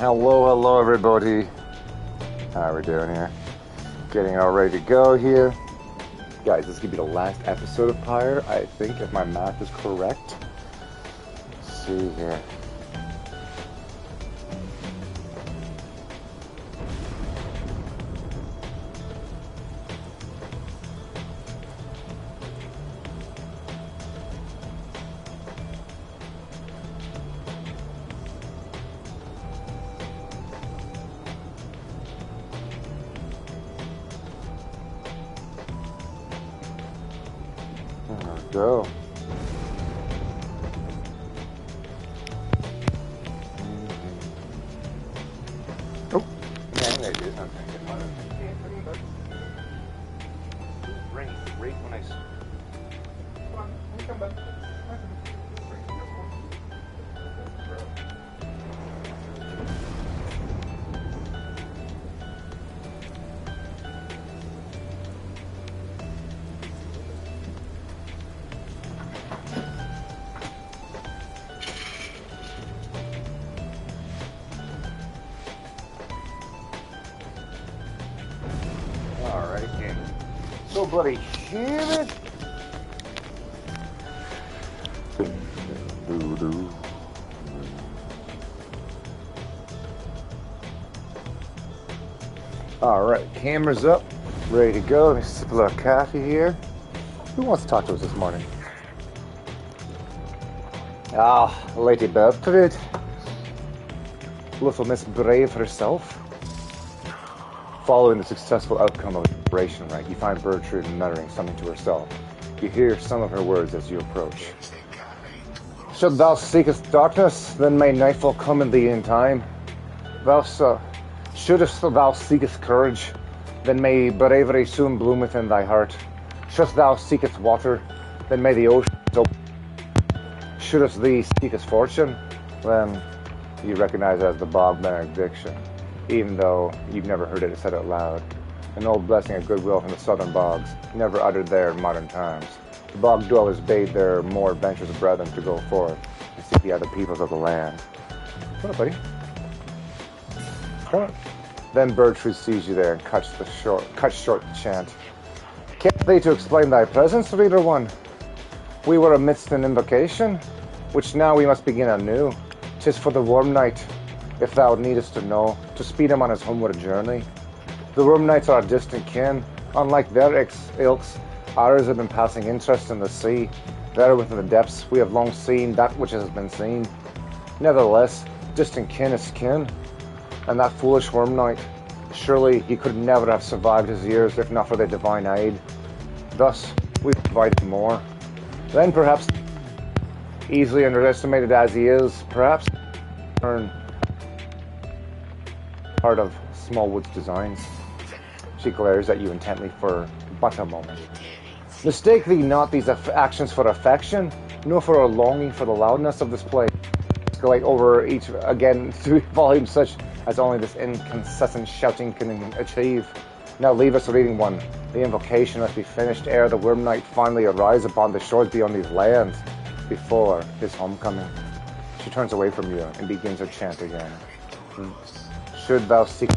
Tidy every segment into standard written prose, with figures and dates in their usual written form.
Hello everybody. How are we doing here? Getting all ready to go here. Guys, this could be the last episode of Pyre, I think, if my math is correct. Let's see here. There we go. Oh, yeah, I'm gonna do something. Right when I. Come on, let me come back. Alright, okay. So bloody damn it! Alright, camera's up, ready to go. Let me sip a little coffee here. Who wants to talk to us this morning? Lady Bertrude. Little Miss Brave herself. Following the successful outcome of the operation, right, you find Bertrude muttering something to herself. You hear some of her words as you approach. Should thou seekest darkness, then may nightfall come in thee in time. Shouldst thou seekest courage, then may bravery soon bloom within thy heart. Shouldst thou seekest water, then may the ocean open. Shouldst thee seekest fortune, then you recognize it as the bog benediction, even though you've never heard it said out loud. An old blessing of goodwill from the southern bogs, never uttered there in modern times. The bog dwellers bade their more adventurous brethren to go forth and seek the other peoples of the land. Come on, buddy. Come on. Then Bertrude sees you there and cuts short the chant. Can't thee to explain thy presence, reader one? We were amidst an invocation, which now we must begin anew. 'Tis for the Worm Knight, if thou needest to know, to speed him on his homeward journey. The Worm Knights are a distant kin. Unlike their ilks, ours have been passing interest in the sea. There within the depths we have long seen that which has been seen. Nevertheless, distant kin is kin. And that foolish Worm Knight, surely he could never have survived his years if not for their divine aid. Thus, we provide more. Then perhaps, easily underestimated as he is, perhaps earn part of Smallwood's designs. She glares at you intently for but a moment. Mistake thee not these actions for affection, nor for a longing for the loudness of this play. Escalate over each again to volumes such as only this incessant shouting can achieve. Now leave us reading one. The invocation must be finished ere the Worm Knight finally arise upon the shores beyond these lands, before his homecoming. She turns away from you and begins her chant again. Should thou seek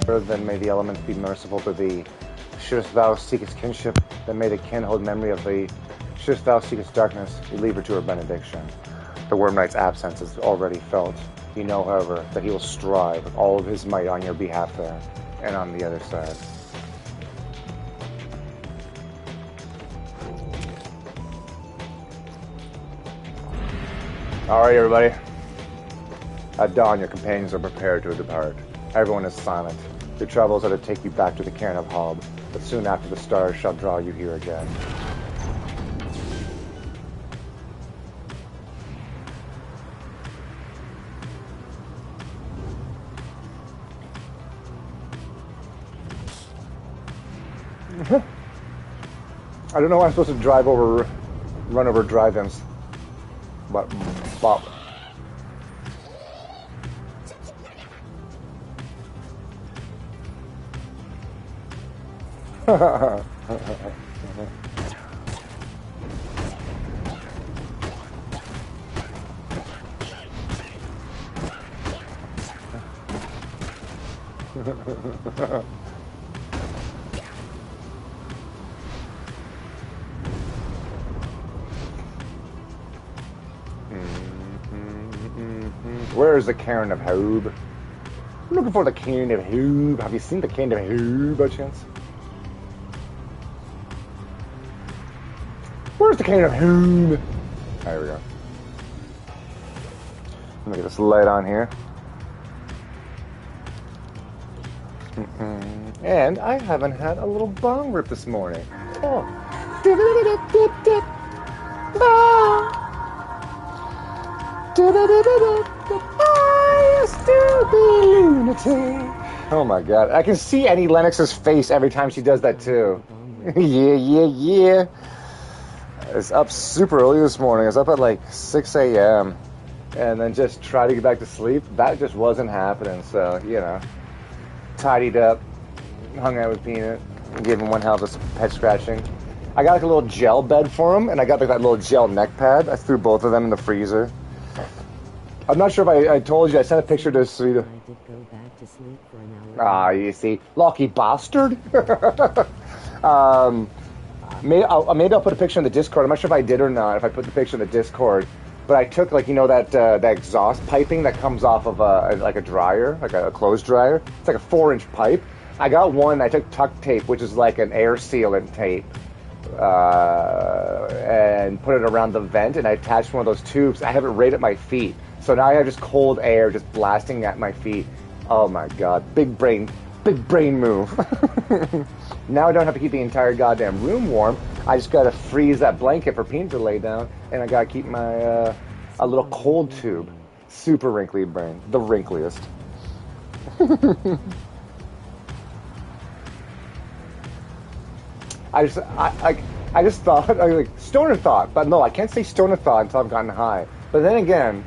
her, then may the elements be merciful to thee. Shouldst thou seekest kinship, then may the kin hold memory of thee. Shouldst thou seekest darkness, you leave her to her benediction. The Worm Knight's absence is already felt. You know, however, that he will strive with all of his might on your behalf there, and on the other side. Alright, everybody. At dawn, your companions are prepared to depart. Everyone is silent. Your travels are to take you back to the cairn of Hob, but soon after the stars shall draw you here again. I don't know why I'm supposed to run over drive-ins. But, Bob. Where is the Cairn of Hoob? I'm looking for the Cairn of Hoob. Have you seen the Cairn of Hoob by chance? Where's the Cairn of Hoob? There we go. Let me get this light on here. And I haven't had a little bong rip this morning. Oh. Oh my god. I can see Annie Lennox's face every time she does that too. Yeah. I was up super early this morning. I was up at like 6 a.m. and then just tried to get back to sleep. That just wasn't happening. So, you know, tidied up, hung out with Peanut, gave him one hell of a head scratching. I got like a little gel bed for him, and I got like that little gel neck pad. I threw both of them in the freezer. I'm not sure if I told you. I sent a picture to Sweet. I did go back to sleep for an hour. You see, lucky bastard. Maybe I'll put a picture in the Discord. I'm not sure if I did or not. If I put the picture in the Discord, but I took like that exhaust piping that comes off of a dryer, like a clothes dryer. It's like a 4-inch pipe. I got one. I took tuck tape, which is like an air sealant tape, and put it around the vent, and I attached one of those tubes. I have it right at my feet, so now I have just cold air just blasting at my feet. Oh my god, big brain move. Now I don't have to keep the entire goddamn room warm. I just gotta freeze that blanket for Peanut to lay down, and I gotta keep my a little cold tube. Super wrinkly brain, the wrinkliest. I just thought, like stoner thought, but no, I can't say stoner thought until I've gotten high. But then again,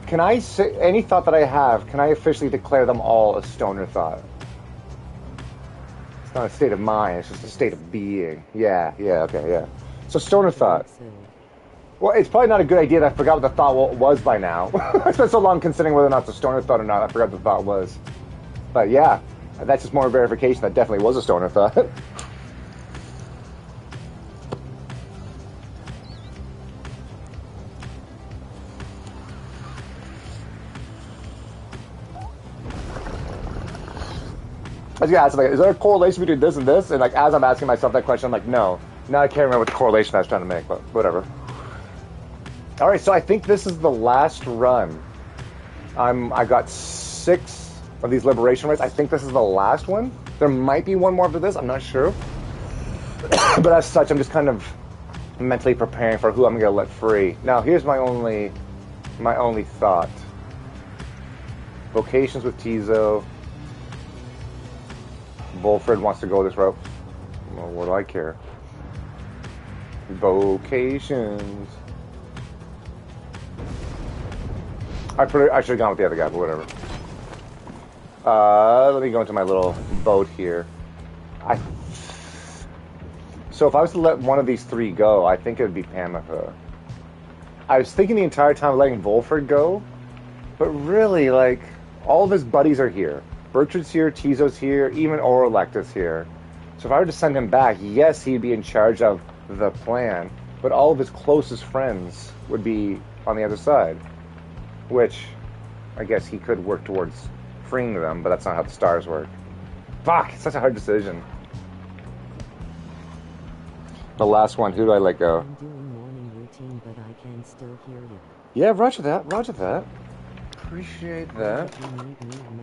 can I say any thought that I have? Can I officially declare them all a stoner thought? It's not a state of mind, it's just a state of being. Yeah, okay, yeah. So stoner thought. Well, it's probably not a good idea that I forgot what the thought was by now. I spent so long considering whether or not it's a stoner thought or not, I forgot what the thought was. But yeah, that's just more verification that definitely was a stoner thought. I was gonna ask, like, is there a correlation between this and this? And like, as I'm asking myself that question, I'm like, no. Now I can't remember what the correlation I was trying to make, but whatever. All right, so I think this is the last run. I got 6 of these liberation rates. I think this is the last one. There might be one more after this. I'm not sure. But as such, I'm just kind of mentally preparing for who I'm gonna let free. Now, here's my only thought. Vocations with Tizo. Volfred wants to go this route. Well, what do I care? Vocations. I should have gone with the other guy, but whatever. Let me go into my little boat here. So if I was to let one of these 3 go, I think it would be Pamitha. I was thinking the entire time of letting Volfred go, but really, like, all of his buddies are here. Bertrand's here, Tizo's here, even Orelect is here. So if I were to send him back, yes, he'd be in charge of the plan, but all of his closest friends would be on the other side. Which, I guess he could work towards freeing them, but that's not how the stars work. Fuck, it's such a hard decision. The last one, who do I let go? I'm doing morning routine, but I can still hear you. Yeah, roger that. Appreciate that. You need me now.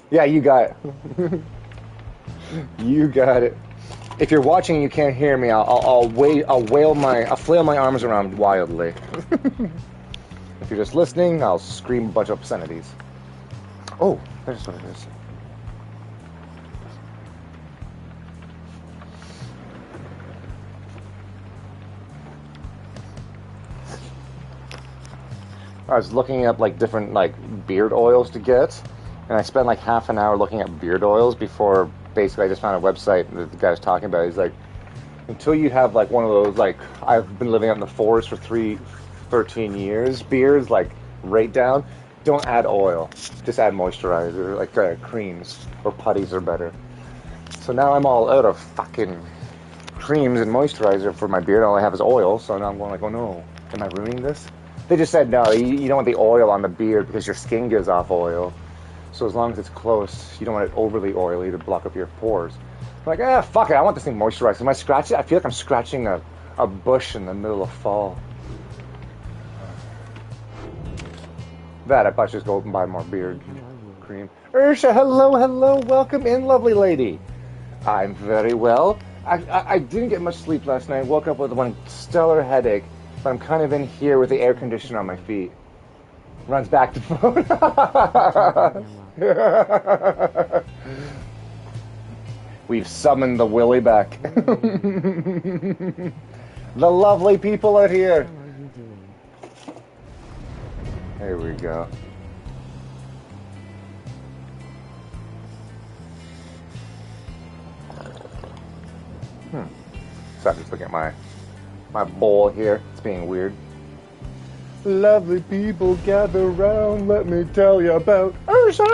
Yeah, you got it. You got it. If you're watching and you can't hear me, I'll flail my arms around wildly. If you're just listening, I'll scream a bunch of obscenities. Oh, there's what it is. I was looking up like different like beard oils to get, and I spent like half an hour looking at beard oils before basically I just found a website that the guy was talking about. He's like, until you have like one of those, like, I've been living out in the forest for 13 years, beards, like right down, don't add oil. Just add moisturizer, like creams or putties are better. So now I'm all out of fucking creams and moisturizer for my beard. All I have is oil. So now I'm going like, oh no, am I ruining this? They just said no, you don't want the oil on the beard because your skin gives off oil. So as long as it's close, you don't want it overly oily to block up your pores. I'm like, fuck it, I want this thing moisturized. When I scratch it, I feel like I'm scratching a bush in the middle of fall. That, I probably just go and buy more beard cream. Ursha, hello, welcome in, lovely lady. I'm very well. I didn't get much sleep last night. Woke up with one stellar headache, but I'm kind of in here with the air conditioner on my feet. Runs back to phone. We've summoned the Willy back. The lovely people out here. How are you doing? Here we go. So I'm just looking at my bowl here. It's being weird. Lovely people gather round. Let me tell you about Ursha.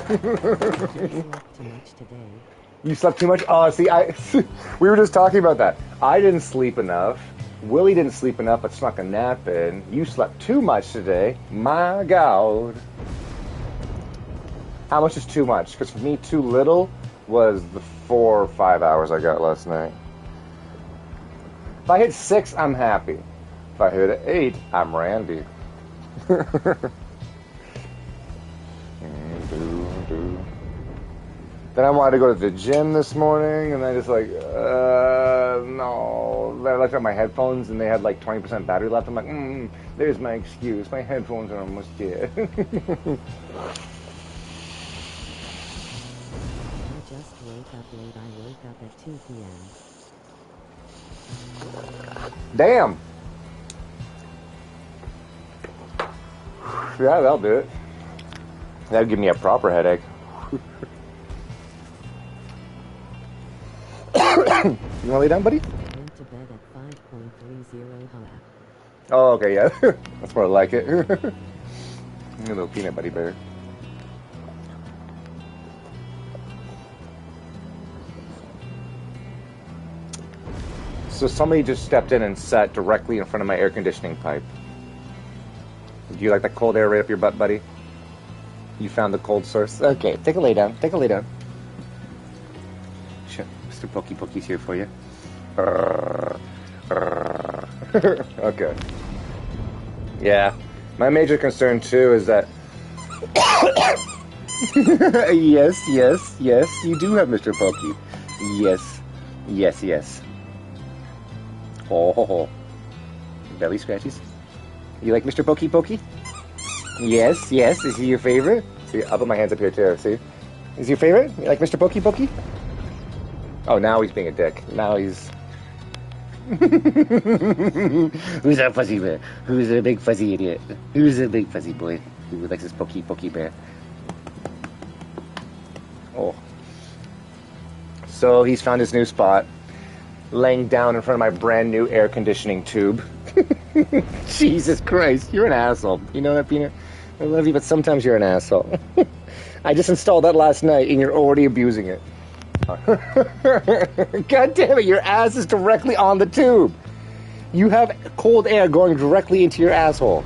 I slept too much today. You slept too much? Oh, see, we were just talking about that. I didn't sleep enough. Willie didn't sleep enough, but snuck a nap in. You slept too much today. My God. How much is too much? Because for me, too little was the 4 or 5 hours I got last night. If I hit 6, I'm happy. If I hit 8, I'm Randy. Then I wanted to go to the gym this morning, and I just like, no. Then I looked at my headphones, and they had like 20% battery left. I'm like, there's my excuse. My headphones are almost dead. I just woke up late. I woke up at 2 p.m. Damn. Yeah, that'll do it. That'll give me a proper headache. You want to lay down, buddy? I went to bed at 5:30 hour. Oh, okay, yeah. That's more like it. A little peanut buddy bear. So somebody just stepped in and sat directly in front of my air conditioning pipe. Do you like that cold air right up your butt, buddy? You found the cold source? Okay, take a lay down. Take a lay down. Shit, Mr. Poky's here for you. Okay. Yeah. My major concern, too, is that... Yes, you do have Mr. Pokey. Yes. Oh. Belly scratches? You like Mr. Pokey? Yes. Is he your favorite? See, I'll put my hands up here too, see? Is he your favorite? You like Mr. Pokey? Oh, now he's being a dick. Now he's... Who's that fuzzy bear? Who's a big fuzzy idiot? Who's a big fuzzy boy who likes his Pokey bear? Oh. So he's found his new spot, laying down in front of my brand new air conditioning tube. Jesus Christ, you're an asshole. You know that, Peanut? I love you, but sometimes you're an asshole. I just installed that last night, and you're already abusing it. God damn it, your ass is directly on the tube. You have cold air going directly into your asshole.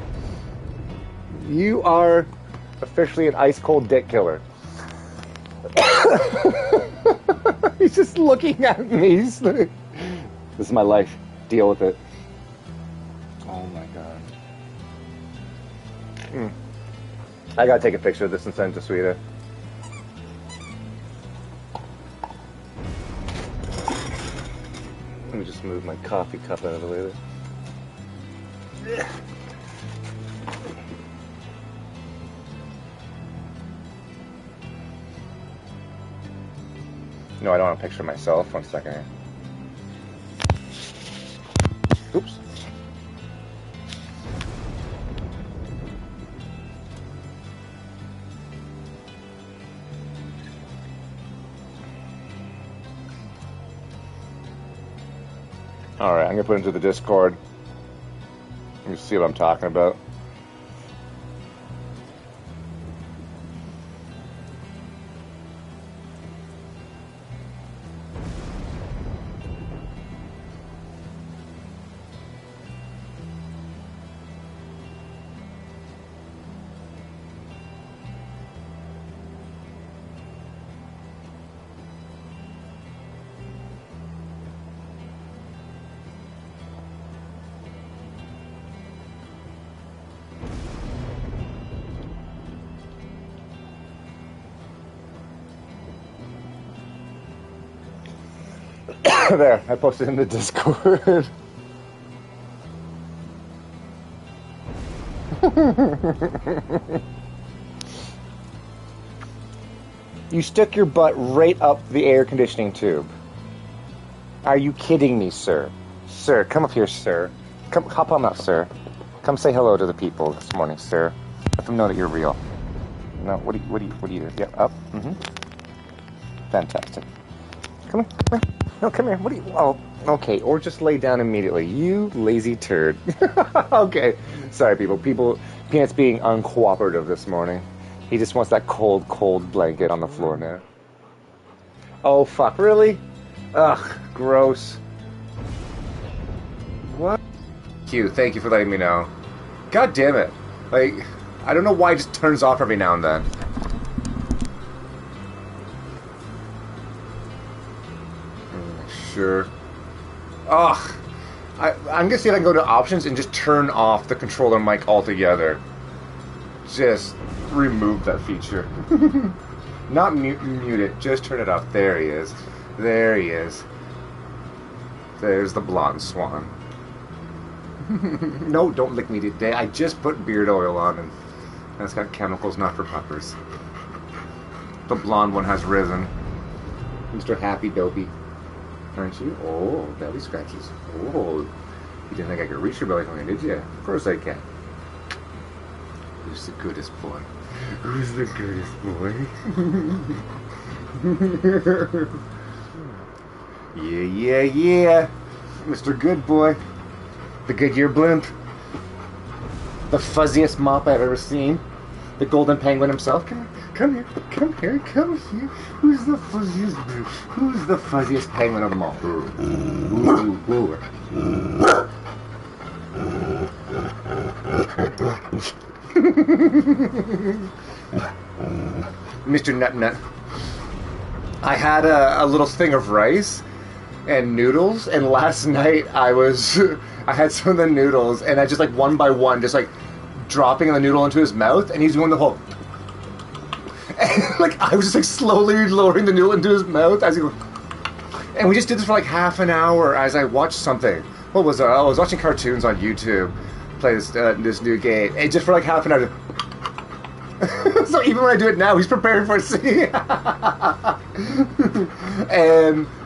You are officially an ice-cold dick killer. He's just looking at me. This is my life. Deal with it. Oh my God. I gotta take a picture of this and send it to Sweeta. Let me just move my coffee cup out of the way there. No, I don't want a picture of myself. 1 second here. Oops. Alright, I'm going to put it into the Discord. Let me see what I'm talking about. There, I posted in the Discord. You stuck your butt right up the air conditioning tube. Are you kidding me, sir? Sir, come up here, sir. Come, hop on up, sir. Come say hello to the people this morning, sir. Let them know that you're real. No, what do you do? Yeah, up. Fantastic. Come here, come here. No, come here. What do you? Oh, okay. Or just lay down immediately. You lazy turd. Okay. Sorry, people. Peanut's being uncooperative this morning. He just wants that cold blanket on the floor now. Oh, fuck. Really? Ugh, gross. What? Thank you for letting me know. God damn it. Like, I don't know why it just turns off every now and then. Sure. Ugh. I'm gonna see if I can go to options and just turn off the controller mic altogether. Just remove that feature. Not mute it, just turn it off. There he is. There he is. There's the blonde swan. No, don't lick me today. I just put beard oil on and that's got chemicals not for puppers. The blonde one has risen. Mr. Happy Dopey. Aren't you? Oh, belly scratches. Oh, you didn't think I could reach your belly button, did you? Of course I can. Who's the goodest boy? Who's the goodest boy? Yeah. Mr. Good Boy. The Goodyear blimp. The fuzziest mop I've ever seen. The golden penguin himself. Come here. Who's the fuzziest penguin of them all? Ooh. Mr. Nut. I had a little thing of rice and noodles, and last night I had some of the noodles, and I just like one by one, just like dropping the noodle into his mouth, and he's doing the whole. And like I was just like slowly lowering the noodle into his mouth as he goes. And we just did this for like half an hour as I watched something. What was it? I was watching cartoons on YouTube. Play this new game, and just for like half an hour. So even when I do it now, he's preparing for it.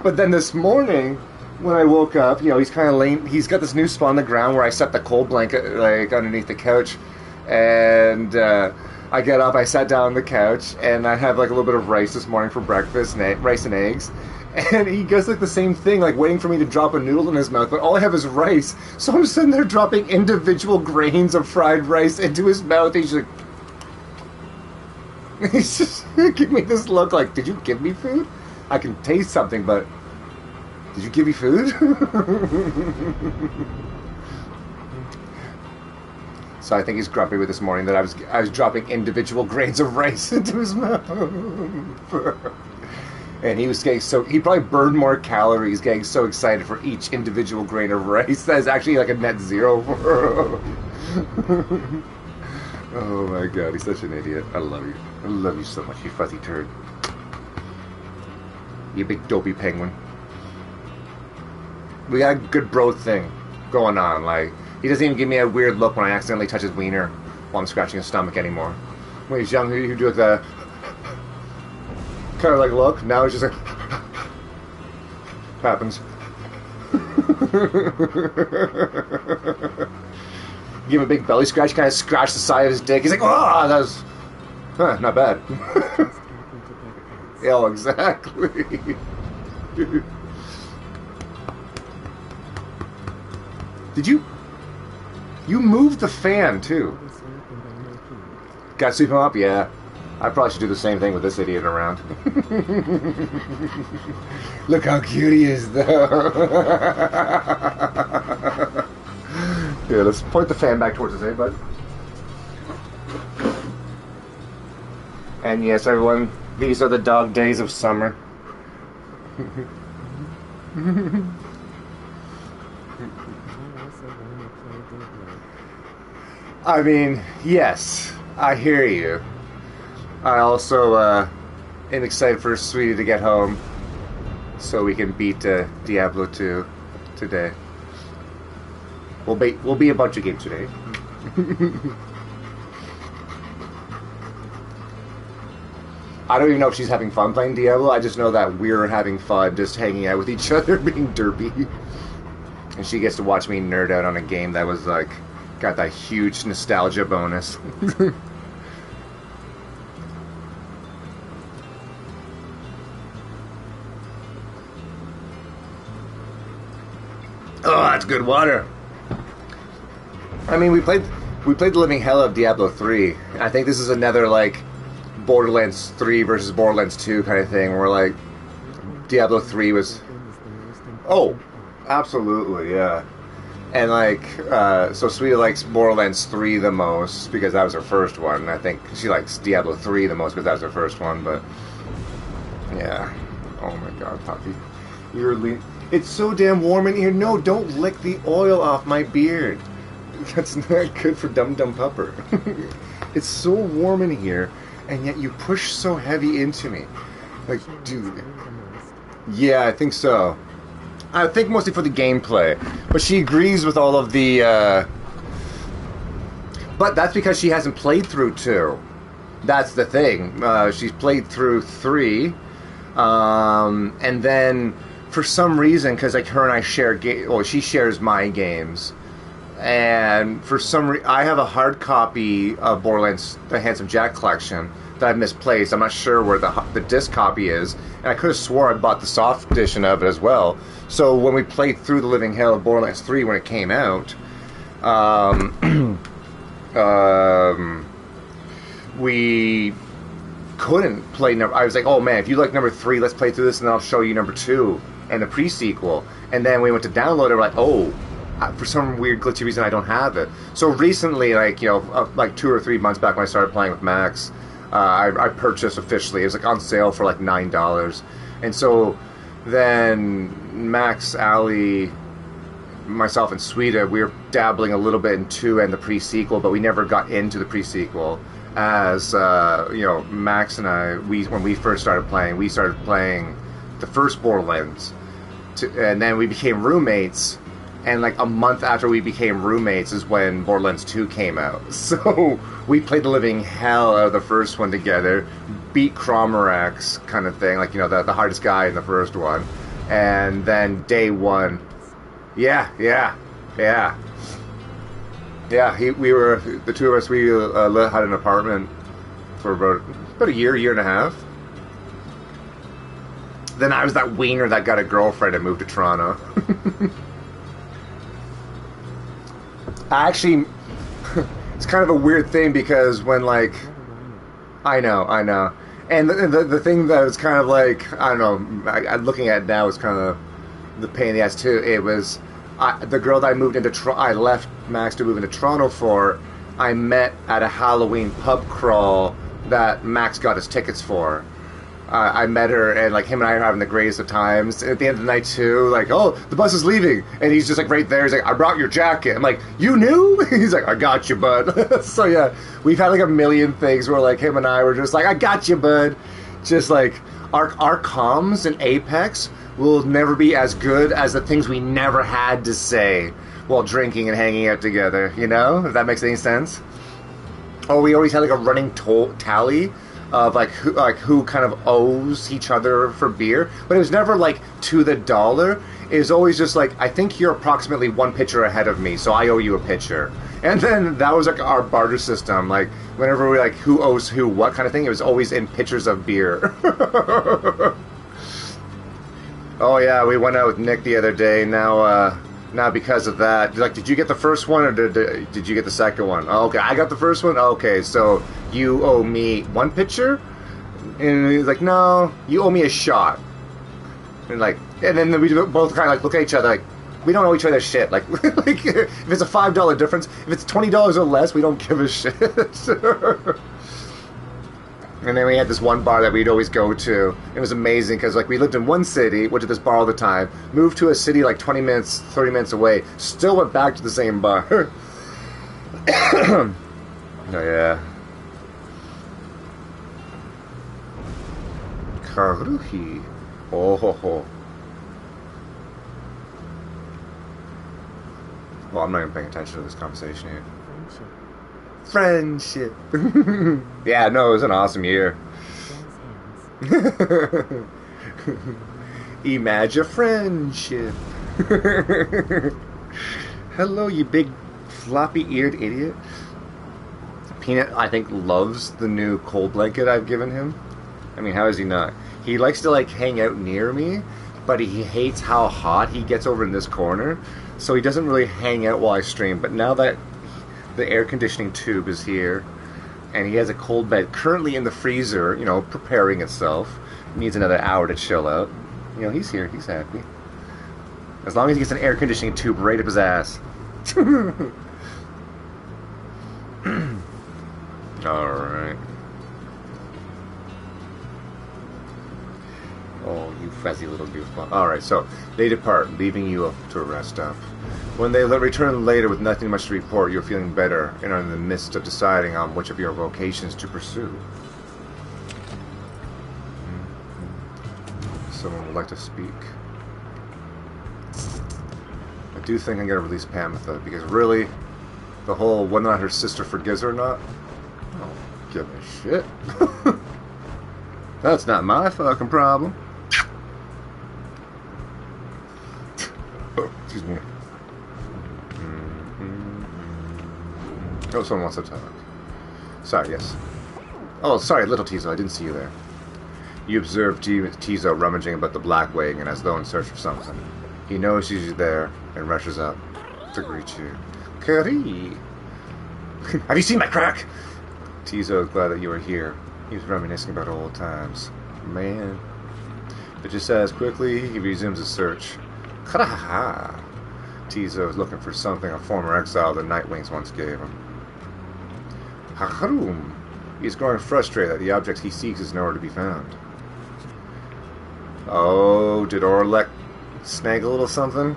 But then this morning, when I woke up, he's kind of laying. He's got this new spot on the ground where I set the cold blanket like underneath the couch, and I get up, I sat down on the couch, and I have like a little bit of rice this morning for breakfast, rice and eggs. And he does like the same thing, like waiting for me to drop a noodle in his mouth, but all I have is rice. So I'm sitting there dropping individual grains of fried rice into his mouth. He's like, he's just giving me this look like, did you give me food? I can taste something, but did you give me food? So I think he's grumpy with this morning that I was dropping individual grains of rice into his mouth. And he was getting he probably burned more calories getting so excited for each individual grain of rice. That is actually like a net zero for him. Oh my god, he's such an idiot. I love you. I love you so much, you fuzzy turd. You big dopey penguin. We got a good bro thing going on. Like, he doesn't even give me a weird look when I accidentally touch his wiener while I'm scratching his stomach anymore. When he's young, he'd do like the kind of like look. Now he's just like happens. Give him a big belly scratch, kind of scratch the side of his dick. He's like, oh, that was not bad. Yeah, exactly. Did you moved the fan too? Got to sweep him up? Yeah. I probably should do the same thing with this idiot around. Look how cute he is, though. Yeah, let's point the fan back towards us, eh, bud? And yes, everyone, these are the dog days of summer. I mean, yes, I hear you. I also am excited for Sweetie to get home so we can beat Diablo 2 today. We'll be a bunch of games today. I don't even know if she's having fun playing Diablo. I just know that we're having fun just hanging out with each other, being derpy. And she gets to watch me nerd out on a game that was like, got that huge nostalgia bonus. Oh, that's good water. I mean, we played the living hell of Diablo 3. I think this is another like Borderlands 3 versus Borderlands 2 kind of thing, where like Diablo 3 was, oh, absolutely, yeah. And like, so Sweeta likes Borderlands 3 the most because that was her first one. I think she likes Diablo 3 the most because that was her first one. But yeah, oh my God, puppy, it's so damn warm in here. No, don't lick the oil off my beard. That's not good for Dum Dum Pupper. It's so warm in here, and yet you push so heavy into me. Like, dude. Yeah, I think so. I think mostly for the gameplay. But she agrees with all of the... But that's because she hasn't played through 2. That's the thing. She's played through 3. And then, for some reason, because like her and I share... she shares my games. And for some reason, I have a hard copy of Borderlands, the Handsome Jack collection, that I've misplaced. I'm not sure where the disc copy is. And I could have swore I bought the soft edition of it as well. So when we played through the living hell of Borderlands 3 when it came out, we couldn't play number... I was like, oh man, if you like number 3, let's play through this and then I'll show you number 2 and the pre-sequel. And then we went to download it, we're like, oh... for some weird glitchy reason I don't have it. So recently, like, you know, like 2 or 3 months back when I started playing with Max, I purchased officially. It was like on sale for like $9. And so then Max, Ali, myself, and Sweeta, we were dabbling a little bit in 2 and the pre-sequel, but we never got into the pre-sequel. As, you know, Max and I, when we first started playing, we started playing the first Borderlands. And then we became roommates. And like a month after we became roommates is when Borderlands 2 came out. So we played the living hell out of the first one together, beat Cromorax kind of thing, like, you know, the hardest guy in the first one. And then day one, yeah, we were, the two of us, we had an apartment for about a year and a half. Then I was that wiener that got a girlfriend and moved to Toronto. Actually, it's kind of a weird thing because when, like, I know, and the thing that was kind of like, I don't know, looking at it now is kind of the pain in the ass too. It was the girl that I moved into, I left Max to move into Toronto for. I met at a Halloween pub crawl that Max got his tickets for. I met her, and like him and I are having the greatest of times. And at the end of the night too, like, oh, the bus is leaving, and he's just like right there. He's like, I brought your jacket. I'm like, you knew? He's like, I got you, bud. So yeah, we've had like a million things where like him and I were just like, I got you, bud. Just like our comms in Apex will never be as good as the things we never had to say while drinking and hanging out together. You know, if that makes any sense. Oh, we always had like a running tally of like who kind of owes each other for beer, but it was never like to the dollar. It was always just like, I think you're approximately 1 pitcher ahead of me, so I owe you a pitcher. And then that was like our barter system. Like whenever we like who owes who what kind of thing, it was always in pitchers of beer. Oh yeah, we went out with Nick the other day. Now because of that, like, did you get the first one or did you get the second one? Oh, okay, I got the first one. Okay, so you owe me 1 pitcher, and he's like, no, you owe me a shot. And then we both kind of like look at each other like, we don't owe each other shit. Like, like if it's a $5 difference, if it's $20 or less, we don't give a shit. And then we had this one bar that we'd always go to. It was amazing because like we lived in one city, went to this bar all the time, moved to a city like 20 minutes, 30 minutes away, still went back to the same bar. Oh yeah. Karuhi. Oh ho ho. Well, I'm not even paying attention to this conversation here. Friendship. Friendship. Yeah, no, it was an awesome year. Jazz hands. Imagine friendship. Hello, you big floppy-eared idiot. Peanut, I think, loves the new cold blanket I've given him. I mean, how is he not? He likes to, like, hang out near me, but he hates how hot he gets over in this corner, so he doesn't really hang out while I stream. But now that the air conditioning tube is here, and he has a cold bed currently in the freezer, you know, preparing itself, needs another hour to chill out, you know, he's here, he's happy. As long as he gets an air conditioning tube right up his ass. Alright. Oh, you fuzzy little goofball. Alright, so they depart, leaving you to a rest stop. When they return later with nothing much to report, you're feeling better and are in the midst of deciding on which of your vocations to pursue. Someone would like to speak. I do think I'm going to release Pam with that, because really, the whole whether or not her sister forgives her or not, I don't give a shit. That's not my fucking problem. Oh, excuse me. Oh, someone wants to talk. Sorry, yes. Oh, sorry, little Tizo, I didn't see you there. You observe Tizo rummaging about the black wagon as though in search of something. He knows she's there and rushes up to greet you. Curry! Have you seen my crack? Tizo is glad that you are here. He was reminiscing about old times. Man. But just as quickly, he resumes his search. Karaha! Tizo is looking for something a former exile the Nightwings once gave him. Haharum! He is growing frustrated that the object he seeks is nowhere to be found. Oh, did Orlek snag a little something?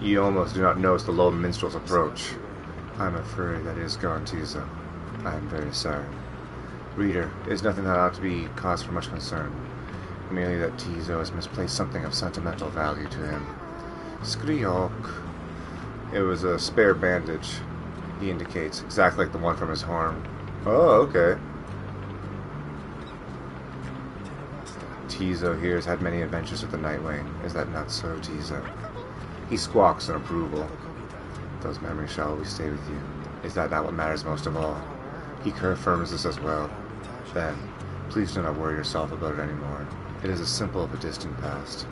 You almost do not notice the lone minstrel's approach. I'm afraid that is gone, Tizo. I am very sorry. Reader, it is nothing that ought to be cause for much concern. Merely that Tizo has misplaced something of sentimental value to him. Skriok. It was a spare bandage, he indicates, exactly like the one from his horn. Oh, okay. Tizo here has had many adventures with the Nightwing. Is that not so, Tizo? He squawks in approval. Those memories shall always stay with you. Is that not what matters most of all? He confirms this as well. Then, please do not worry yourself about it anymore. It is as simple of a distant past.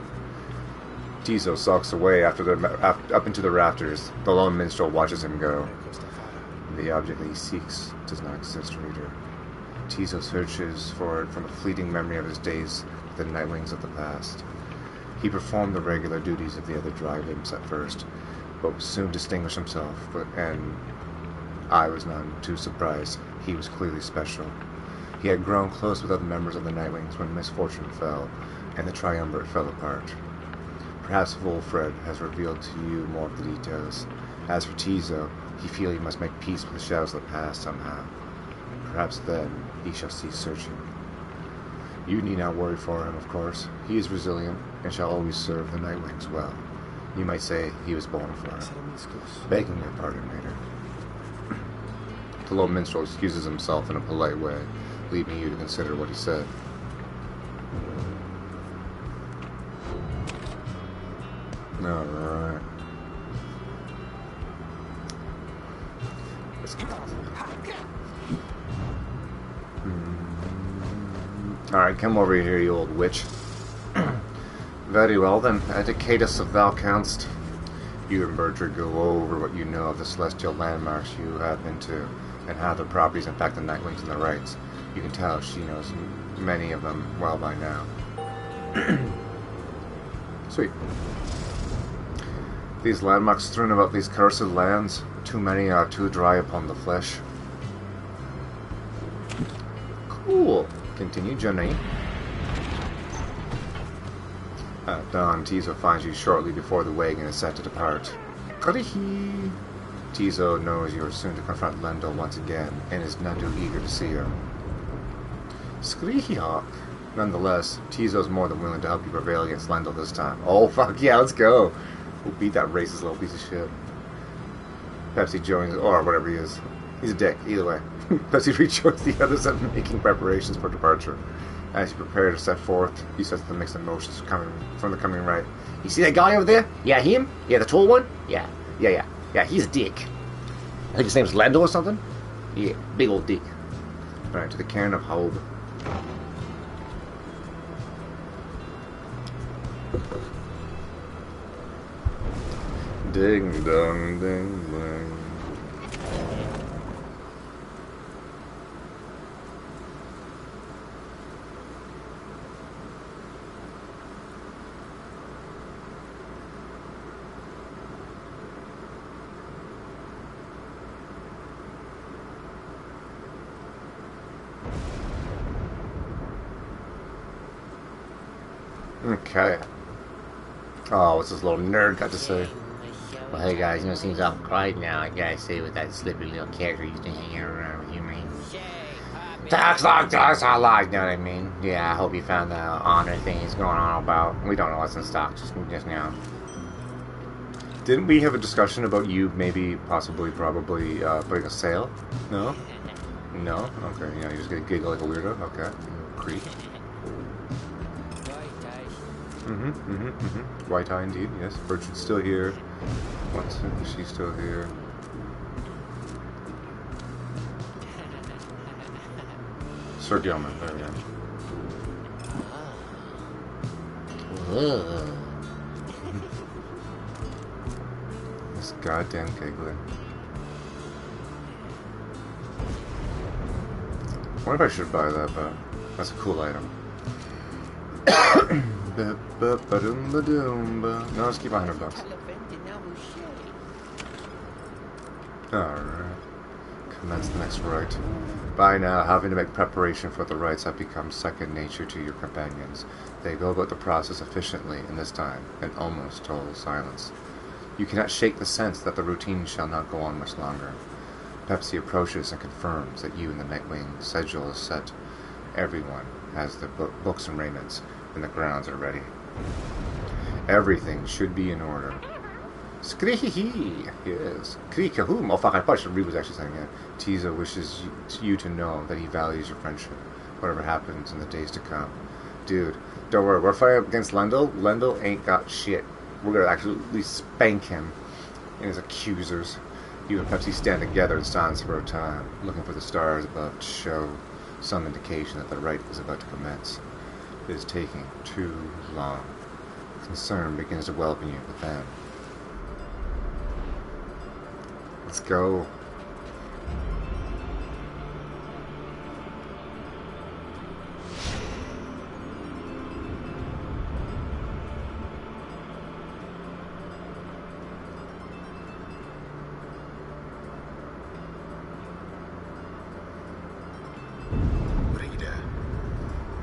Tizo sulks away up into the rafters. The lone minstrel watches him go. The object that he seeks does not exist, reader. Tizo searches for it from a fleeting memory of his days with the Nightwings of the past. He performed the regular duties of the other drive imps at first, but soon distinguished himself, and I was none too surprised. He was clearly special. He had grown close with other members of the Nightwings when misfortune fell, and the triumvirate fell apart. Perhaps Wolfred has revealed to you more of the details. As for Tizo, he feels he must make peace with the shadows of the past somehow. Perhaps then he shall cease searching. You need not worry for him, of course. He is resilient, and shall always serve the Nightwings well. You might say he was born for it. Begging your pardon, Mater. The lone minstrel excuses himself in a polite way, leaving you to consider what he said. Alright. Alright, come over here, you old witch. Very well then, educate us if thou canst. You and Bertram go over what you know of the celestial landmarks you have been to, and how the properties impact the Nightwings and the rights. You can tell she knows many of them well by now. Sweet. These landmarks strewn about these cursed lands, too many are too dry upon the flesh. Cool. Continue journey. At dawn, Tizo finds you shortly before the wagon is set to depart. Karihi! Tizo knows you are soon to confront Lendl once again, and is none too eager to see her. Skrihihawk! Nonetheless, Tizo's more than willing to help you prevail against Lendl this time. Oh, fuck yeah, let's go! We'll beat that racist little piece of shit. Pepsi joins, or whatever he is. He's a dick, either way. Pepsi rejoins the others at making preparations for departure. As you prepare to set forth, he says the mixed emotions coming from the coming right. You see that guy over there? Yeah, him? Yeah, the tall one? Yeah, he's a dick. I think his name's Lando or something? Yeah, big old dick. Alright, to the cairn of Hobe. Ding dong ding ding. Okay. Oh, what's this little nerd got to say? Well, hey guys, you know, it seems awful quiet now. I gotta say, with that slippery little character used to hang around with you, man. Talks like I like, you know what I mean? Yeah, I hope you found the honor thing he's going on about. We don't know what's in stock just now. Didn't we have a discussion about you maybe, possibly, probably putting a sale? No? No? Okay, yeah, you're just gonna giggle like a weirdo? Okay. Creep. White eye indeed, yes. Bertrand's still here. What's it? She's still here. Sir Gilman, there we go. This goddamn giggler. I wonder if I should buy that, but that's a cool item. No, let's keep $100. Alright. Commence the next rite. By now, having to make preparation for the rites have become second nature to your companions. They go about the process efficiently, in this time, in almost total silence. You cannot shake the sense that the routine shall not go on much longer. Pepsi approaches and confirms that you and the Nightwing schedule is set. Everyone has their books and raiments, and the grounds are ready. Everything should be in order. Skrihihi, yes. Krikahum. Oh fuck, I probably should read was actually saying it. Tiza wishes you to know that he values your friendship, whatever happens in the days to come. Dude, don't worry, we're fighting against Lendl. Lendl ain't got shit. We're gonna actually spank him and his accusers. You and Pepsi stand together in silence for a time, looking for the stars above to show some indication that the rite is about to commence. It is taking too long. Concern begins to well up in you, but then... Let's go.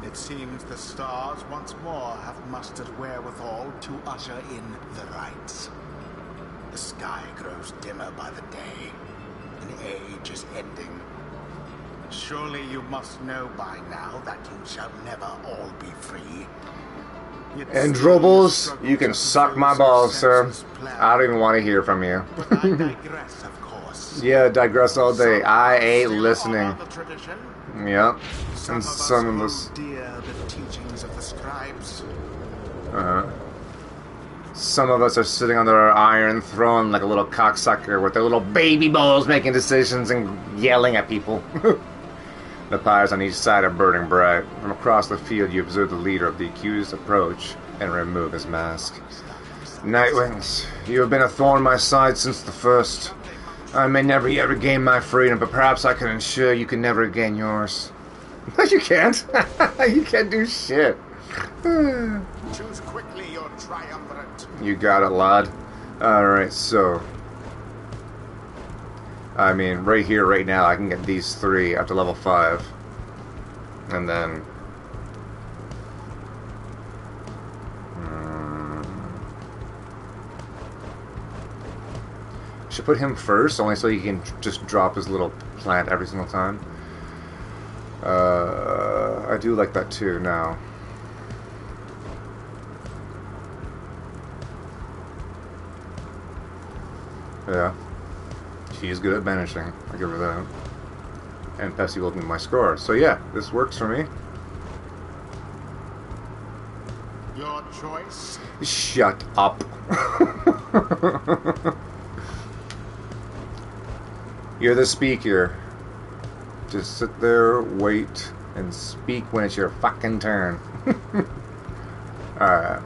It seems the stars once more have mustered wherewithal to usher in the rites. The sky grows dimmer by the day. An age is ending. Surely you must know by now that you shall never all be free. And Drobles, you can suck my balls, sir. I don't even want to hear from you. But I digress, of course. Yeah, digress all day. I ain't listening. Yep. And some of us dear the teachings of the scribes. Some of us are sitting under our iron throne like a little cocksucker with their little baby balls making decisions and yelling at people. The pyres on each side are burning bright. From across the field you observe the leader of the accused approach and remove his mask. Nightwings, you have been a thorn in my side since the first. I may never yet regain my freedom, but perhaps I can ensure you can never regain yours. No, you can't. You can't do shit. Choose quickly your triumvirate. You got it, lad. Alright, so... I mean, right here, right now, I can get these three up to level 5. And then... Should put him first, only so he can just drop his little plant every single time. I do like that too, now. Yeah. She's good at banishing. I'll give her that. And Pepsi will be my score. So yeah, this works for me. Your choice? Shut up. You're the speaker. Just sit there, wait, and speak when it's your fucking turn. Alright.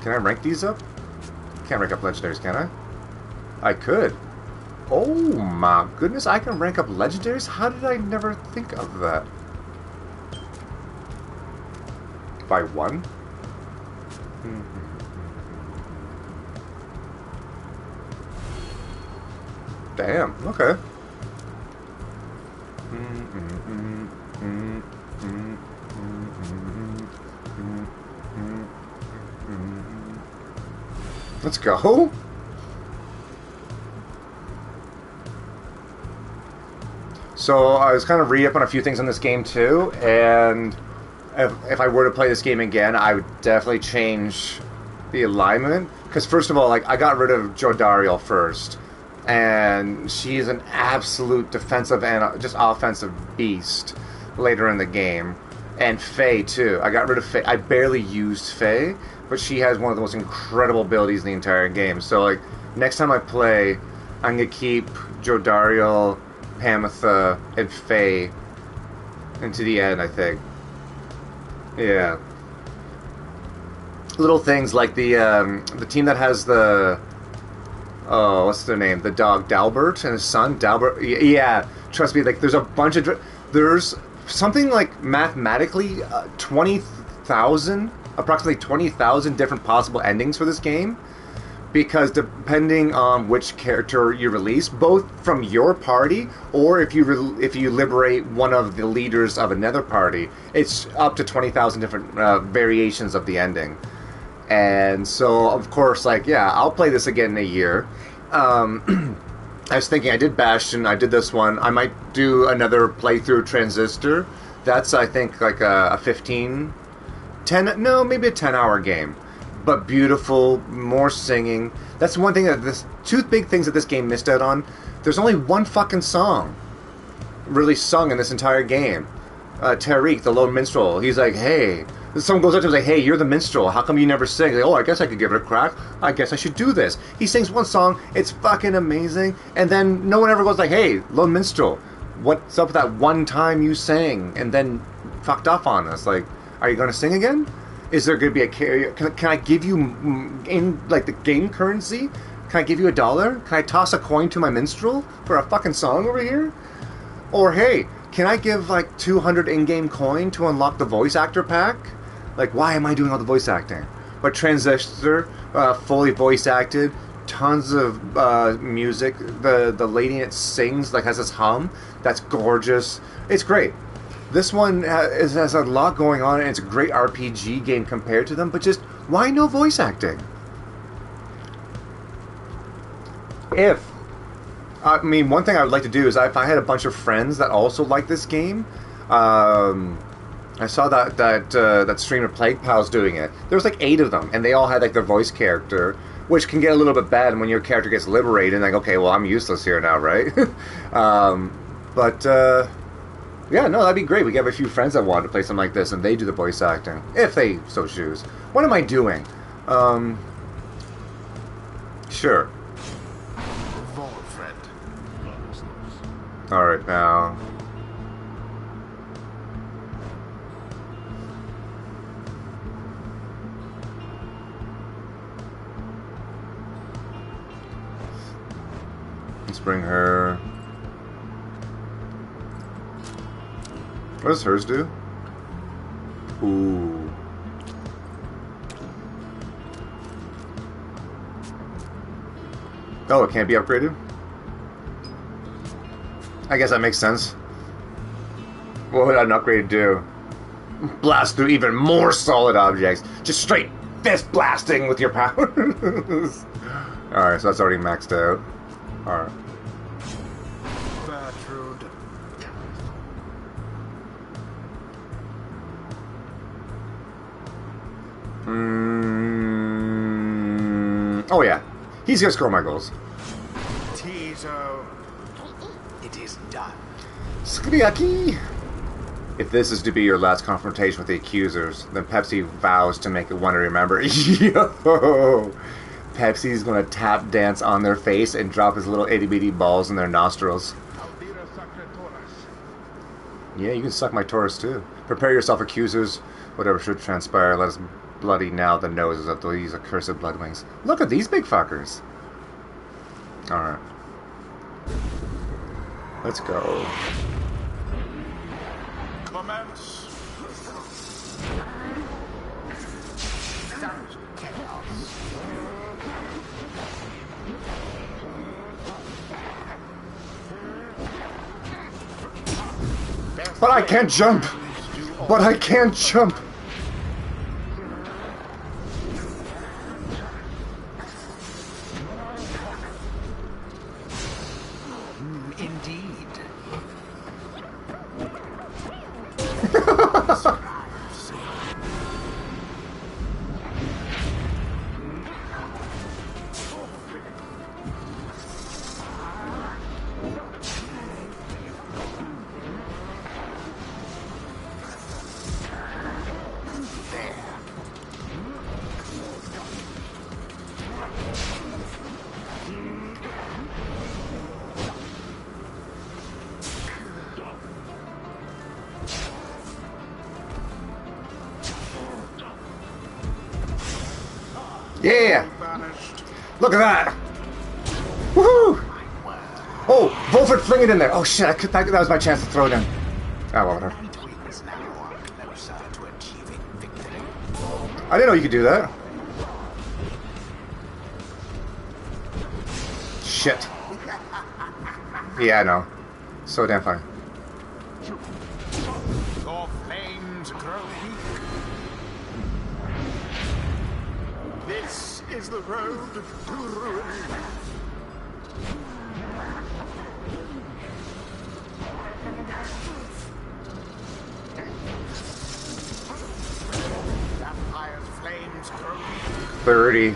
Can I rank these up? Can't rank up legendaries, can I? I could. Oh my goodness, I can rank up legendaries? How did I never think of that? By one? Damn, okay. Let's go. So I was kind of reading up on a few things on this game too, and if I were to play this game again, I would definitely change the alignment. Because first of all, like I got rid of Jodariel first, and she's an absolute defensive and just offensive beast later in the game. And Faye too. I got rid of Faye. I barely used Faye, but she has one of the most incredible abilities in the entire game. So like next time I play, I'm gonna keep Jodariel, Pamitha, and Faye into the end, I think. Yeah. Little things like the team that has the what's their name? The dog Dalbert and his son Dalbert. Yeah, trust me. Like there's a bunch of there's something like mathematically 20,000, approximately 20,000 different possible endings for this game. Because depending on which character you release, both from your party or if you liberate one of the leaders of another party, it's up to 20,000 different variations of the ending. And so, of course, like, yeah, I'll play this again in a year. I was thinking, I did Bastion, I did this one. I might do another playthrough Transistor. That's, I think, like a 10, no, maybe a 10-hour game. But beautiful, more singing. That's one thing that two big things that this game missed out on. There's only one fucking song really sung in this entire game. Tariq, the lone minstrel, he's like, hey. Someone goes up to him and like, hey, you're the minstrel. How come you never sing? Like, oh, I guess I could give it a crack. I guess I should do this. He sings one song. It's fucking amazing. And then no one ever goes like, hey, lone minstrel, what's up with that one time you sang and then fucked off on us? Like, are you going to sing again? Is there going to be a carrier? Can I give you, in like the game currency, can I give you $1? Can I toss a coin to my minstrel for a fucking song over here? Or hey, can I give like 200 in-game coin to unlock the voice actor pack? Like, why am I doing all the voice acting? But Transistor, fully voice acted, tons of music. The lady in it sings, like has this hum that's gorgeous. It's great. This one has a lot going on, and it's a great RPG game compared to them, but just, why no voice acting? I mean, one thing I would like to do is, if I had a bunch of friends that also like this game, I saw that streamer Plague Pal's doing it. There was like 8 of them, and they all had like their voice character, which can get a little bit bad when your character gets liberated, and like, okay, well, I'm useless here now, right? Yeah, no, that'd be great. We have a few friends that want to play something like this, and they do the voice acting, if they so choose. What am I doing? Sure. Alright, now. Let's bring her. What does hers do? Ooh. Oh, it can't be upgraded? I guess that makes sense. What would an upgrade do? Blast through even more solid objects. Just straight fist blasting with your powers. Alright, so that's already maxed out. Alright. Oh yeah, he's gonna score my goals. Tizo, it is done. Skriaki! If this is to be your last confrontation with the accusers, then Pepsi vows to make it one to remember. Yo! Pepsi's gonna tap dance on their face and drop his little itty bitty balls in their nostrils. Yeah, you can suck my Taurus too. Prepare yourself, accusers. Whatever should transpire, let us bloody now the noses of these accursed bloodwings. Look at these big fuckers. Alright. Let's go. Commence. But I can't jump! But I can't jump! Indeed. Yeah! Look at that! Woohoo! Oh, Volford, fling it in there! Oh shit, that was my chance to throw it in. Oh, well, whatever. I didn't know you could do that. Shit. Yeah, I know. So damn funny. Your flames grow weak. This is the road to ruin. Vampire's flames grow weak. 30.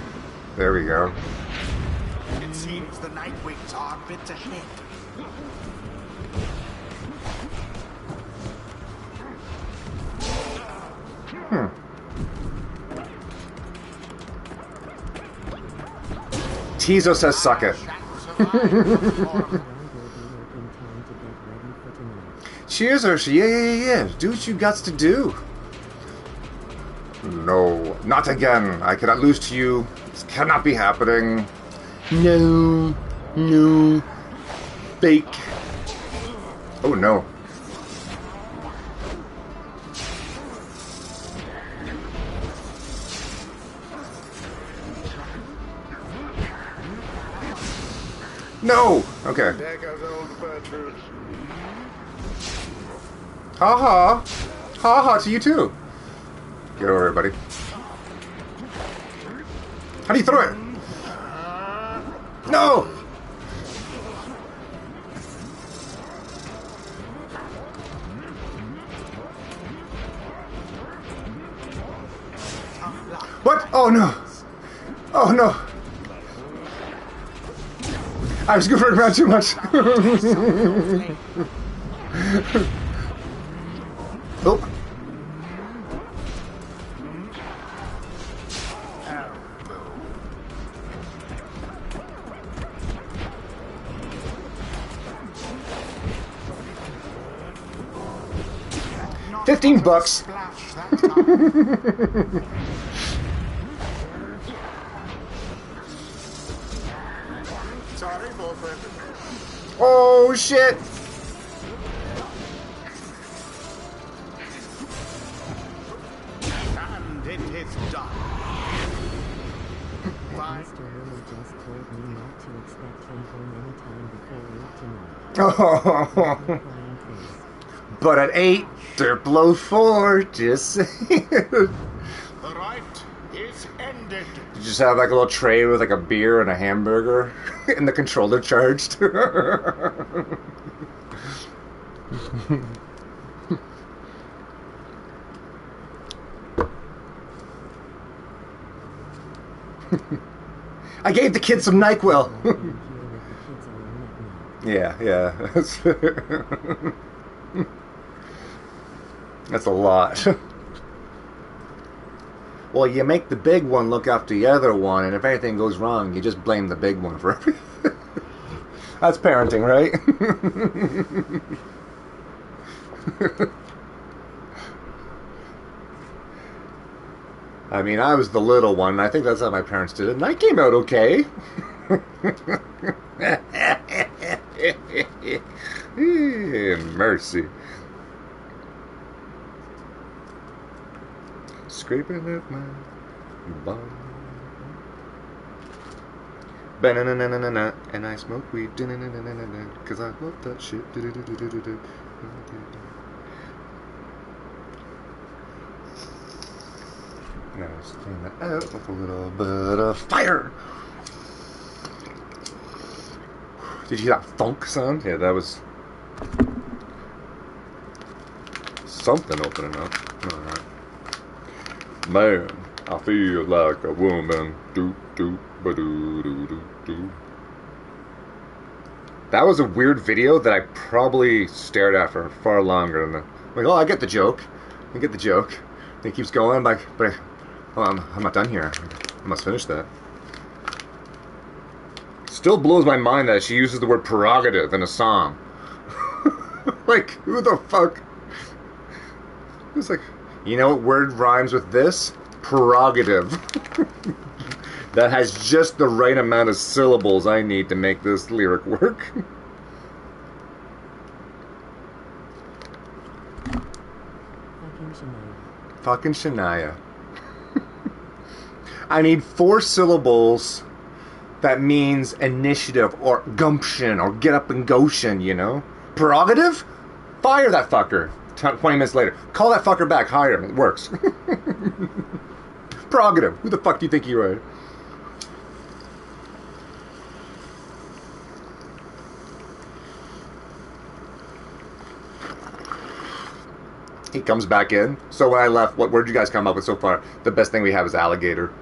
There we go. It seems the Nightwings are a bit ahead. Tizo says suck it. Cheers, Urshi. Yeah. Do what you got to do. No, not again. I cannot lose to you. This cannot be happening. No. Fake. Oh no. No! Okay. There goes old Bertrude. Ha ha! Ha ha to you too! Get over here, buddy. How do you throw it? No! What? Oh no! Oh no! I was goofing around too much. Oh. $15. Sorry, boyfriend. Oh shit! And it is done. Fine. Mr. Lily just told me not to expect him home anytime before 8 tonight. Crying face. But at 8, they're below 4. Just saying. The right is ended. You just have like a little tray with like a beer and a hamburger, and the controller charged. I gave the kids some NyQuil. Here with the kids are Yeah, that's fair. That's a lot. Well, you make the big one look after the other one, and if anything goes wrong, you just blame the big one for everything. That's parenting, right? I mean, I was the little one, and I think that's how my parents did it, and I came out okay. Mercy. Scraping at my bum. Ba-na-na-na-na-na-na. And I smoke weed. Da-na-na-na-na-na. Cause I love that shit. Do-do-do-do-do-do. Now let's clean that out with a little bit of fire. Did you hear that thunk sound? Yeah, that was something opening up. Alright. Man, I feel like a woman. Do do ba do do do do. That was a weird video that I probably stared at for far longer than the. Like, oh, I get the joke. I get the joke. And it keeps going, but I'm not done here. I must finish that. Still blows my mind that she uses the word prerogative in a song. Like, who the fuck? It's like, you know what word rhymes with this? Prerogative. That has just the right amount of syllables I need to make this lyric work. Fucking Shania. I need 4 syllables that means initiative or gumption or get up and goshen, you know? Prerogative? Fire that fucker. 20 minutes later. Call that fucker back. Hire him. It works. Prerogative. Who the fuck do you think you are? He comes back in. So when I left, what word did you guys come up with so far? The best thing we have is alligator.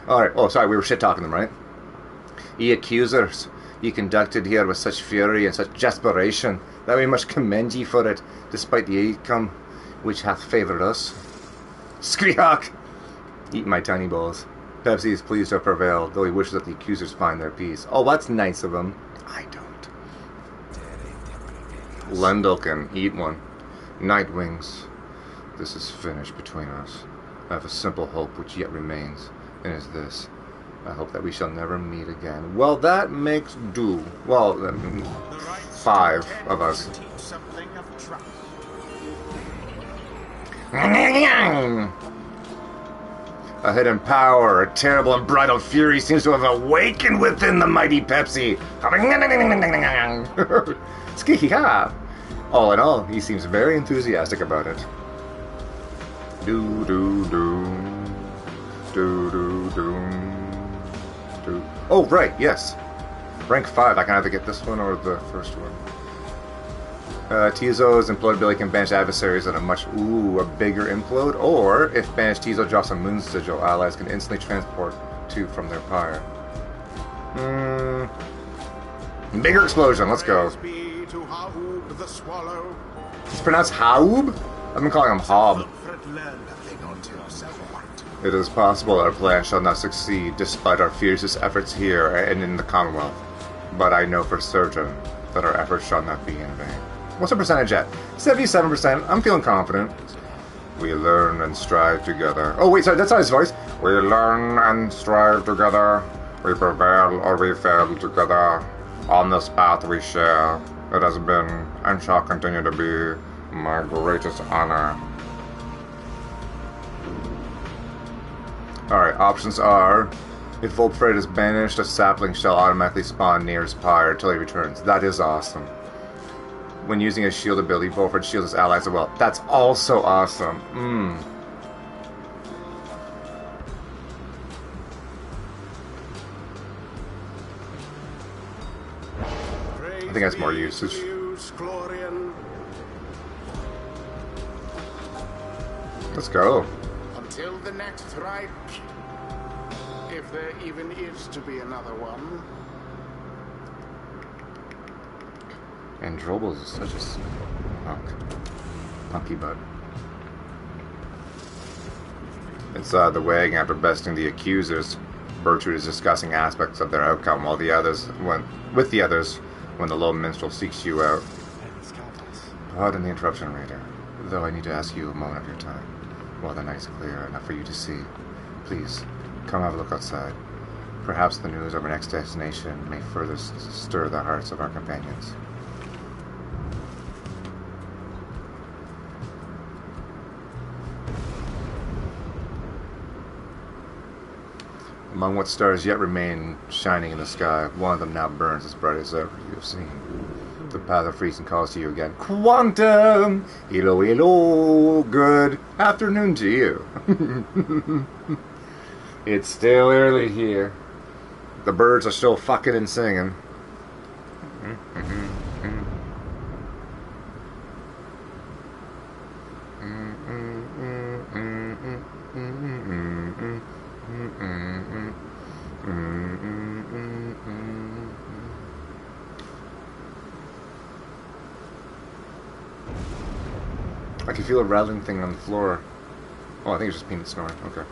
Alright, oh sorry, we were shit talking them, right? Ye accusers, ye conducted here with such fury and such desperation, that we must commend ye for it, despite the outcome which hath favoured us. Screehawk! Eat my tiny balls. Pepsi is pleased to have prevailed, though he wishes that the accusers find their peace. Oh, that's nice of him. I don't. Lendl can eat one. Nightwings, this is finished between us. I have a simple hope which yet remains, and is this. I hope that we shall never meet again. Well, that makes do. Well, 5 of us. A hidden power, a terrible unbridled fury seems to have awakened within the mighty Pepsi. All in all, he seems very enthusiastic about it. Do do do. Do do do. Oh, right, yes. Rank 5. I can either get this one or the first one. Tizo's implodability can banish adversaries at a a bigger implode, or if banished Tizo drops a moon sigil, allies can instantly transport 2 from their pyre. Bigger explosion, let's go. It's pronounced Haub? I've been calling him Hob. It is possible our plan shall not succeed despite our fiercest efforts here and in the Commonwealth. But I know for certain that our efforts shall not be in vain. What's the percentage at? 77%. I'm feeling confident. We learn and strive together. Oh wait, sorry, that's not his voice. We learn and strive together. We prevail or we fail together. On this path we share. It has been and shall continue to be my greatest honor. Alright, options are, if Voltfred is banished, a sapling shall automatically spawn near his pyre until he returns. That is awesome. When using a shield ability, Bolford shields his allies as well. That's also awesome. I think that's more usage. Let's go. Until the next rite, if there even is to be another one. And Drobles is such a punky butt. Inside the wagon, after besting the accusers, Bertrude is discussing aspects of their outcome while with the others when the lone minstrel seeks you out. Pardon the interruption, Raider, though I need to ask you a moment of your time. While the night's clear enough for you to see, please, come have a look outside. Perhaps the news of our next destination may further stir the hearts of our companions. Among what stars yet remain shining in the sky, one of them now burns as bright as ever you have seen. The path of freezing calls to you again. Quantum! Hello, hello! Good afternoon to you. It's still early here. The birds are still fucking and singing. I can feel a rattling thing on the floor. Oh, I think it's just Peanut snoring. Okay.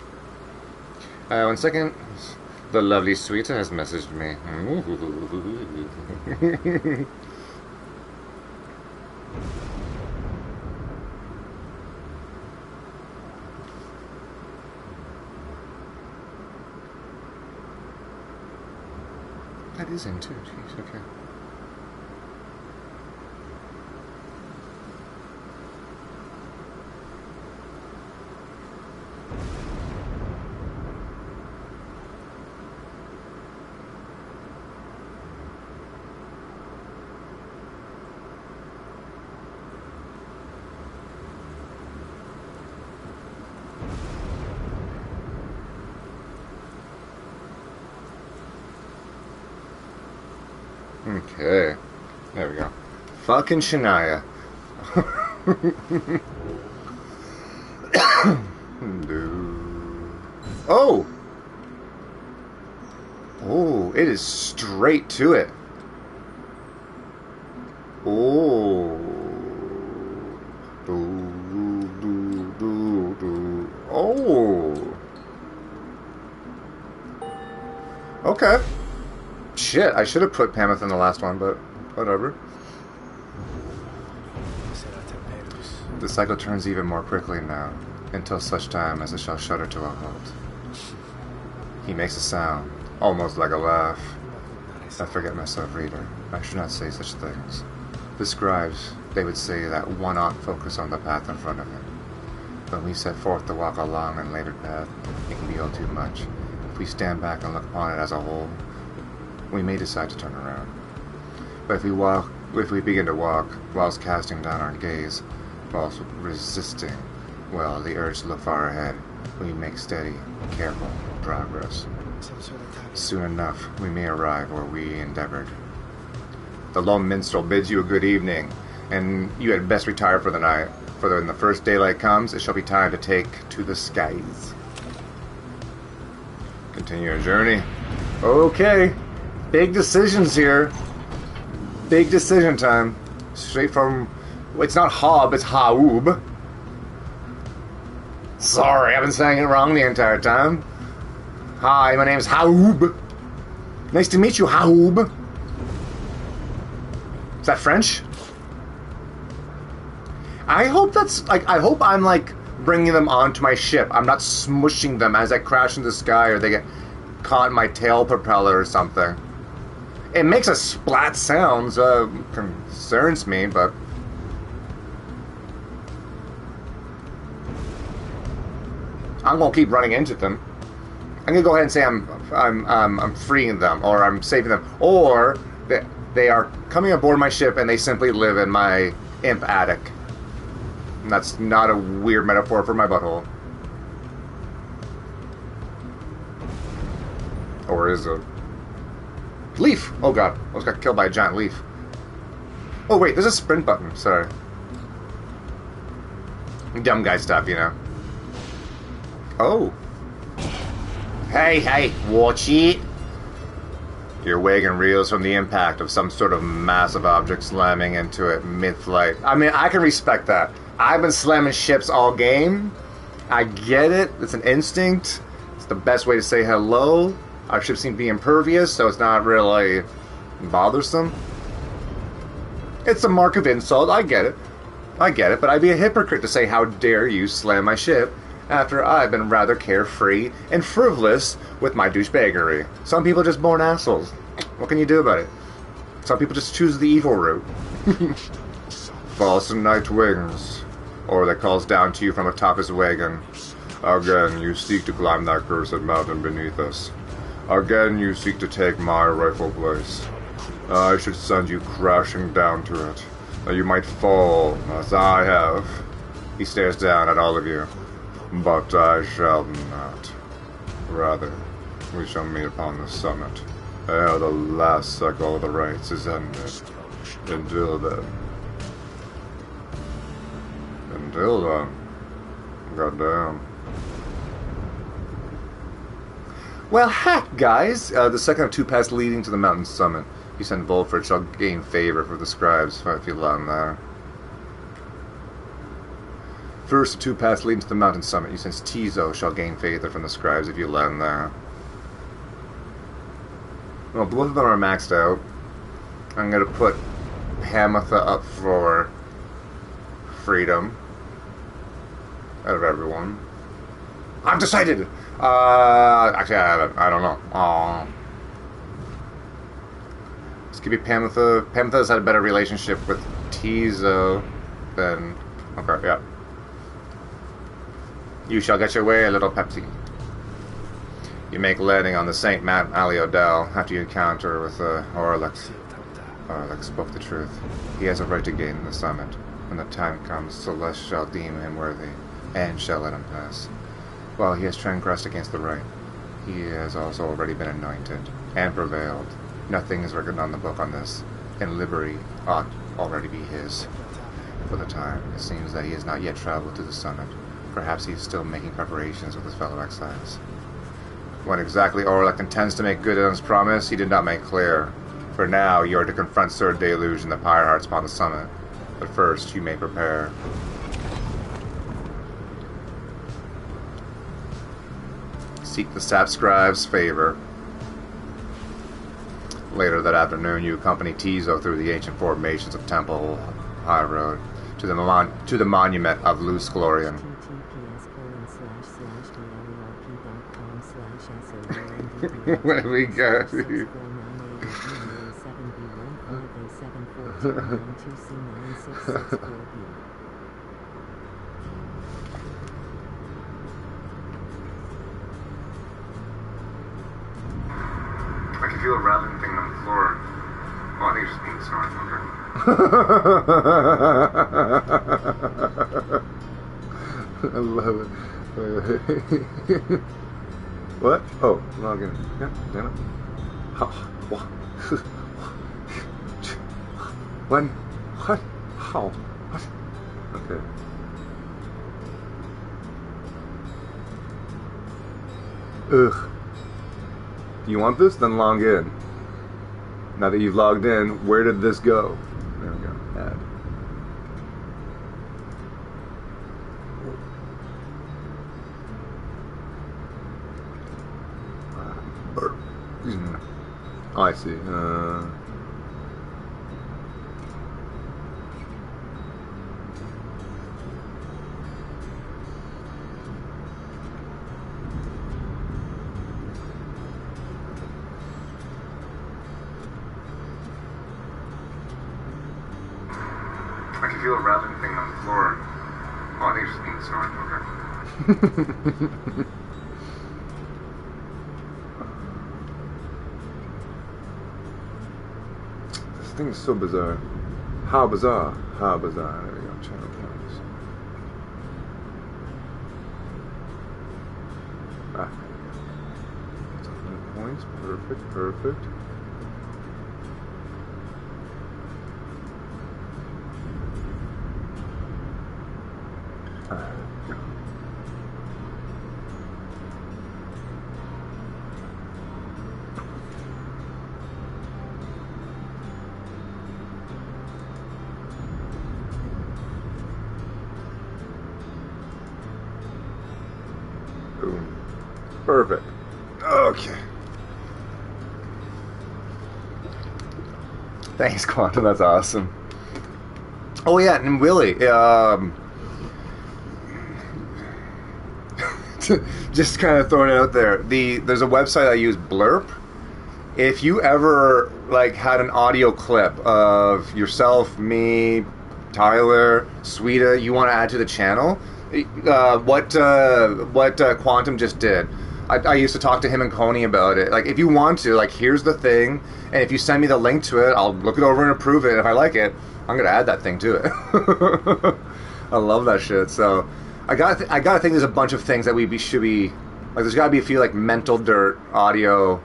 1 second. The lovely Sweeta has messaged me. That is in too. Jeez, okay. Okay. There we go. Fucking Shania. Oh! Oh, it is straight to it. Oh. Oh. Okay. Shit, I should have put Pameth in the last one, but whatever. The cycle turns even more quickly now, until such time as it shall shudder to a halt. He makes a sound, almost like a laugh. I forget myself, reader. I should not say such things. The scribes, they would say that one ought focus on the path in front of him. When we set forth to walk along an laboured path, it can be all too much. If we stand back and look upon it as a whole, we may decide to turn around. But if we begin to walk, whilst casting down our gaze, whilst resisting, well, the urge to look far ahead, we make steady, careful progress. Soon enough, we may arrive where we endeavored. The lone minstrel bids you a good evening, and you had best retire for the night, for when the first daylight comes, it shall be time to take to the skies. Continue your journey. Okay. Big decisions here. Big decision time. Straight from... It's not Hob, it's Haub. Sorry, I've been saying it wrong the entire time. Hi, my name's Haub. Nice to meet you, Haub. Is that French? I hope that's... I hope I'm, bringing them onto my ship. I'm not smushing them as I crash into the sky or they get caught in my tail propeller or something. It makes a splat sound, so concerns me, but... I'm gonna keep running into them. I'm gonna go ahead and say I'm freeing them, or I'm saving them, or They are coming aboard my ship and they simply live in my imp attic. And that's not a weird metaphor for my butthole. Or is it? Leaf! Oh god, I almost got killed by a giant leaf. Oh wait, there's a sprint button, sorry. Dumb guy stuff, you know. Oh. Hey, watch it! Your wagon reels from the impact of some sort of massive object slamming into it mid-flight. I mean, I can respect that. I've been slamming ships all game. I get it. It's an instinct. It's the best way to say hello. Our ships seem to be impervious, so it's not really bothersome. It's a mark of insult. I get it. But I'd be a hypocrite to say, how dare you slam my ship after I've been rather carefree and frivolous with my douchebaggery. Some people are just born assholes. What can you do about it? Some people just choose the evil route. False and night wings. Or that calls down to you from atop his wagon. Again, you seek to climb that cursed mountain beneath us. Again, you seek to take my rightful place. I should send you crashing down to it, that you might fall, as I have. He stares down at all of you. But I shall not. Rather, we shall meet upon the summit, ere the last cycle of the rites is ended. Until then. Goddamn. Well, heck, guys! The second of 2 paths leading to the mountain summit. You send Volford shall gain favor for the scribes if you land there. First of 2 paths leading to the mountain summit. You sense Tizo shall gain favor from the scribes if you land there. Well, both of them are maxed out. I'm gonna put Hamatha up for freedom. Out of everyone. I'm decided! Actually, I don't know. Let's give you Pamatha. Pamatha's had a better relationship with Tizo than... Okay, yeah. You shall get your way, little Pepsi. You make landing on the St. Matt Aliodel after you encounter with Orlex. Orlex spoke the truth. He has a right to gain the summit. When the time comes, Celeste shall deem him worthy, and shall let him pass. While he has transgressed against the right, he has also already been anointed, and prevailed. Nothing is written on the book on this, and liberty ought already be his. For the time, it seems that he has not yet traveled to the summit. Perhaps he is still making preparations with his fellow exiles. When exactly Orlek intends to make good on his promise, he did not make clear. For now, you are to confront Sir Deluge and the Pyre-rates upon the summit. But first, you may prepare. Seek the Sap Scribe's favor. Later that afternoon, you accompany Tizo through the ancient formations of Temple High Road to the monument of Luce Glorian. What do we got? I can feel a rattling thing on the floor. Oh, I think it's just being smart. Okay. I love it. What? Oh, log in. Yeah, damn it. When? What? How? What? Okay. Ugh. You want this? Then log in. Now that you've logged in, where did this go? There we go. Add. Oh, I see. I can feel a rattling thing on the floor. Oh, I think it's just being smart. Okay. thing is so bizarre. How bizarre. How bizarre. There we go. Channel counts. Ah. That's 100 points. Perfect. Perfect. Boom. Perfect. Okay. Thanks, Quantum. That's awesome. Oh yeah, and Willie, just kind of throwing it out there. There's a website I use, Blurp. If you ever like had an audio clip of yourself, me, Tyler, Sweeta, you want to add to the channel, what Quantum just did. I used to talk to him and Coney about it. Like, if you want to, like, here's the thing, and if you send me the link to it, I'll look it over and approve it. If I like it, I'm gonna add that thing to it. I love that shit. So I gotta think there's a bunch of things that should be like. There's gotta be a few like mental dirt audio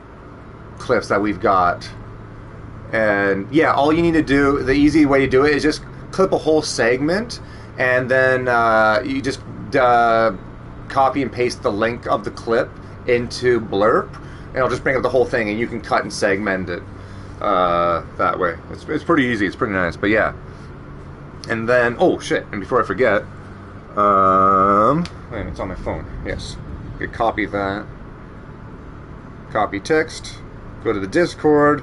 clips that we've got, and yeah, all you need to do, the easy way to do it is just clip a whole segment, and then you just copy and paste the link of the clip into Blurp, and I'll just bring up the whole thing, and you can cut and segment it that way. It's pretty easy. It's pretty nice. But yeah, and then oh shit! And before I forget, wait, it's on my phone. Yes, you copy that. Copy text. Go to the Discord,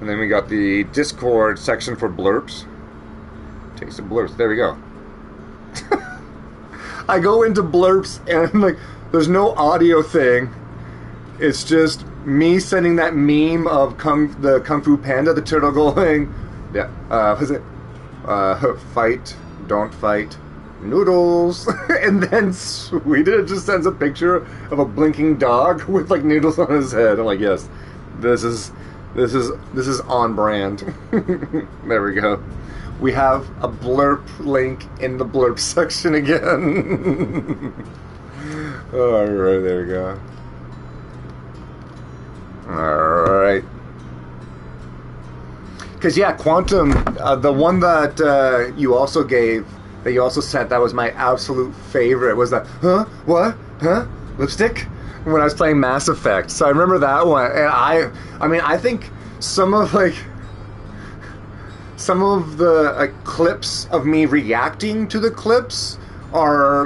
and then we got the Discord section for blurps. Take some blurps. There we go. I go into blurps and like, there's no audio thing. It's just me sending that meme of the Kung Fu Panda, the turtle going, yeah, was it? Fight, don't fight, noodles. And then Sweden just sends a picture of a blinking dog with like noodles on his head. I'm like, yes, this is on brand. There we go. We have a blurp link in the blurp section again. Alright, there we go. Alright. Because, yeah, Quantum, the one that you also gave, that you also sent, that was my absolute favorite, was that, huh? What? Huh? Lipstick? When I was playing Mass Effect. So I remember that one. And I think some of the clips of me reacting to the clips are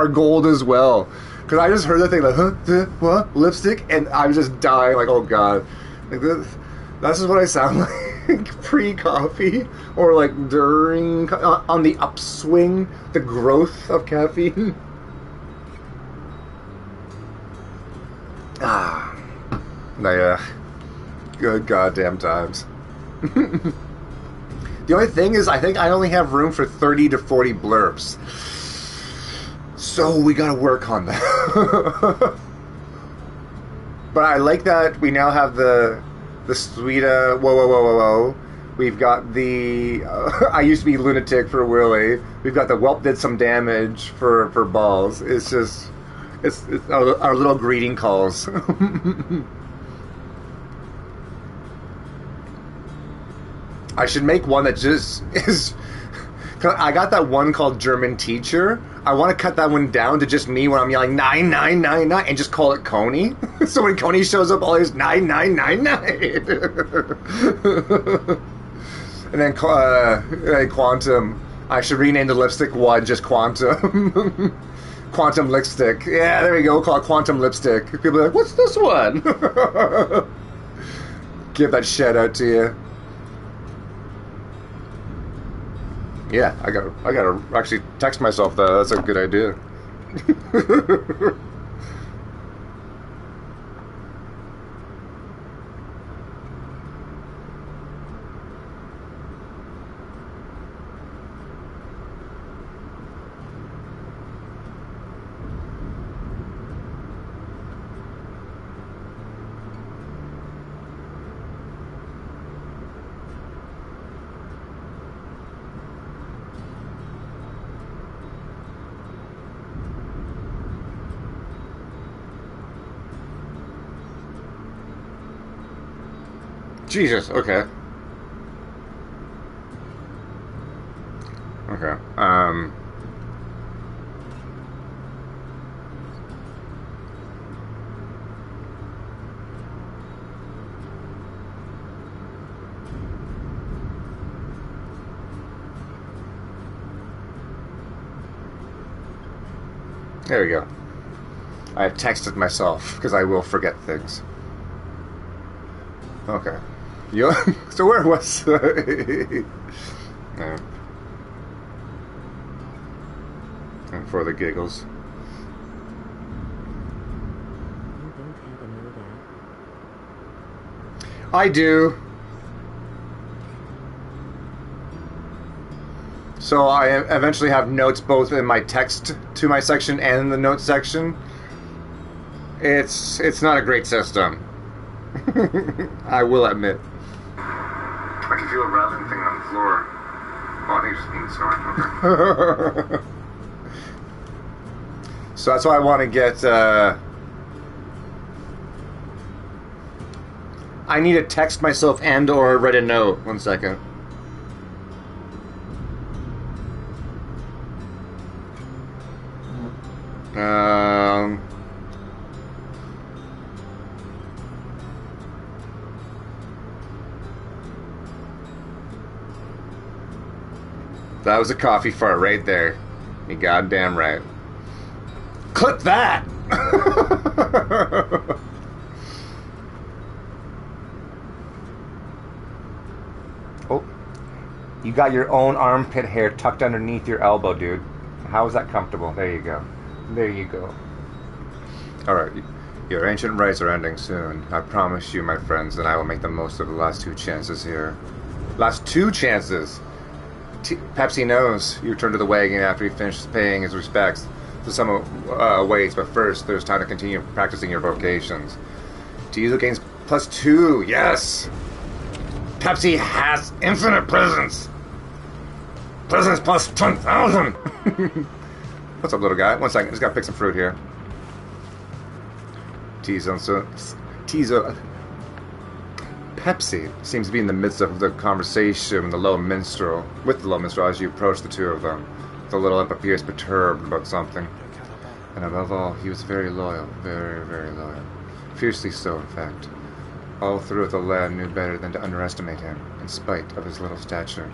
gold as well. Because I just heard the thing like, huh, what, lipstick, and I was just dying like, oh god, like this is what I sound like pre-coffee or like during on the upswing, the growth of caffeine. Yeah, good goddamn times. The only thing is, I think I only have room for 30 to 40 blurps. So we gotta work on that. But I like that we now have the Sweeta, whoa. We've got the, I used to be lunatic for Willie. We've got the whelp did some damage for balls. It's just, it's our little greeting calls. I should make one that just is... I got that one called German Teacher. I want to cut that one down to just me when I'm yelling 9999 and just call it Coney. So when Coney shows up, all his 9999. And then Quantum. I should rename the lipstick one just Quantum. Quantum Lipstick. Yeah, there we go. We'll call it Quantum Lipstick. People are like, what's this one? Give that shout out to you. Yeah, I gotta actually text myself that. That's a good idea. Jesus, okay. Okay, there we go. I have texted myself, because I will forget things. Okay. You, so where was yeah. And for the giggles. You don't have a know that. I do. So I eventually have notes both in my text to my section and in the notes section. It's not a great system. I will admit. I can feel a rattling thing on the floor. Oh, I think it's just being snoring. Okay. So that's why I want to get. I need to text myself and/or write a note. 1 second. That was a coffee fart right there. You goddamn right. Clip that! Oh, you got your own armpit hair tucked underneath your elbow, dude. How is that comfortable? There you go. There you go. Alright, your ancient rites are ending soon. I promise you, my friends, that I will make the most of the last 2 chances here. Last 2 chances! Pepsi knows you returned to the wagon after he finished paying his respects to some waits, but first there's time to continue practicing your vocations. Diesel gains +2, yes! Pepsi has infinite presents! Presents plus 10,000! What's up, little guy? 1 second, just gotta pick some fruit here. Pepsi seems to be in the midst of the conversation with the low minstrel as you approach the 2 of them. The little imp appears perturbed about something. And above all, he was very loyal, very, very loyal. Fiercely so, in fact. All throughout the land knew better than to underestimate him, in spite of his little stature.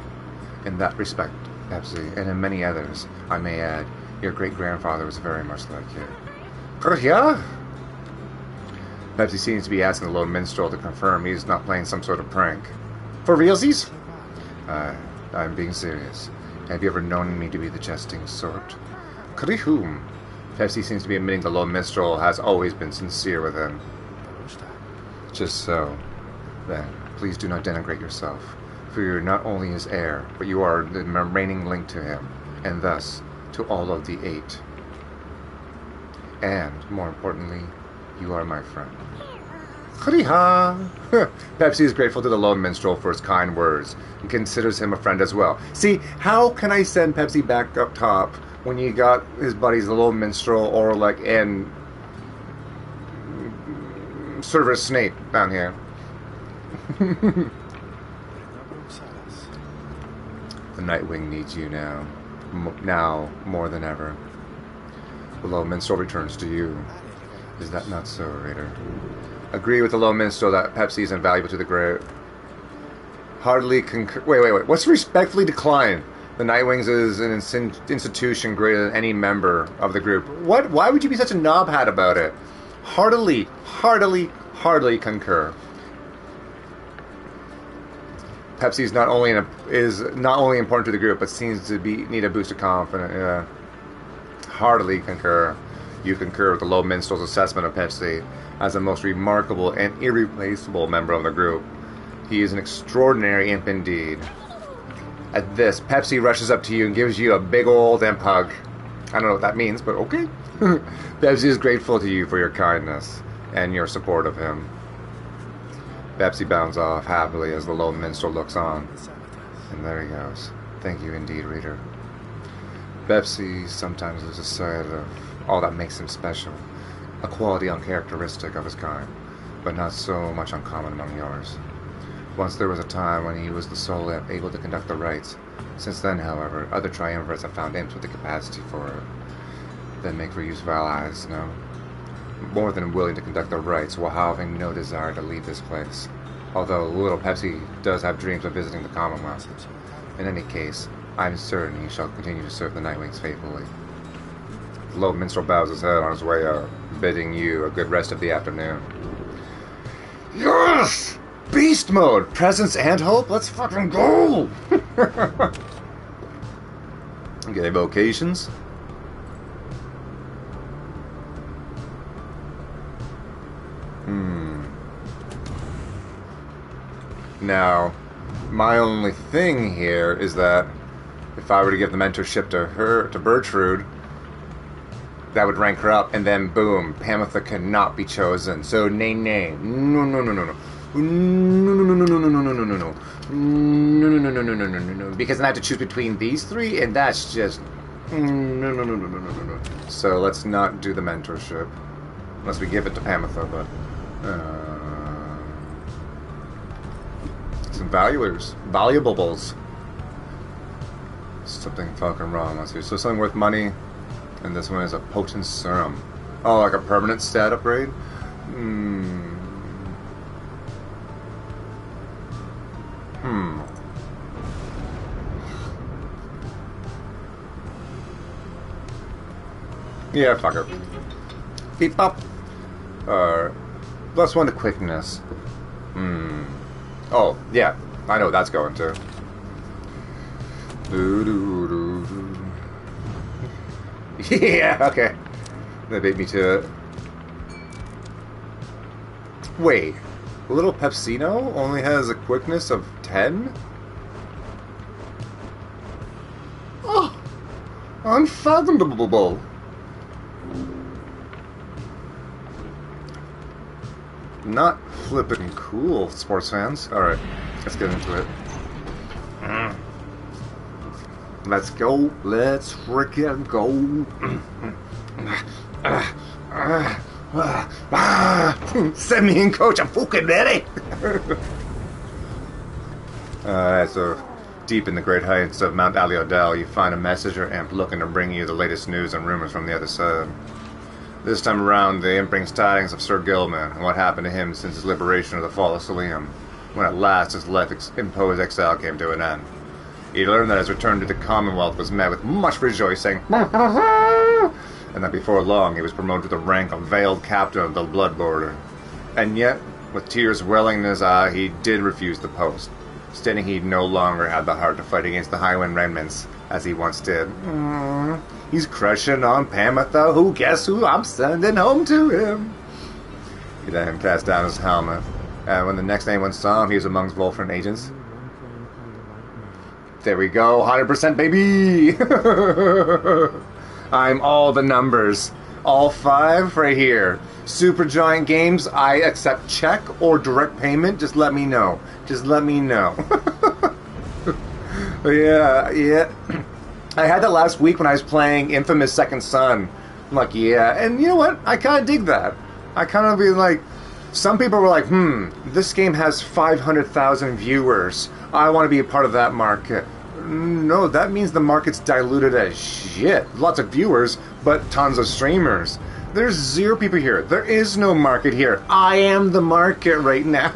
In that respect, Pepsi, and in many others, I may add, your great-grandfather was very much like you. Yeah? Pepsi seems to be asking the low minstrel to confirm he's not playing some sort of prank. For realsies? I'm being serious. Have you ever known me to be the jesting sort? Krihum. Pepsi seems to be admitting the low minstrel has always been sincere with him. Just so. Then, please do not denigrate yourself, for you're not only his heir, but you are the remaining link to him, and thus, to all of the 8. And, more importantly, you are my friend. Kriha! Pepsi is grateful to the low minstrel for his kind words, and considers him a friend as well. See, how can I send Pepsi back up top when you got his buddies, the low minstrel, or like, and Server Snape down here? The Nightwing needs you now. Now, more than ever. The low minstrel returns to you. Is that not so, Raider? Agree with the low minstrel that Pepsi is invaluable to the group. Heartily concur. Wait. What's respectfully decline? The Nightwings is an institution greater than any member of the group. What? Why would you be such a knobhead about it? Heartily concur. Pepsi is not only important to the group, but seems to need a boost of confidence. Heartily concur. You concur with the low minstrel's assessment of Pepsi as the most remarkable and irreplaceable member of the group. He is an extraordinary imp indeed. At this, Pepsi rushes up to you and gives you a big old imp hug. I don't know what that means, but okay. Pepsi is grateful to you for your kindness and your support of him. Pepsi bounds off happily as the low minstrel looks on. And there he goes. Thank you indeed, reader. Pepsi sometimes loses sight of all that makes him special, a quality uncharacteristic of his kind, but not so much uncommon among yours. Once there was a time when he was the sole able to conduct the rites. Since then, however, other triumvirates have found imps with the capacity for it. That make for use of allies, no? More than willing to conduct the rites, while having no desire to leave this place. Although little Pepsi does have dreams of visiting the Commonwealth. In any case, I'm certain he shall continue to serve the Nightwings faithfully. The low minstrel bows his head on his way out, bidding you a good rest of the afternoon. Yes! Beast mode! Presence and hope? Let's fucking go! Okay, vocations. Now, my only thing here is that if I were to give the mentorship to her, to Bertrude, that would rank her up, and then boom, Pamitha cannot be chosen. So nay. No. Because then I have to choose between these three, and that's just no. So let's not do the mentorship. Unless we give it to Pamitha, but some valuables. Something fucking wrong. Let's see. So something worth money. And this one is a potent serum. Oh, like a permanent stat upgrade? Yeah, fuck it. Beep up. Plus one to quickness. Oh, yeah. I know what that's going to. Yeah, okay. They beat me to it. Wait. Little Pepsino only has a quickness of 10? Oh! Unfathomable. Not flippin' cool, sports fans. Alright, let's get into it. Let's go. Let's frickin' go. Send me in, coach. I'm fucking ready. So, deep in the great heights of Mount Aliodel, you find a messenger imp looking to bring you the latest news and rumors from the other side. This time around, the imp brings tidings of Sir Gilman and what happened to him since his liberation of the fall of Saleem, when at last his life-imposed exile came to an end. He learned that his return to the Commonwealth was met with much rejoicing, and that before long he was promoted to the rank of Veiled Captain of the Blood Border. And yet, with tears welling in his eye, he did refuse the post, stating he no longer had the heart to fight against the Highwind Remnants, as he once did. He's crushing on Pamitha, who guess who I'm sending home to him. He then cast down his helmet, and when the next anyone saw him, he was amongst Wolfram agents. There we go, 100% baby! I'm all the numbers. All 5 right here. Supergiant Games, I accept check or direct payment. Just let me know. Just let me know. Yeah. I had that last week when I was playing Infamous Second Son. I'm like, yeah. And you know what? I kind of dig that. I kind of be like... Some people were like, this game has 500,000 viewers. I want to be a part of that market. No, that means the market's diluted as shit. Lots of viewers, but tons of streamers. There's 0 people here. There is no market here. I am the market right now.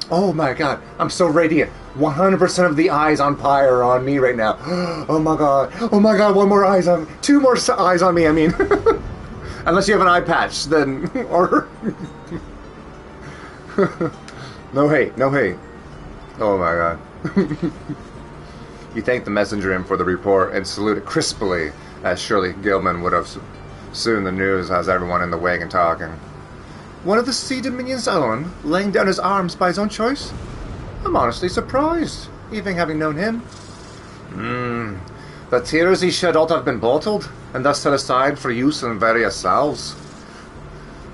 Oh my god, I'm so radiant. 100% of the eyes on Pyre are on me right now. Oh my god, one more eyes on... 2 more eyes on me, I mean. Unless you have an eye patch, then... Or... No hate. Oh my god. You thank the messenger imp for the report and salute it crisply, as surely Gilman would have. Soon the news has everyone in the wagon talking. One of the Sea Dominion's own, laying down his arms by his own choice? I'm honestly surprised, even having known him. The tears he shed ought to have been bottled, and thus set aside for use in various salves.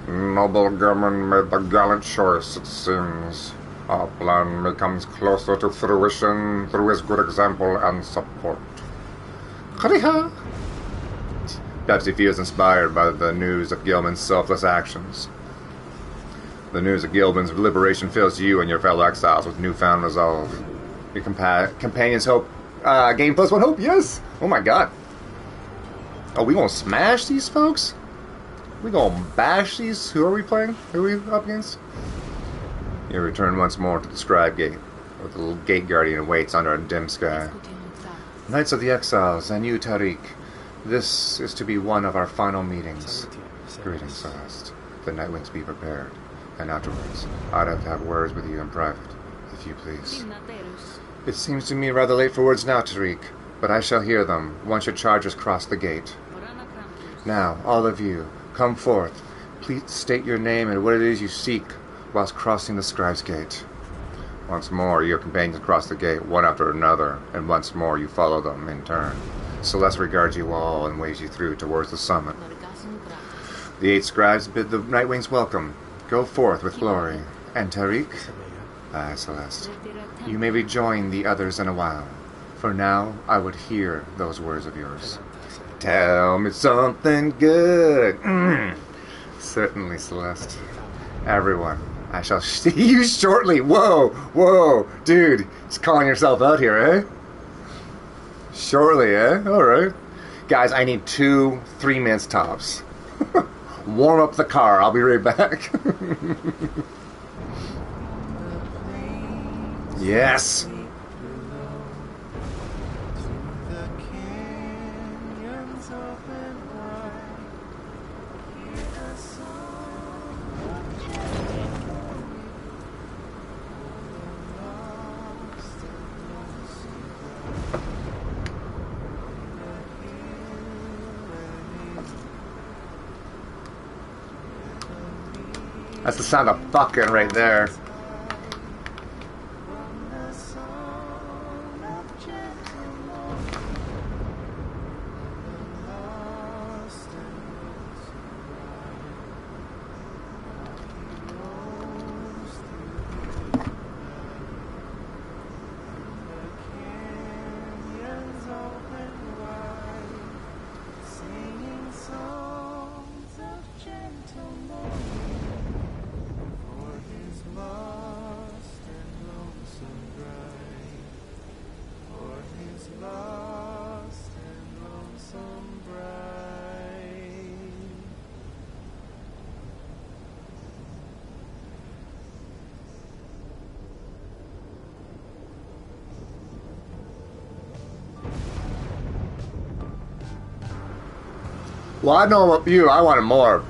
Noble Gilman made the gallant choice, it seems. Our plan becomes closer to fruition through his good example and support. Kariha! Pepsi feels inspired by the news of Gilman's selfless actions. The news of Gilban's liberation fills you and your fellow exiles with newfound resolve. Your companions hope... gain +1 hope, yes! Oh my god. Oh, we gonna smash these folks? We gonna bash these? Who are we playing? Who are we up against? You return once more to the Scribe Gate, where the little gate guardian awaits under a dim sky. Knights of the Exiles, and you, Tariq, this is to be one of our final meetings. Greetings, Celeste. The Nightwings be prepared, and afterwards, I'd have to have words with you in private, if you please. It seems to me rather late for words now, Tariq, but I shall hear them once your chargers cross the gate. Now, all of you, come forth. Please state your name and what it is you seek whilst crossing the Scribe's Gate. Once more, your companions cross the gate, one after another, and once more you follow them in turn. Celeste regards you all and waves you through towards the summit. The 8 scribes bid the Nightwings welcome. Go forth with glory. And Tariq? Aye, Celeste. You may rejoin the others in a while. For now, I would hear those words of yours. Tell me something good. Certainly, Celeste. Everyone, I shall see you shortly. Whoa, whoa, dude, just calling yourself out here, eh? Shortly, eh? Alright. Guys, I need 2-3 minutes tops. Warm up the car, I'll be right back. Yes! That's the sound of fucking right there. Well, I know about you. I wanted more.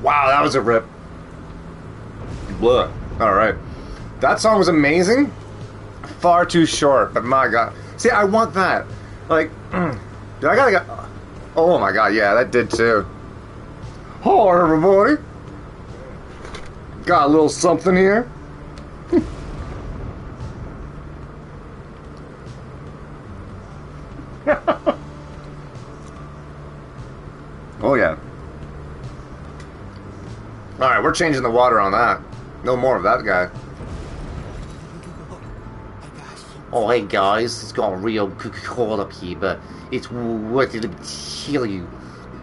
Wow, that was a rip. Blah. Alright. That song was amazing. Far too short, but my god. See, I want that. Like, dude, I gotta get... Oh my god, yeah, that did too. Oh, everybody. Got a little something here. Oh, yeah. Alright, we're changing the water on that. No more of that guy. Oh, hey guys, it's got real cold up here, but it's worth it to kill you.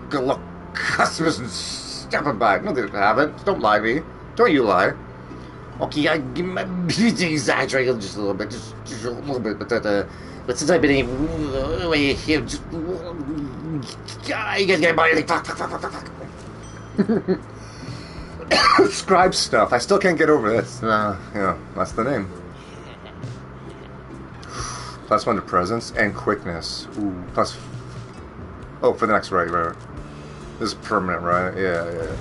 Good luck, customers, and stepping back. No, they haven't. Don't lie to me. Don't you lie. Okay, I exaggerated just a little bit, just a little bit, but since I've been able here, just you guys get by anything. Fuck. Scribe stuff. I still can't get over this. Yeah, that's the name. +1 to presence and quickness. Ooh, plus. Oh, for the next right. This is permanent, right? Yeah.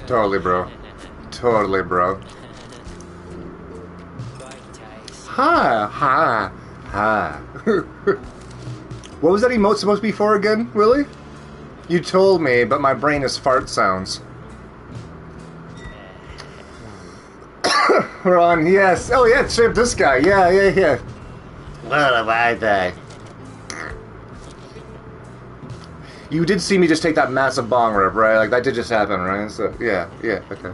Totally, bro. Ha. What was that emote supposed to be for again, Willie? You told me, but my brain is fart sounds. Ron, yes. Oh yeah, trip this guy. Yeah. What about that? You did see me just take that massive bong rip, right? Like that did just happen, right? So yeah, okay.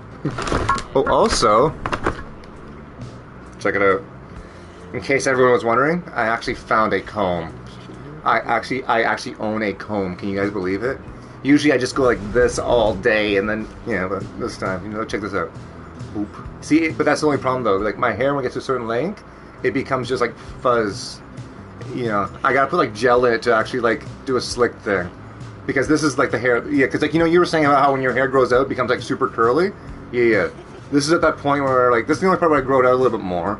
Oh, also, check it out. In case everyone was wondering, I actually found a comb. I actually own a comb. Can you guys believe it? Usually I just go like this all day, and then but this time, check this out. Boop. See, but that's the only problem though. Like my hair, when it gets to a certain length, it becomes just like fuzz. I gotta put like gel in it to actually like do a slick thing, because this is like the hair. Yeah, because like you were saying about how when your hair grows out, it becomes like super curly. Yeah. This is at that point where like this is the only part where I grow it out a little bit more.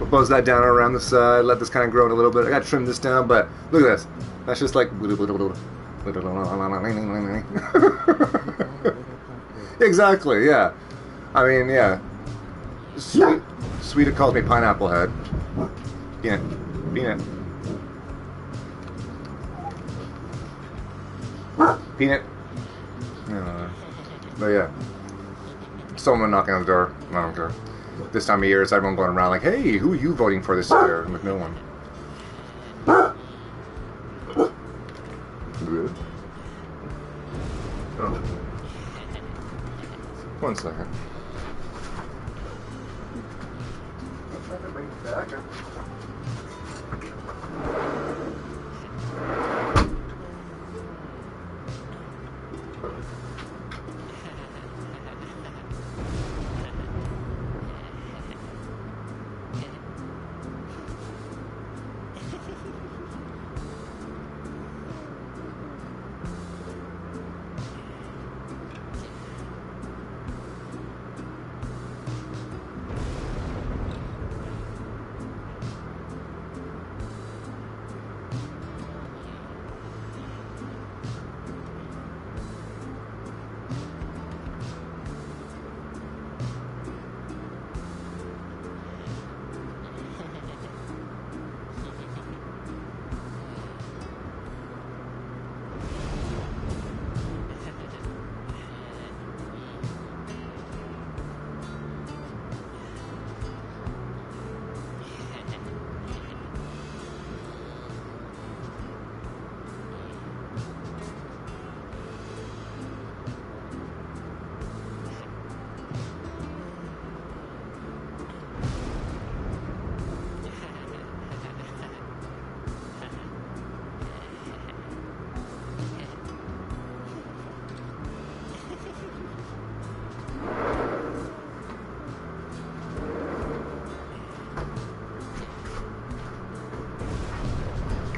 Buzz that down around the side. Let this kind of grow out a little bit. I gotta trim this down, but look at this. That's just like. Exactly. Yeah. I mean, yeah. Sweet calls me pineapple head. Peanut. But yeah. Someone knocking on the door. I don't care. This time of year, it's everyone going around like, hey, who are you voting for this year? With no one. Good. Oh. 1 second. I can bring it back.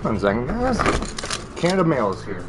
One second, guys. Canada Mail is here.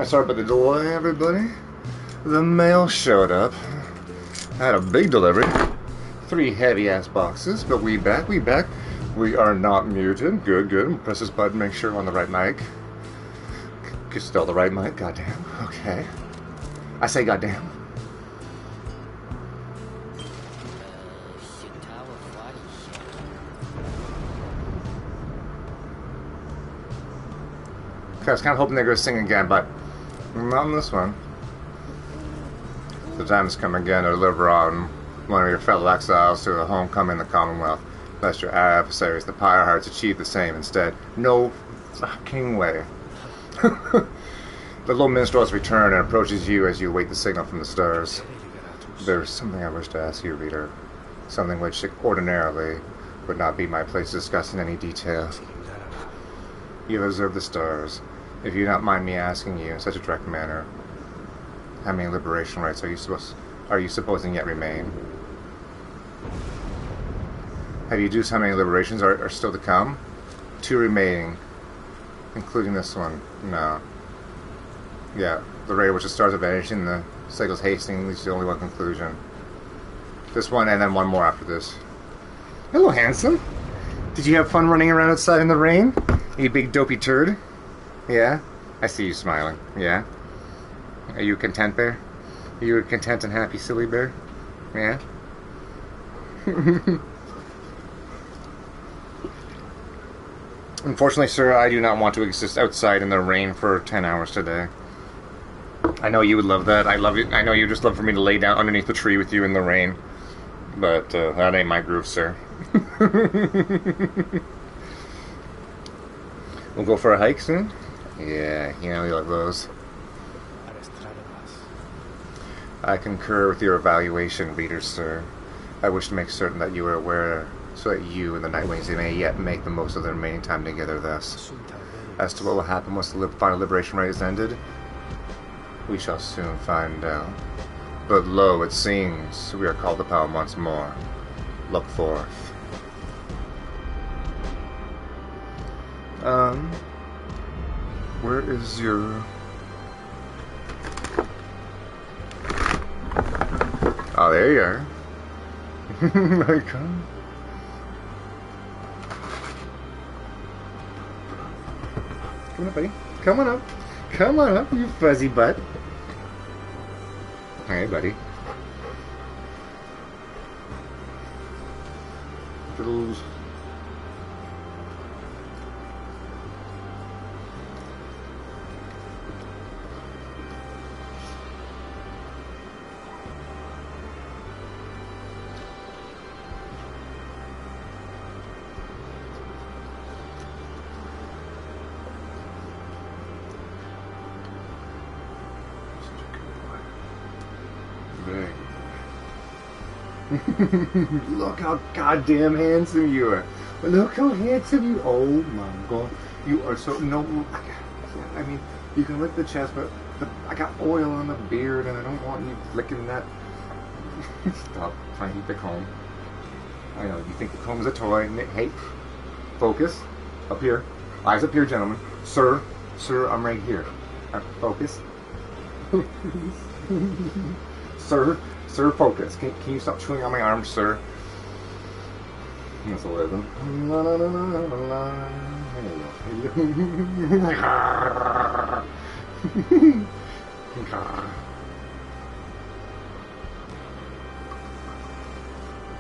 Sorry about the delay, everybody. The mail showed up. I had a big delivery. 3 heavy-ass boxes, but we back. We are not muted. Good. Press this button, make sure we're on the right mic. Still the right mic, goddamn. Okay. I say goddamn. Okay, I was kind of hoping they'd go sing again, but not on this one. The time has come again to deliver on one of your fellow exiles to a homecoming in the Commonwealth, lest your adversaries, the Pyre-rates, achieve the same instead. No fucking way. The little minstrel has returned and approaches you as you await the signal from the stars. There is something I wish to ask you, reader. Something which ordinarily would not be my place to discuss in any detail. You have observed the stars. If you do not mind me asking you in such a direct manner, how many liberation rights are you supposing yet remain? Have you deduced how many liberations are still to come? 2 remaining, including this one. No. Yeah, the rate at which the stars are vanishing, the cycle's hastening, leads to only one conclusion. This one, and then one more after this. Hello, handsome. Did you have fun running around outside in the rain? You big dopey turd? Yeah? I see you smiling. Yeah? Are you a content bear? Are you a content and happy silly bear? Yeah? Unfortunately, sir, I do not want to exist outside in the rain for 10 hours today. I know you would love that. I love it. I know you just love for me to lay down underneath the tree with you in the rain. But that ain't my groove, sir. We'll go for a hike soon? Yeah, you know, you love those. I concur with your evaluation, reader, sir. I wish to make certain that you are aware, so that you and the Nightwings may yet make the most of their remaining time together thus. As to what will happen once the final liberation rite is ended, we shall soon find out. But lo, it seems we are called upon once more. Look forth. Where is your... Oh, there you are. Come. Come on up, buddy. Come on up. Come on up, you fuzzy butt. Hey, buddy. Little... Look how goddamn handsome you are. Look how handsome you... Oh my god. You are so... No, I mean, you can lick the chest, but I got oil on the beard and I don't want you flicking that. Stop trying to eat the comb. I know, you think the comb is a toy. Hey, focus. Up here. Eyes up here, gentlemen. Sir, I'm right here. Focus. Sir, focus. Can you stop chewing on my arm, sir? That's 11. La, la, la, la, la, la.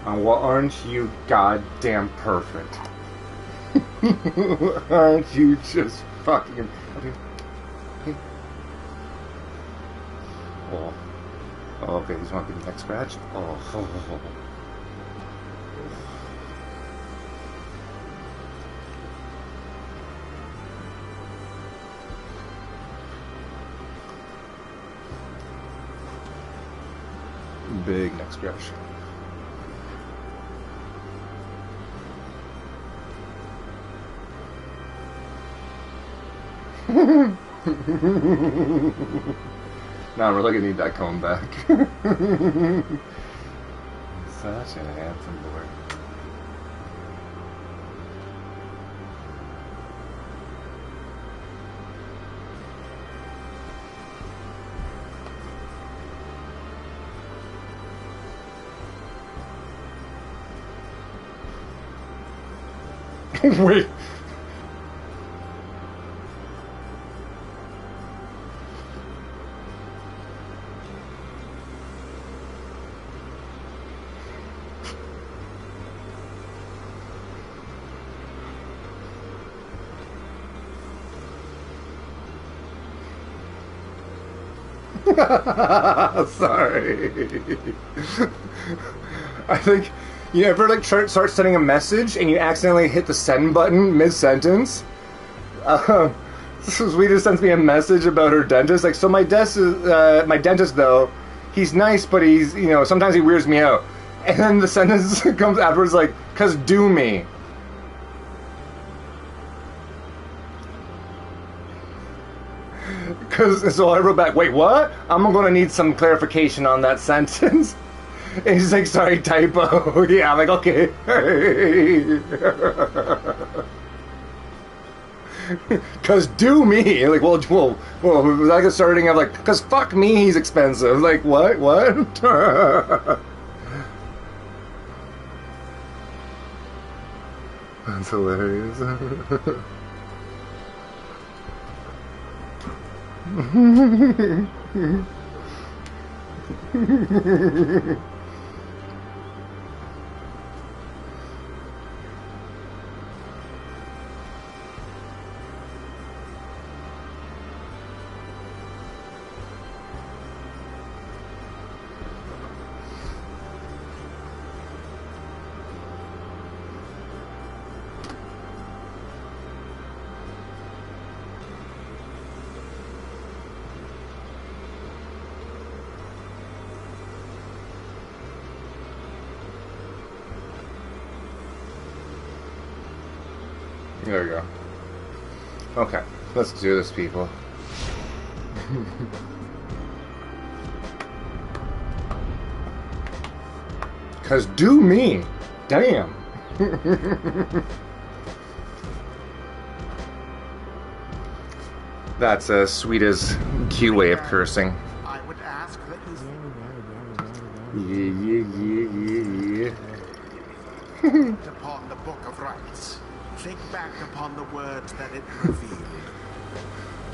And what, aren't you goddamn perfect? Aren't you just fucking... Okay. Oh. Oh, okay, these want to be the next scratch? Oh. Big neck scratch. Now I'm really gonna need that comb back. Such a handsome boy. Wait. Sorry. I think you ever like start sending a message and you accidentally hit the send button mid-sentence. Sweeta sends me a message about her dentist. Like, so my dentist though, he's nice, but he's, you know, sometimes he weirds me out. And then the sentence comes afterwards like, 'cause do me. So I wrote back, wait, what? I'm gonna need some clarification on that sentence. And he's like, sorry, typo. Yeah, I'm like, okay. Cause do me. Like, well, was that like a starting of like, cause fuck me, he's expensive. Like, what? That's hilarious. There we go. Okay, let's do this, people. Cause do me. Damn. That's as sweet as cute way of cursing. I would ask that Yeah. upon the Book of Rights. Think back upon the words that it revealed.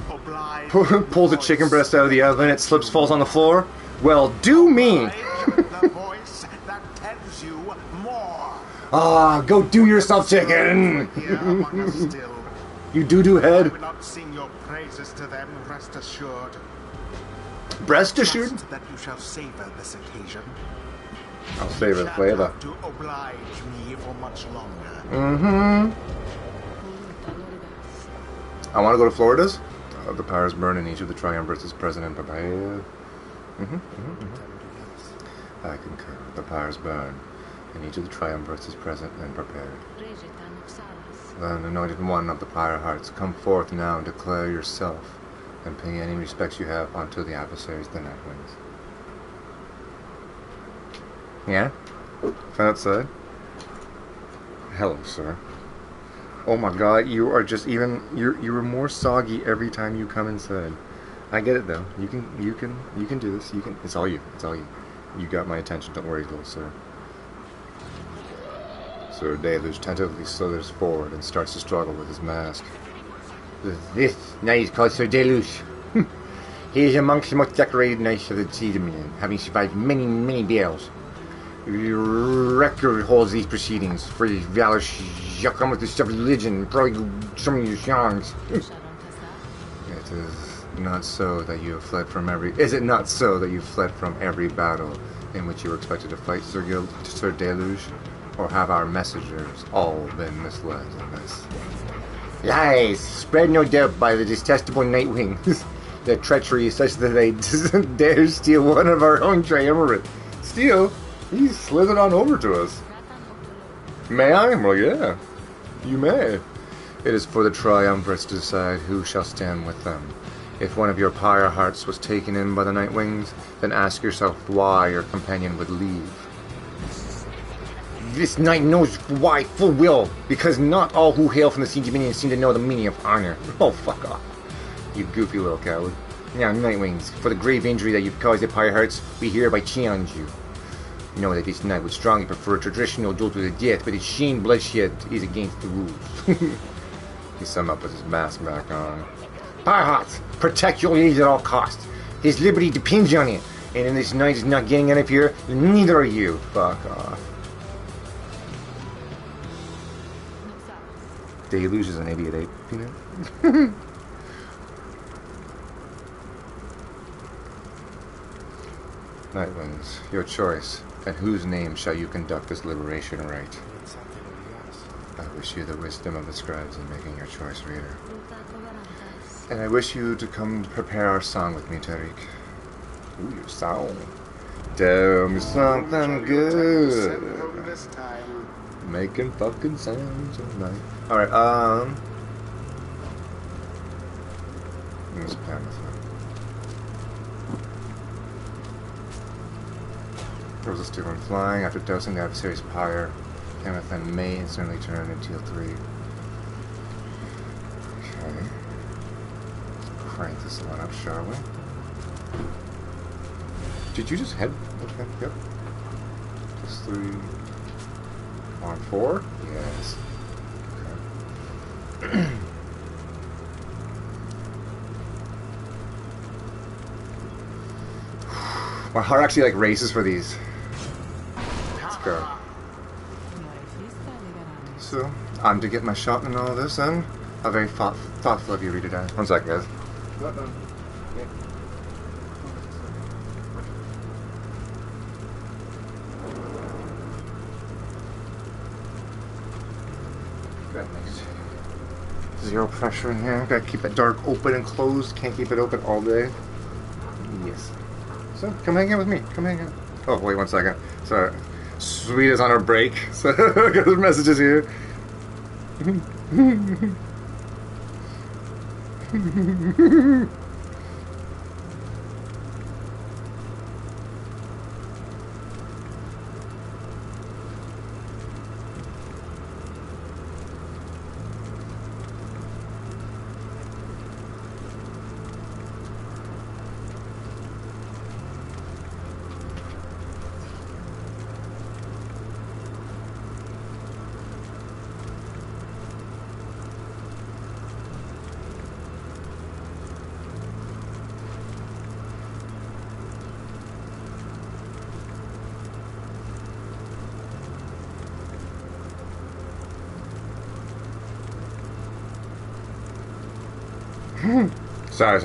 Oblige. Pulls a chicken breast out of the oven, it slips, falls on the floor. Well, do me. The voice that tells you more. Ah, go do yourself, chicken. Here among us still. You doo-doo I head. will not sing your praises to them, rest assured. Breast assured? Trust that you shall savor this occasion. I'll save it Shall flavor. have to oblige me for much longer. Mm-hmm. I want to go to Florida's. The Pyres burn and each of the triumvirates is present and prepared. I concur. The Pyres burn and each of the triumvirates is present and prepared. Then, anointed one of the Pyre hearts, come forth now and declare yourself, and pay any respects you have unto the adversaries, the Nightwings. Yeah? From outside? Hello, sir. Oh my god, you are just even, you are more soggy every time you come inside. I get it though. You can do this. It's all you. You got my attention, don't worry, little sir. Sir Deluge tentatively slithers forward and starts to struggle with his mask. This knight is called Sir Deluge. He is amongst the most decorated knights of the Sea Dominion, having survived many, many battles. Your record holds these proceedings for his valor shall come with the stuff of religion, probably some of your songs. It is not so that you have fled from every... Is it not so that you fled from every battle in which you were expected to fight, Sir Deluge? Or have our messengers all been misled in this? Lies, spread no doubt by the detestable Nightwings. Their treachery is such that they dare steal one of our own triumvirate. Steal? He slithered on over to us. May I? Well, yeah. You may. It is for the triumvirates to decide who shall stand with them. If one of your Pyre hearts was taken in by the Nightwings, then ask yourself why your companion would leave. This knight knows why full well, because not all who hail from the Sea Dominion seem to know the meaning of honor. Oh, fuck off. You goofy little coward. Now, Nightwings, for the grave injury that you've caused the Pyre hearts, we hereby challenge you. know that this knight would strongly prefer traditional duel to the death, but his shame bloodshed is against the rules. He summed up with his mask back on. Pyre-rates, protect your ladies at all costs. His liberty depends on it, and if this knight is not getting out of here, neither are you. Fuck off. Deluge is an idiot ape, you know? Nightwings, your choice. And whose name shall you conduct this liberation rite? I wish you the wisdom of the scribes in making your choice, reader. And I wish you to come prepare our song with me, Tariq. Ooh, your song. Tell me something good. Making fucking sounds tonight. Alright, Miss Panther. There was a student flying. After dosing the adversary's pyre, Kenneth may instantly turn into a 3. Okay. Crank this one up, shall we? Did you just head? Okay, yep. Just 3. On 4? Yes. Okay. My heart actually like races for these. Let's go. So, I'm to get my shot in all this then? How very thoughtful of you, read it down. 1 second, guys. Zero pressure in here. Gotta keep that dark open and closed. Can't keep it open all day. Yes. So, come hang out with me. Come hang out. Oh, wait 1 second. So, Sweet is on her break. So, I got the messages here. Sorry.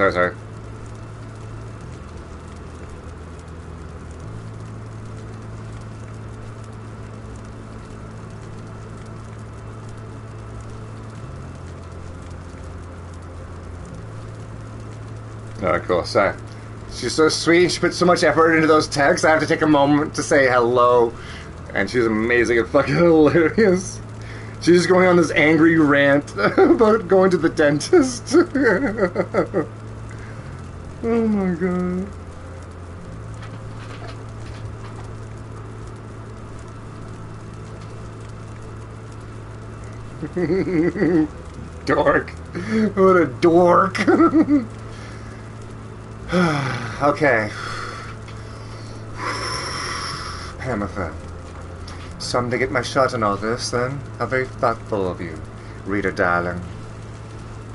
Alright, cool. Sorry. She's so sweet. She put so much effort into those texts. I have to take a moment to say hello. And she's amazing and fucking hilarious. She's just going on this angry rant about going to the dentist. Oh my god. Dork. What a dork. Okay. Pamela. Some to get my shot in all this, then. How very thoughtful of you, reader darling.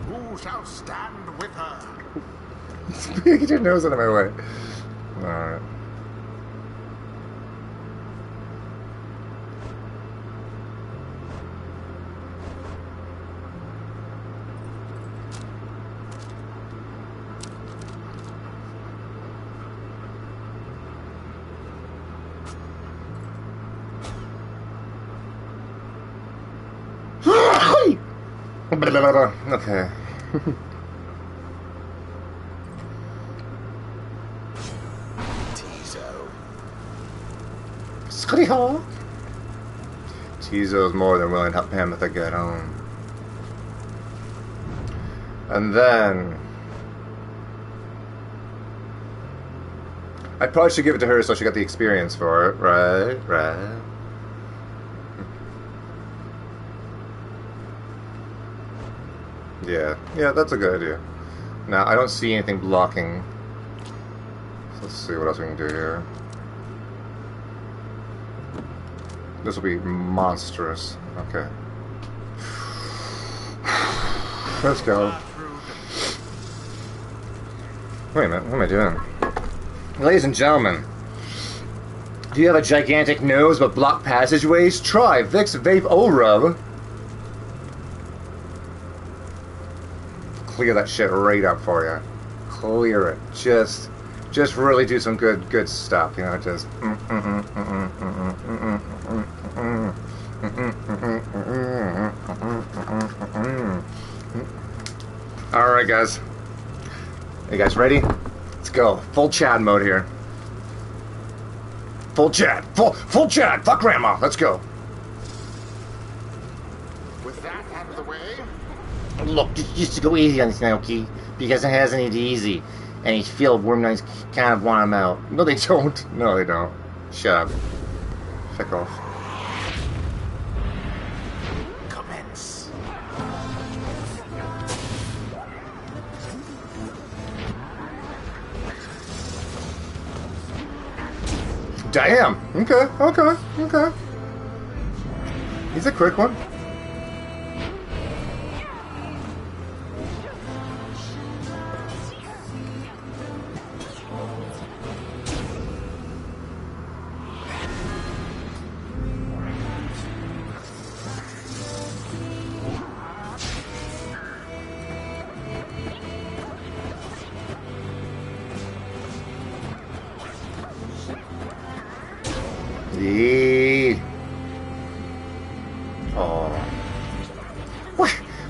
Who shall stand with her? Get your nose out of my way. Alright. Okay. Tizo. Tizo's more than willing to help Pamela get home. And then I probably should give it to her so she got the experience for it, right? Yeah, that's a good idea. Now, I don't see anything blocking. So let's see what else we can do here. This will be monstrous. Okay. Let's go. Wait a minute, what am I doing? Ladies and gentlemen, do you have a gigantic nose but blocked passageways? Try Vicks Vape O-Rub. Clear that shit right up for you. Clear it. Just really do some good stuff, you know, just Alright guys. You guys ready? Let's go. Full Chad mode here. Full Chad. Full Chad. Fuck grandma. Let's go. With that out of the way, Look, just go easy on this Naoki, because it hasn't it easy. And these field worm knights kind of want him out. No, they don't. No, they don't. Shut up. Fuck off. commence. Damn. Okay. He's a quick one. Yeah. Oh.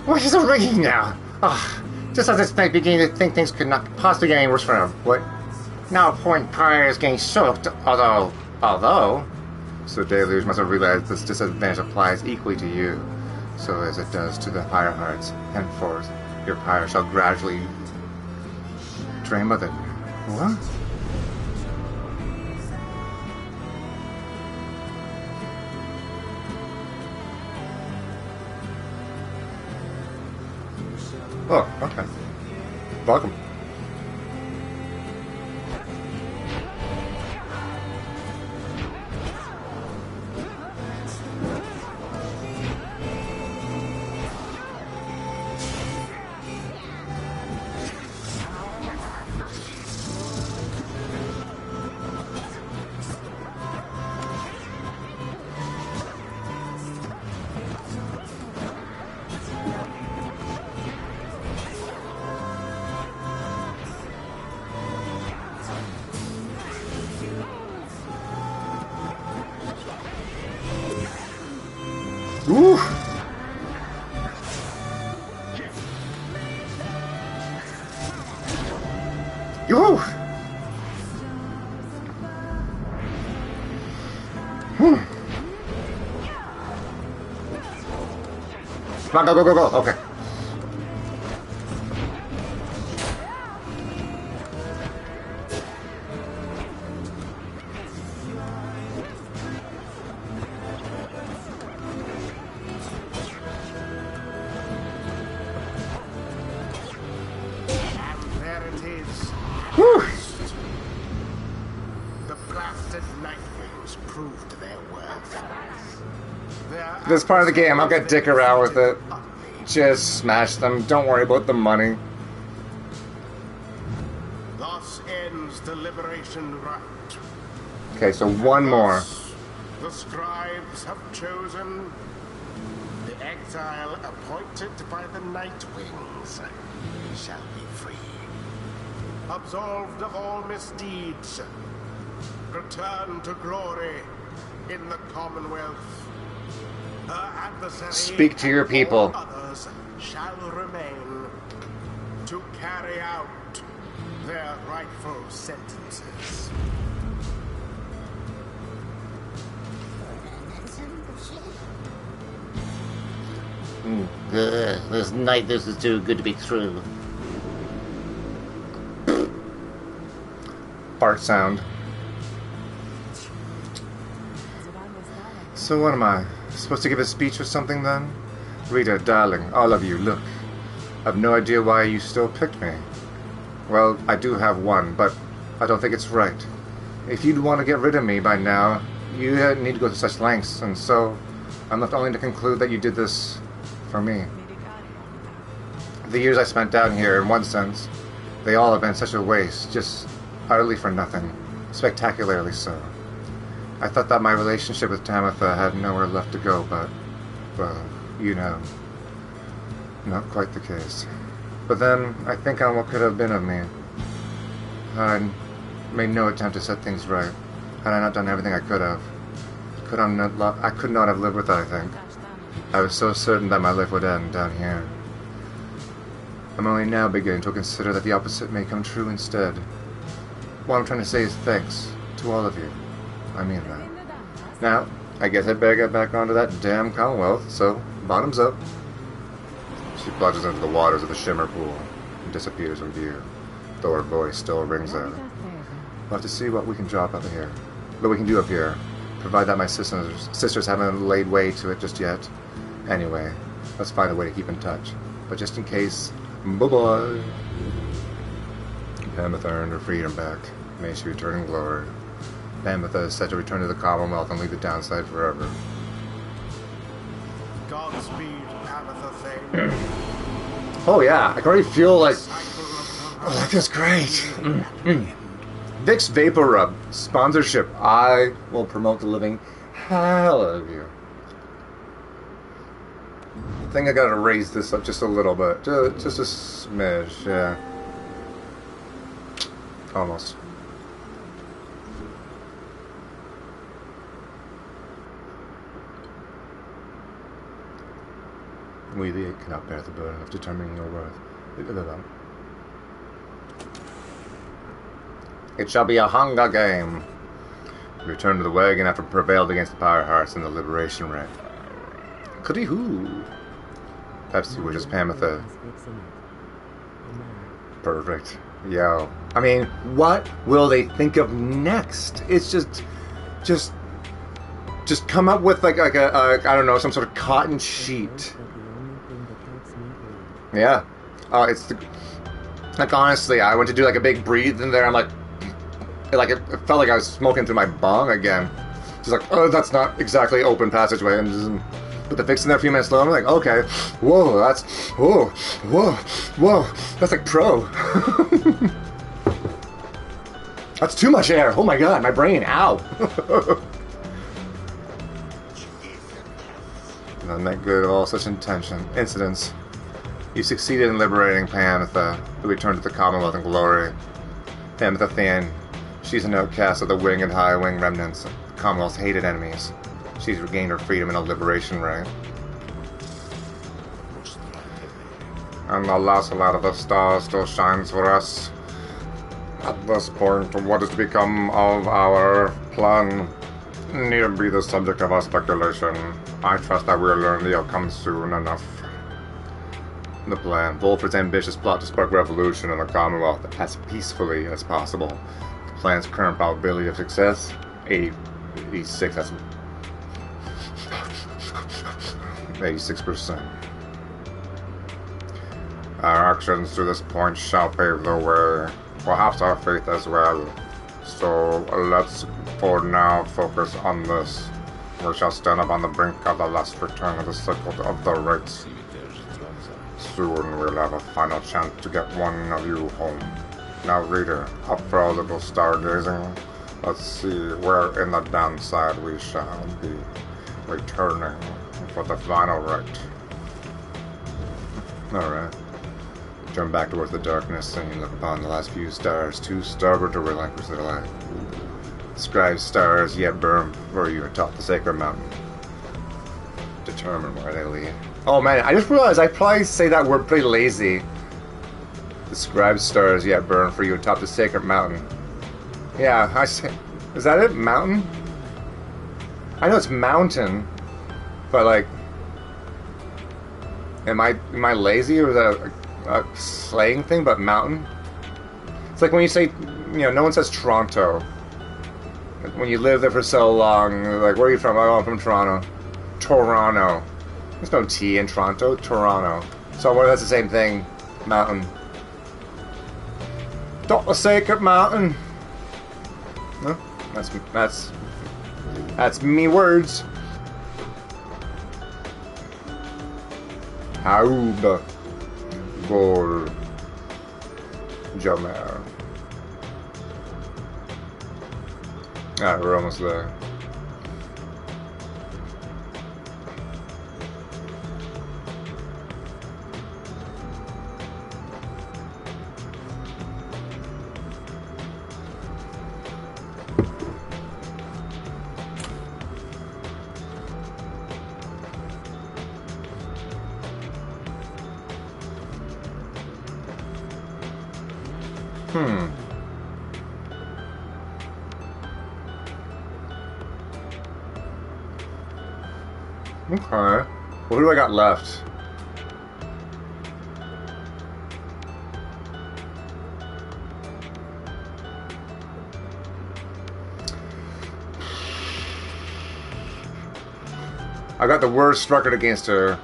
What is a ringing now? Ah, just as this night beginning to think things could not possibly get any worse for him. What? Now point Pyre is getting soaked, although... So Deluge must have realized this disadvantage applies equally to you, so as it does to the Pyre-rates. Henceforth, your Pyre shall gradually drain by the... What? Oh, okay. Welcome. Ooh. Ooh. Come on, go. Okay. There it is. Whew. The blasted Nightwings proved their worth. This part of the game, I'm gonna dick around with it. Just smash them. Don't worry about the money. Thus ends the liberation rite. Okay, so one more. The scribes have chosen the exile appointed by the Nightwings shall be free. Absolved of all misdeeds, return to glory in the Commonwealth. Her adversary Speak to your and people. all others shall remain to carry out their rightful sentences. This night, this is too good to be true. Fart sound. So what am I? Supposed to give a speech or something then? Rita, darling, all of you, look. I've no idea why you still picked me. Well, I do have one, but I don't think it's right. If you'd want to get rid of me by now, you didn't need to go to such lengths, and so I'm left only to conclude that you did this for me. The years I spent down here, in one sense, they all have been such a waste, just utterly for nothing, spectacularly so. I thought that my relationship with Tamitha had nowhere left to go, but, well, you know, not quite the case. But then, I think on what could have been of me. I made no attempt to set things right. Had I not done everything I could have. I could not have lived with it, I think. I was so certain that my life would end down here. I'm only now beginning to consider that the opposite may come true instead. What I'm trying to say is thanks to all of you. I mean that. Now, I guess I'd better get back onto that damn Commonwealth, so bottoms up. She plunges into the waters of the Shimmer Pool and disappears from view, though her voice still rings out. We'll have to see what we can drop up here. What we can do up here, provided that my sisters haven't laid way to it just yet. Anyway, let's find a way to keep in touch. But just in case, bye-bye. Tamitha earned her freedom back. May she return in glory. Tamitha is set to return to the Commonwealth and leave the downside forever. Godspeed, Tamitha Thane. Oh yeah, I can already feel like... Oh, that's great. Vicks Vapor Rub sponsorship. I will promote the living hell out of you. I think I gotta raise this up just a little bit. Just a smidge, yeah. Almost. We the eight cannot bear the burden of determining your worth. It shall be a hunger game. Return to the wagon after prevailed against the Pyre-rates in the liberation rite. Goody-hoo. Pepsi wishes Tamitha. Perfect. Yo. I mean, what will they think of next? It's just come up with like a I don't know, some sort of cotton sheet. Yeah. It's the, like, honestly, I went to do like a big breathe in there. I'm like it felt like I was smoking through my bong again. Just like, oh, that's not exactly open passageway, and just put the fix in there a few minutes later. I'm like, okay, whoa, that's like pro. That's too much air. Oh my god, my brain, ow. Not make good of all such incidents. You succeeded in liberating Tamitha, who returned to the Commonwealth in glory. Tamitha Thane, she's an outcast of the Wing and High Wing remnants, the Commonwealth's hated enemies. She's regained her freedom in a liberation rite. And the last light of the stars still shines for us. At this point, what is to become of our plan need be the subject of our speculation. I trust that we'll learn the outcome soon enough. The plan. Volfred's ambitious plot to spark revolution in the Commonwealth as peacefully as possible. The plan's current probability of success, 86, that's 86%. Our actions to this point shall pave the way, perhaps our faith as well. So let's for now focus on this. We shall stand upon the brink of the last return of the cycle of the rites. Soon we'll have a final chance to get one of you home. Now reader, up for a little stargazing. Let's see where in the downside we shall be returning for the final rite. Alright. Turn back towards the darkness and you look upon the last few stars, too starboard to relinquish their light. Scribe stars yet burn for you atop the sacred mountain. Determine where they lead. Oh man, I just realized I probably say that word pretty lazy. The scribe stars yet burn for you atop the sacred mountain. Yeah, I say, is that it? Mountain? I know it's mountain, but like, am I lazy, or is that a slang thing? But mountain? It's like when you say, you know, no one says Toronto. When you live there for so long, like, where are you from? Oh, I'm from Toronto. Toronto. There's no T in Toronto. Toronto. So well, that's the same thing. Mountain. Don't the sacred mountain. No, that's That's me words. Haud Gor Jamer. Ah, we're almost there. Okay. What do I got left? I got the worst record against her.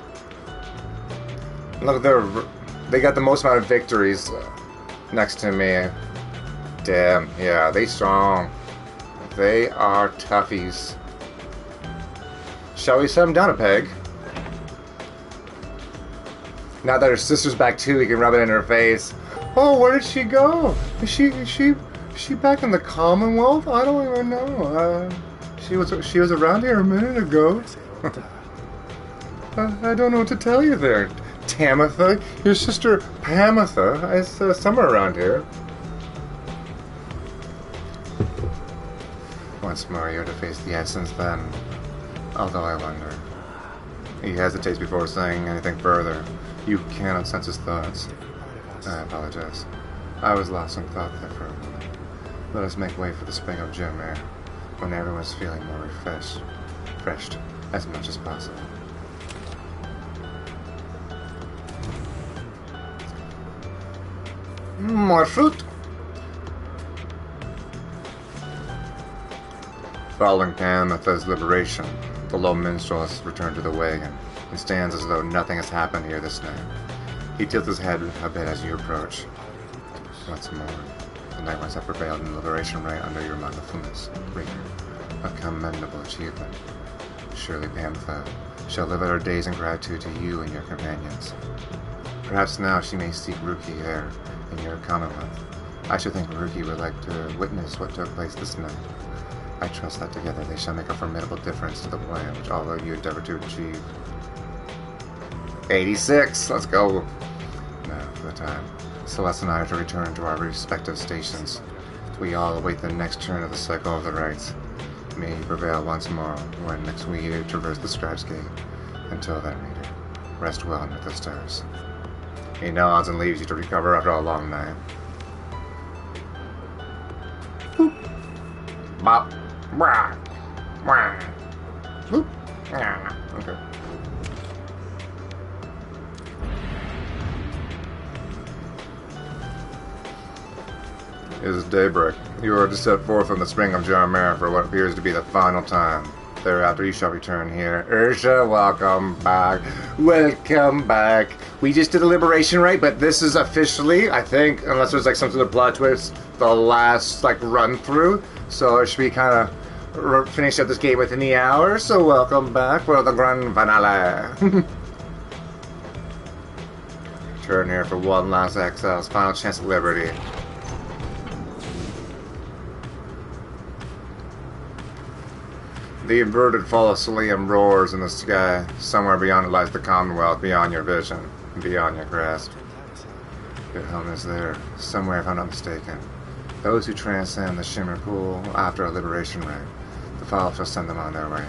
Look, they got the most amount of victories next to me. Damn, yeah, they strong. They are toughies. Shall we set him down a peg? Now that her sister's back too, we can rub it in her face. Oh, where did she go? Is she back in the Commonwealth? I don't even know. She was around here a minute ago. I don't know what to tell you there, Tamitha. Your sister Pamitha is somewhere around here. Once more, you're to face the essence then. Although I wonder. He hesitates before saying anything further. You cannot sense his thoughts. I apologize. I was lost in thought there for a moment. Let us make way for the spring of gem air, when everyone's feeling more refreshed as much as possible. More fruit! Following Pamitha's liberation, the low minstrel has returned to the wagon and stands as though nothing has happened here this night. He tilts his head a bit as you approach. Once more, the night ones have prevailed in the liberation rite under your mindfulness, reader. A commendable achievement. Surely Pamitha shall live out her days in gratitude to you and your companions. Perhaps now she may seek Ruki there in your commonwealth. I should think Ruki would like to witness what took place this night. I trust that together they shall make a formidable difference to the plan which all of you endeavor to achieve. 86, let's go. Now, for the time, Celeste and I are to return to our respective stations. We all await the next turn of the cycle of the rites. May you prevail once more when next we traverse the Scribe's Gate. Until then, reader, rest well under the stars. He nods and leaves you to recover after a long night. Boop. Bop. Wah. Wah. Boop. Ah. Okay. It is daybreak. You are to set forth on the spring of Jarmar for what appears to be the final time. Thereafter you shall return here. Ursha, welcome back. Welcome back. We just did a liberation rite, but this is officially, I think, unless there's like some sort of plot twist, the last like run through. So it should be kind of finish up this game within the hour. So welcome back for the grand finale. Turn here for one last exile's final chance at liberty. The inverted fall of Selenium roars in the sky. Somewhere beyond it lies the Commonwealth, beyond your vision, beyond your grasp. Your home is there, somewhere if I'm not mistaken. Those who transcend the Shimmer Pool after a liberation rite, the fall shall send them on their way.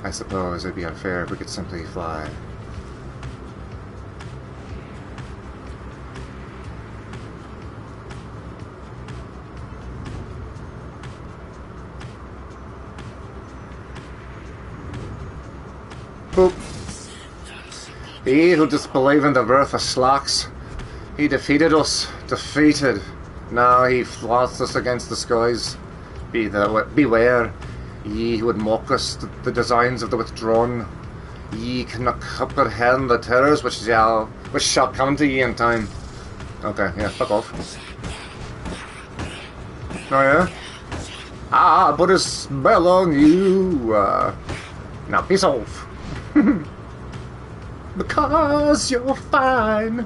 I suppose it'd be unfair if we could simply fly. Boop. He who disbelieved in the birth of Slocks, he defeated us, defeated. Now he flaunts us against the skies. Beware, ye who would mock us, the designs of the withdrawn. Ye cannot comprehend the terrors which shall come to ye in time. Okay, yeah, fuck off. Oh yeah? I put a spell on you. Now piss off. Because you're fine.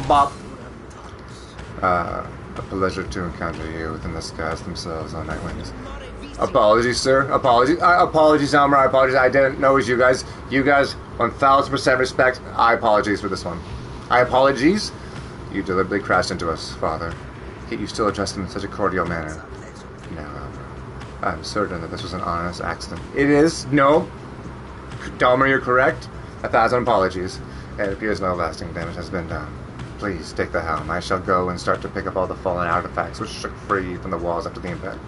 Bop. A pleasure to encounter you within the skies themselves on Night Winds. Apologies, sir. Apologies. Apologies, Elmer. I apologize. I didn't know it was you guys. You guys, 1000% respect. I apologize for this one. I apologize. You deliberately crashed into us, Father. Yet you still addressed him in such a cordial manner. No, Elmer. I'm certain that this was an honest accident. It is. No. Delmer, you're correct. 1,000 apologies. It appears no lasting damage has been done. Please take the helm. I shall go and start to pick up all the fallen artifacts which shook free from the walls after the impact.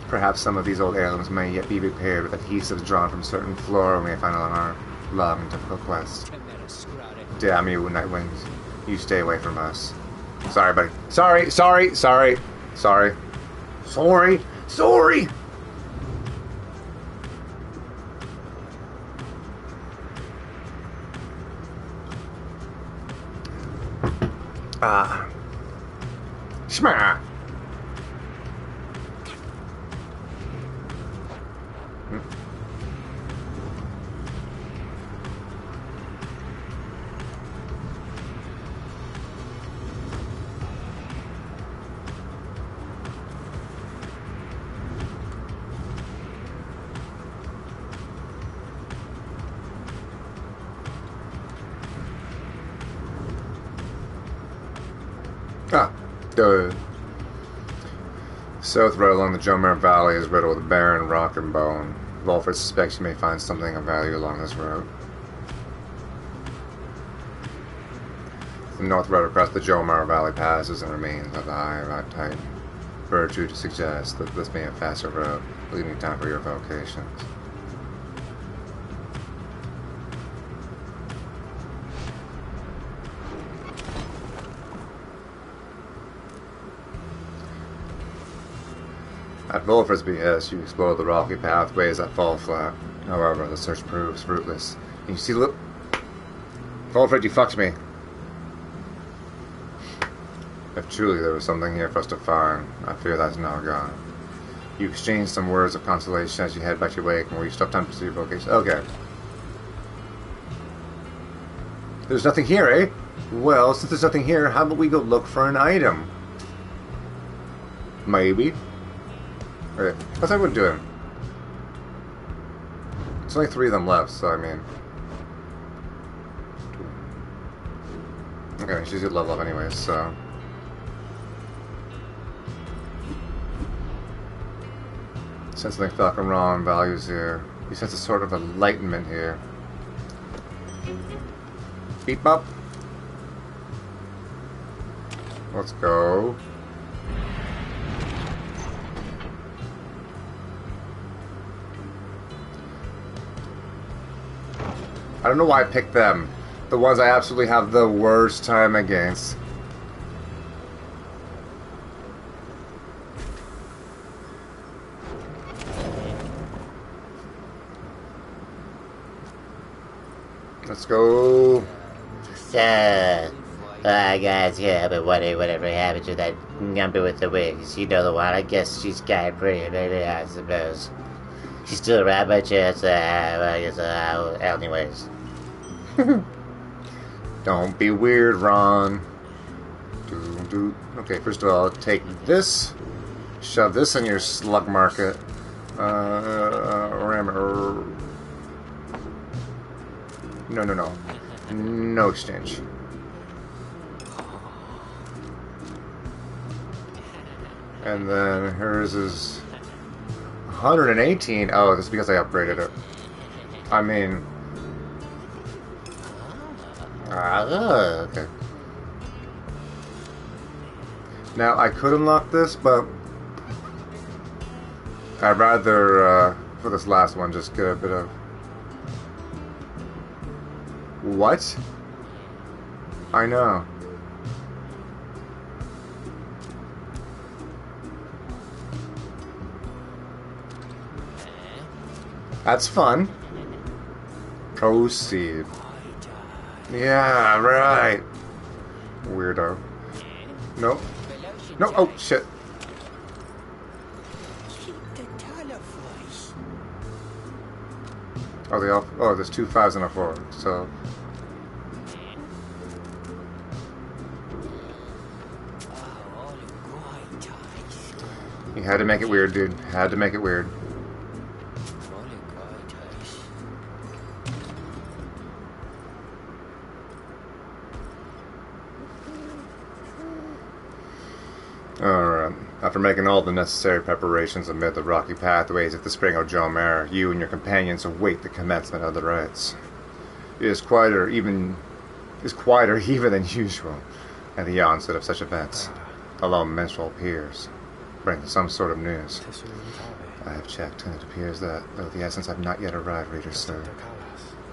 Perhaps some of these old heirlooms may yet be repaired with adhesives drawn from certain flora we may find on our long and difficult quest. Damn you, Night Winds. You stay away from us. Sorry, buddy. Sorry. Schma. Duh. South road along the Jomar Valley is riddled with barren rock and bone. Volfred suspects you may find something of value along this road. The north road across the Jomar Valley passes and remains of the high right titan. Virtue to suggest that this may be a faster road, leaving time for your vocations. At Volfred's behest, you explore the rocky pathways that fall flat. However, the search proves fruitless. And you see, look, Volfred, you fucked me. If truly there was something here for us to find, I fear that's now gone. You exchange some words of consolation as you head back to your wake, where you still have time to see your vocation. Okay. There's nothing here, eh? Well, since there's nothing here, how about we go look for an item? Maybe. Okay, what's everyone doing? There's only 3 of them left, so I mean... Okay, she's at level up anyways, so... Sense something fucking wrong values here. You sense a sort of enlightenment here. Beep up. Let's go. I don't know why I picked them. The ones I absolutely have the worst time against. Let's go. So, I guess, yeah, but whatever happened to that number with the wigs? You know the one, I guess she's got pretty, maybe, I suppose. She's still around by chance, I guess, anyways. Don't be weird, Ron. Okay, first of all, take this. Shove this in your slug market. No. No exchange. And then hers is 118. Oh, this is because I upgraded it. I mean... okay. Now, I could unlock this, but... I'd rather, for this last one, just get a bit of... What? I know. That's fun. Proceed. Yeah, right. Weirdo. Nope. No, oh, shit. Oh, they all. Oh, there's 2 5s and a 4. So. You had to make it weird, dude. Had to make it weird. Alright. After making all the necessary preparations amid the rocky pathways of the Spring of Jomare, you and your companions await the commencement of the rites. It is quieter even than usual at the onset of such events. A lone minstrel appears, bringing some sort of news. I have checked, and it appears that, though the essence have not yet arrived, readers, sir,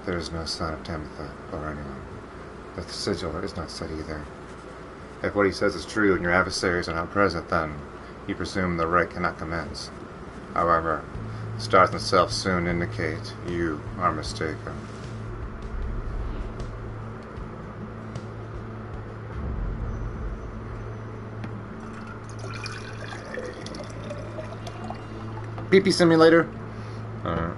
there is no sign of Tamitha or anyone. The sigil is not set either. If what he says is true and your adversaries are not present, then you presume the rite cannot commence. However, the stars themselves soon indicate you are mistaken. PP simulator. Alright.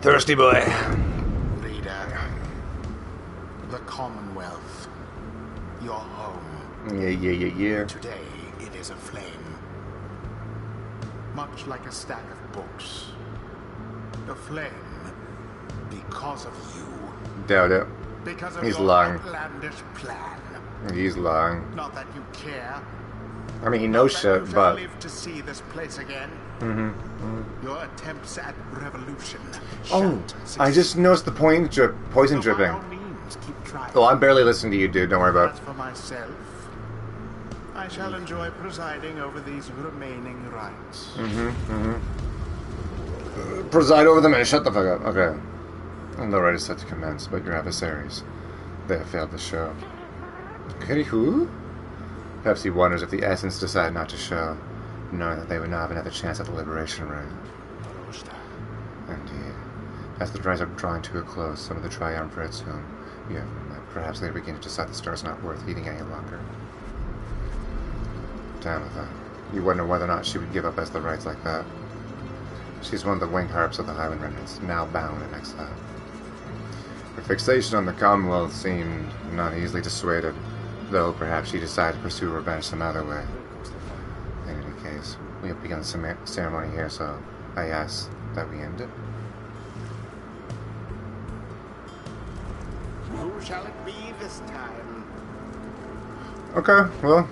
Thirsty boy. Reader, the Commonwealth, your home. Yeah. Today it is aflame. Much like a stack of books. Aflame because of you. Doubt it. Because of He's your lying. outlandish plan. He's lying. Not that you care. I mean, he knows Not that shit, you but... shall live to see this place again. Your attempts at revolution. Oh, I just noticed the poison So dripping. by all means, keep trying. Oh, I'm barely listening to you, dude. Don't worry about As it. for myself, I shall enjoy presiding over these remaining rites. Preside over them and shut the fuck up. Okay. And the rite is set to commence, but your adversaries, they have failed to show. Okay, who? Perhaps he wonders if the essence decided not to show, knowing that they would not have another chance at the liberation rite. Indeed. As the rites are drawing to a close, some of the triumvirates whom you have met, perhaps they begin to decide the star's not worth heeding any longer. Tamitha. You wonder whether or not she would give up as the rites like that. She's one of the winged harps of the Highland remnants, now bound in exile. Her fixation on the Commonwealth seemed not easily dissuaded, though perhaps she decided to pursue revenge some other way. In any case, we have begun the ceremony here, so I ask that we end it. Who shall it be this time? Okay, well.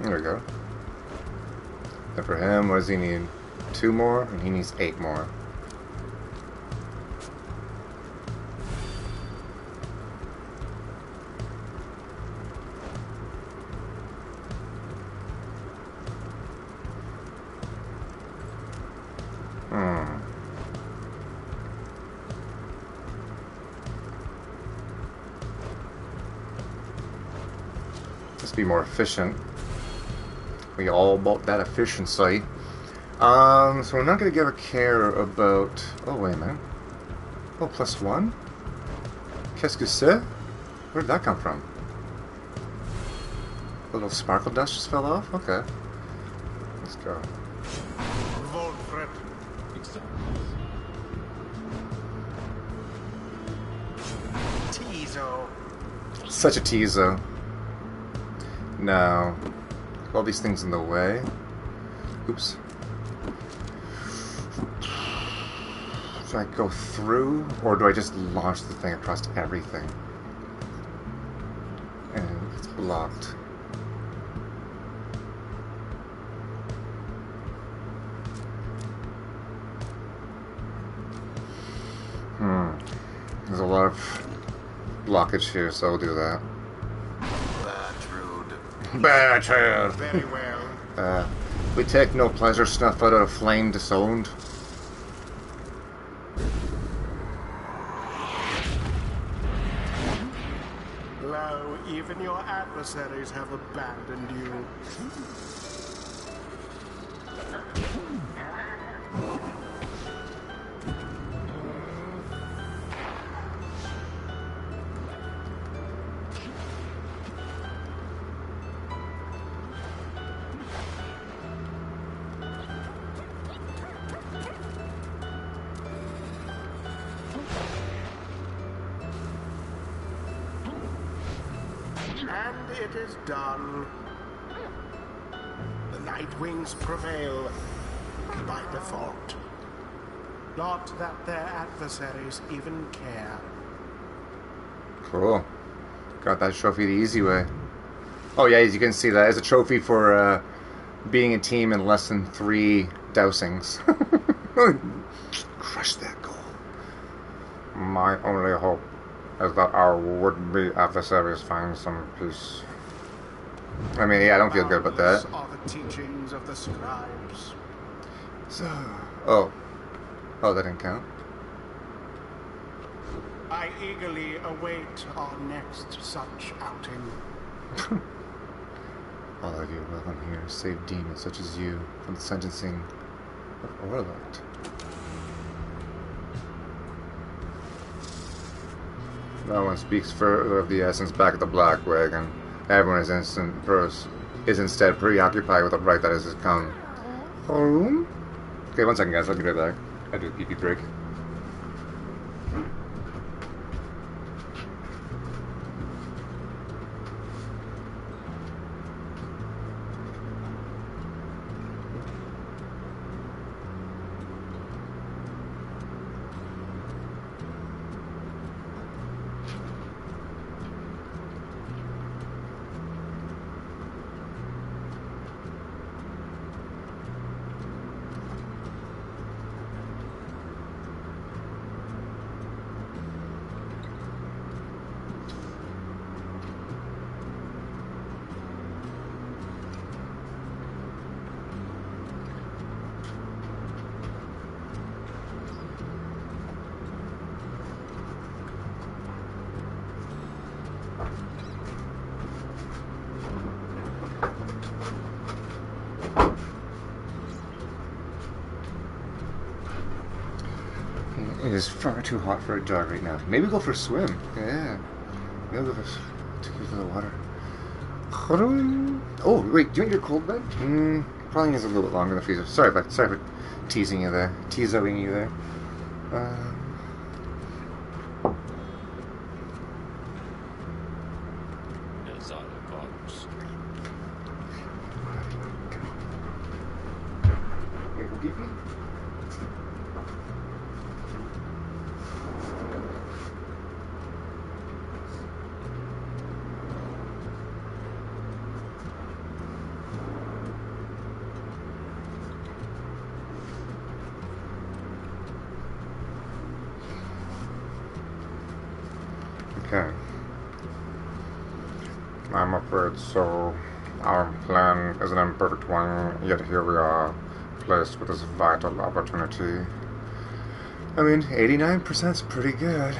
There we go. And for him, what does he need? 2 more? And he needs 8 more. Let's be more efficient. We all about that efficiency. So we're not going to give a care about... Oh, wait a minute. Oh, +1? Qu'est-ce que c'est? Where did that come from? A little sparkle dust just fell off? Okay. Let's go. Volfred. Tizo. Such a teaser. Now, all these things in the way. Oops. Should I go through, or do I just launch the thing across everything? And it's blocked. There's a lot of blockage here, so I'll do that. That's rude. Better. Very well. We take no pleasure snuff out of a flame disowned. Lo, even your adversaries have abandoned you. And it is done. The Nightwings prevail by default. Not that their adversaries even care. Cool. Got that trophy the easy way. Oh yeah, as you can see, that is a trophy for beating a team in less than 3 dousings. Crush that goal. My only hope is that our would-be adversaries find some peace. I mean, yeah, I don't feel good about that. Are the teachings of the scribes. So, oh, that didn't count. I eagerly await our next such outing. All of you are welcome here. Save demons such as you from the sentencing of Orlot. No one speaks further of the essence back at the Black Wagon. Everyone is instead preoccupied with the right that has come. Home? Okay, 1 second, guys. I'll be right back. I do a pee-pee break. It is far too hot for a jog right now. Maybe go for a swim. Yeah. Maybe go for the water. Oh, wait, do you want your cold bed? Probably needs a little bit longer in the freezer. Sorry for teasing you there. Teasing you there. Okay. I'm afraid so. Our plan is an imperfect one, yet here we are, placed with this vital opportunity. I mean, 89% is pretty good.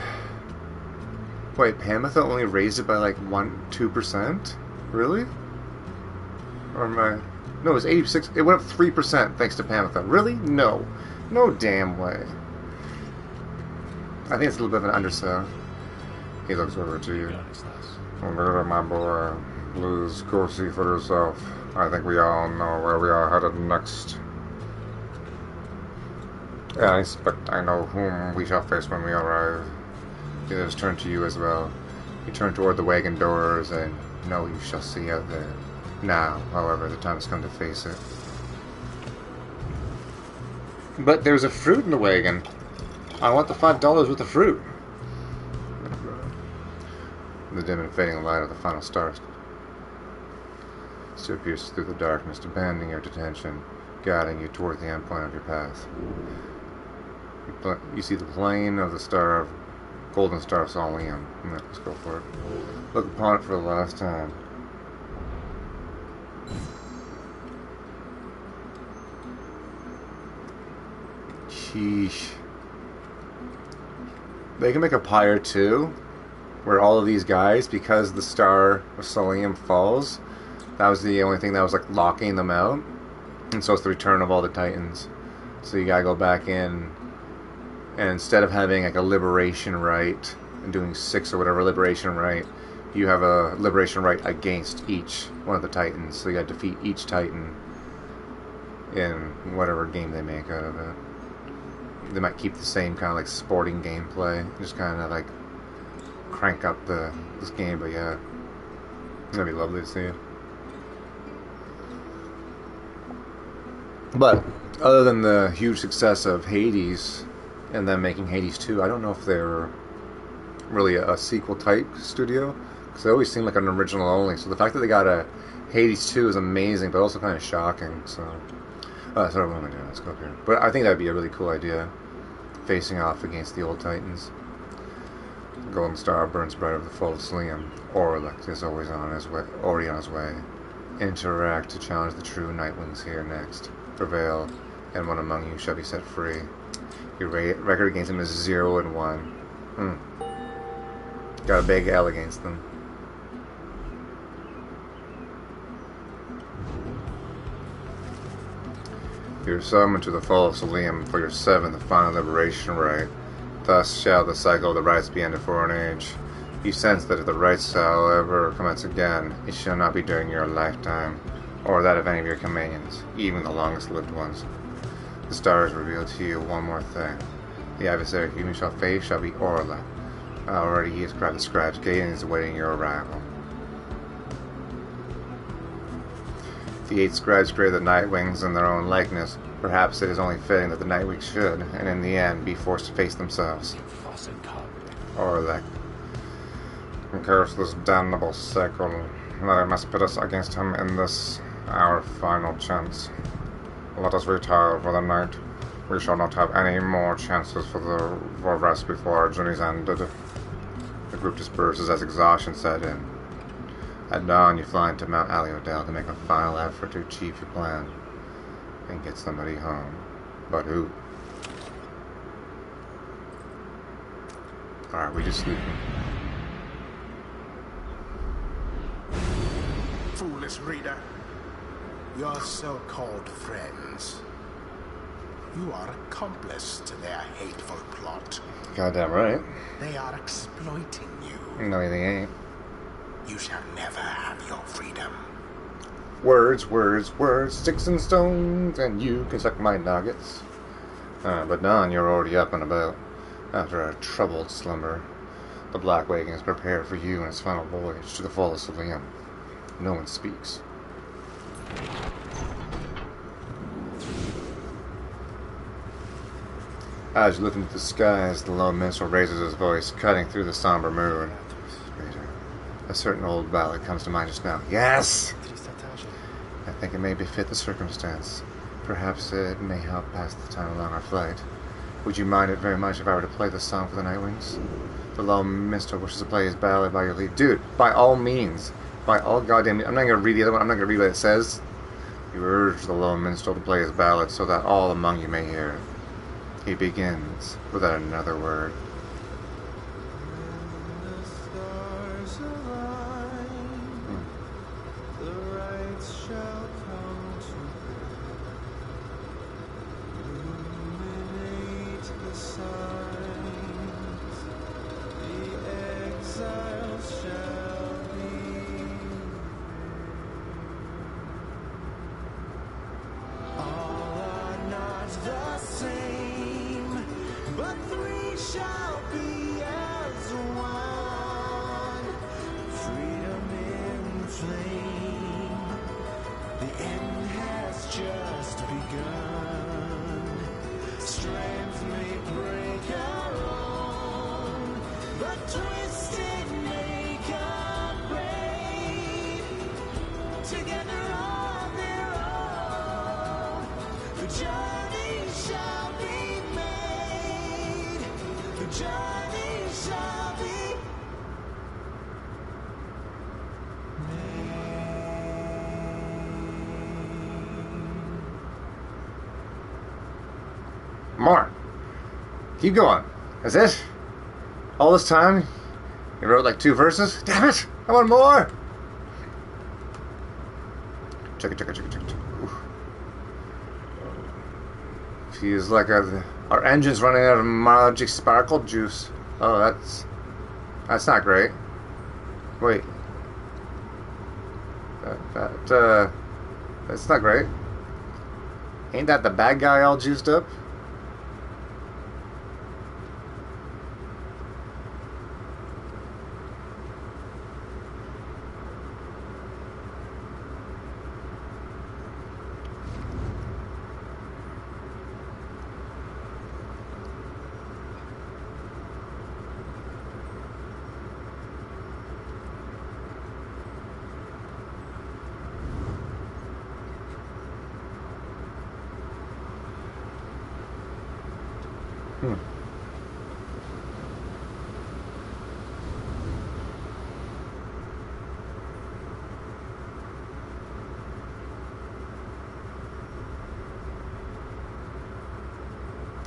Wait, Pamitha only raised it by like 2%? Really? Or am I... No, it was 86. It went up 3% thanks to Pamitha. Really? No. No damn way. I think it's a little bit of an undersell. He looks over to you. Look at my boy. Please go see for yourself. I think we all know where we are headed next. Yeah, I expect I know whom we shall face when we arrive. He does turn to you as well. You turn toward the wagon doors and know you shall see out there. Now, however, the time has come to face it. But there's a fruit in the wagon. I want the $5 with the fruit. The dim and fading light of the final stars still pierces through the darkness, demanding your attention, guiding you toward the end point of your path. You see the plane of the golden star of Solium. Let's go for it. Look upon it for the last time. Sheesh. They can make a Pyre 2, where all of these guys, because the star of Selenium falls, that was the only thing that was like locking them out. And so it's the return of all the Titans. So you gotta go back in, and instead of having like a liberation right and doing 6 or whatever liberation right, you have a liberation right against each one of the Titans. So you gotta defeat each Titan in whatever game they make out of it. They might keep the same kind of like sporting gameplay, just kind of like crank up this game, but yeah, that'd be lovely to see. But other than the huge success of Hades and them making Hades 2, I don't know if they're really a sequel type studio, because they always seem like an original only. So the fact that they got a Hades 2 is amazing, but also kind of shocking. So sorry, what am I doing? Let's go up here. But I think that'd be a really cool idea, facing off against the old Titans. The Golden Star burns bright over the fold of Selenium. Orlek is always on his way, already on his way. Interact to challenge the true Nightwings here next. Prevail, and one among you shall be set free. Your record against him is 0-1. Got a big L against them. You're summoned to the fall of Selenium for your 7th final liberation rite. Thus shall the cycle of the rites be ended for an age. You sense that if the rites shall ever commence again, it shall not be during your lifetime, or that of any of your companions, even the longest-lived ones. The stars reveal to you one more thing. The adversary whom you shall face shall be Orla. Already he has grabbed the scribe's gate and is awaiting your arrival. The 8 scribes created the Nightwings in their own likeness. Perhaps it is only fitting that the Nightwings should, and in the end, be forced to face themselves. Orla. Curse this damnable cycle. That it must pit us against him in this, our final chance. Let us retire for the night. We shall not have any more chances for rest before our journey's ended. The group disperses as exhaustion set in. At dawn, you fly into Mount Aliodel to make a final effort to achieve your plan and get somebody home. But who? Alright, we just sleeping. Foolish reader, your so-called friends, you are accomplice to their hateful plot. Goddamn right. They are exploiting you. No, they ain't. You shall never have your freedom. Words, words, words, sticks and stones, and you can suck my nuggets. But Don, you're already up and about. After a troubled slumber, the Black Wagon is prepared for you in its final voyage to the fall of Selenium. No one speaks. As you look into the skies, the lone minstrel raises his voice, cutting through the somber mood. A certain old ballad comes to mind just now. Yes! I think it may befit the circumstance. Perhaps it may help pass the time along our flight. Would you mind it very much if I were to play the song for the Nightwings? The lone minstrel wishes to play his ballad by your leave. Dude, by all means. By all goddamn... I'm not going to read the other one. I'm not going to read what it says. You urge the lone minstrel to play his ballad so that all among you may hear it. He begins without another word. more. Keep going. That's it? All this time? You wrote like 2 verses? Damn it! I want more! Check it. Oof. Feels like our engine's running out of magic sparkle juice. Oh, that's not great. Wait. That's not great. Ain't that the bad guy all juiced up?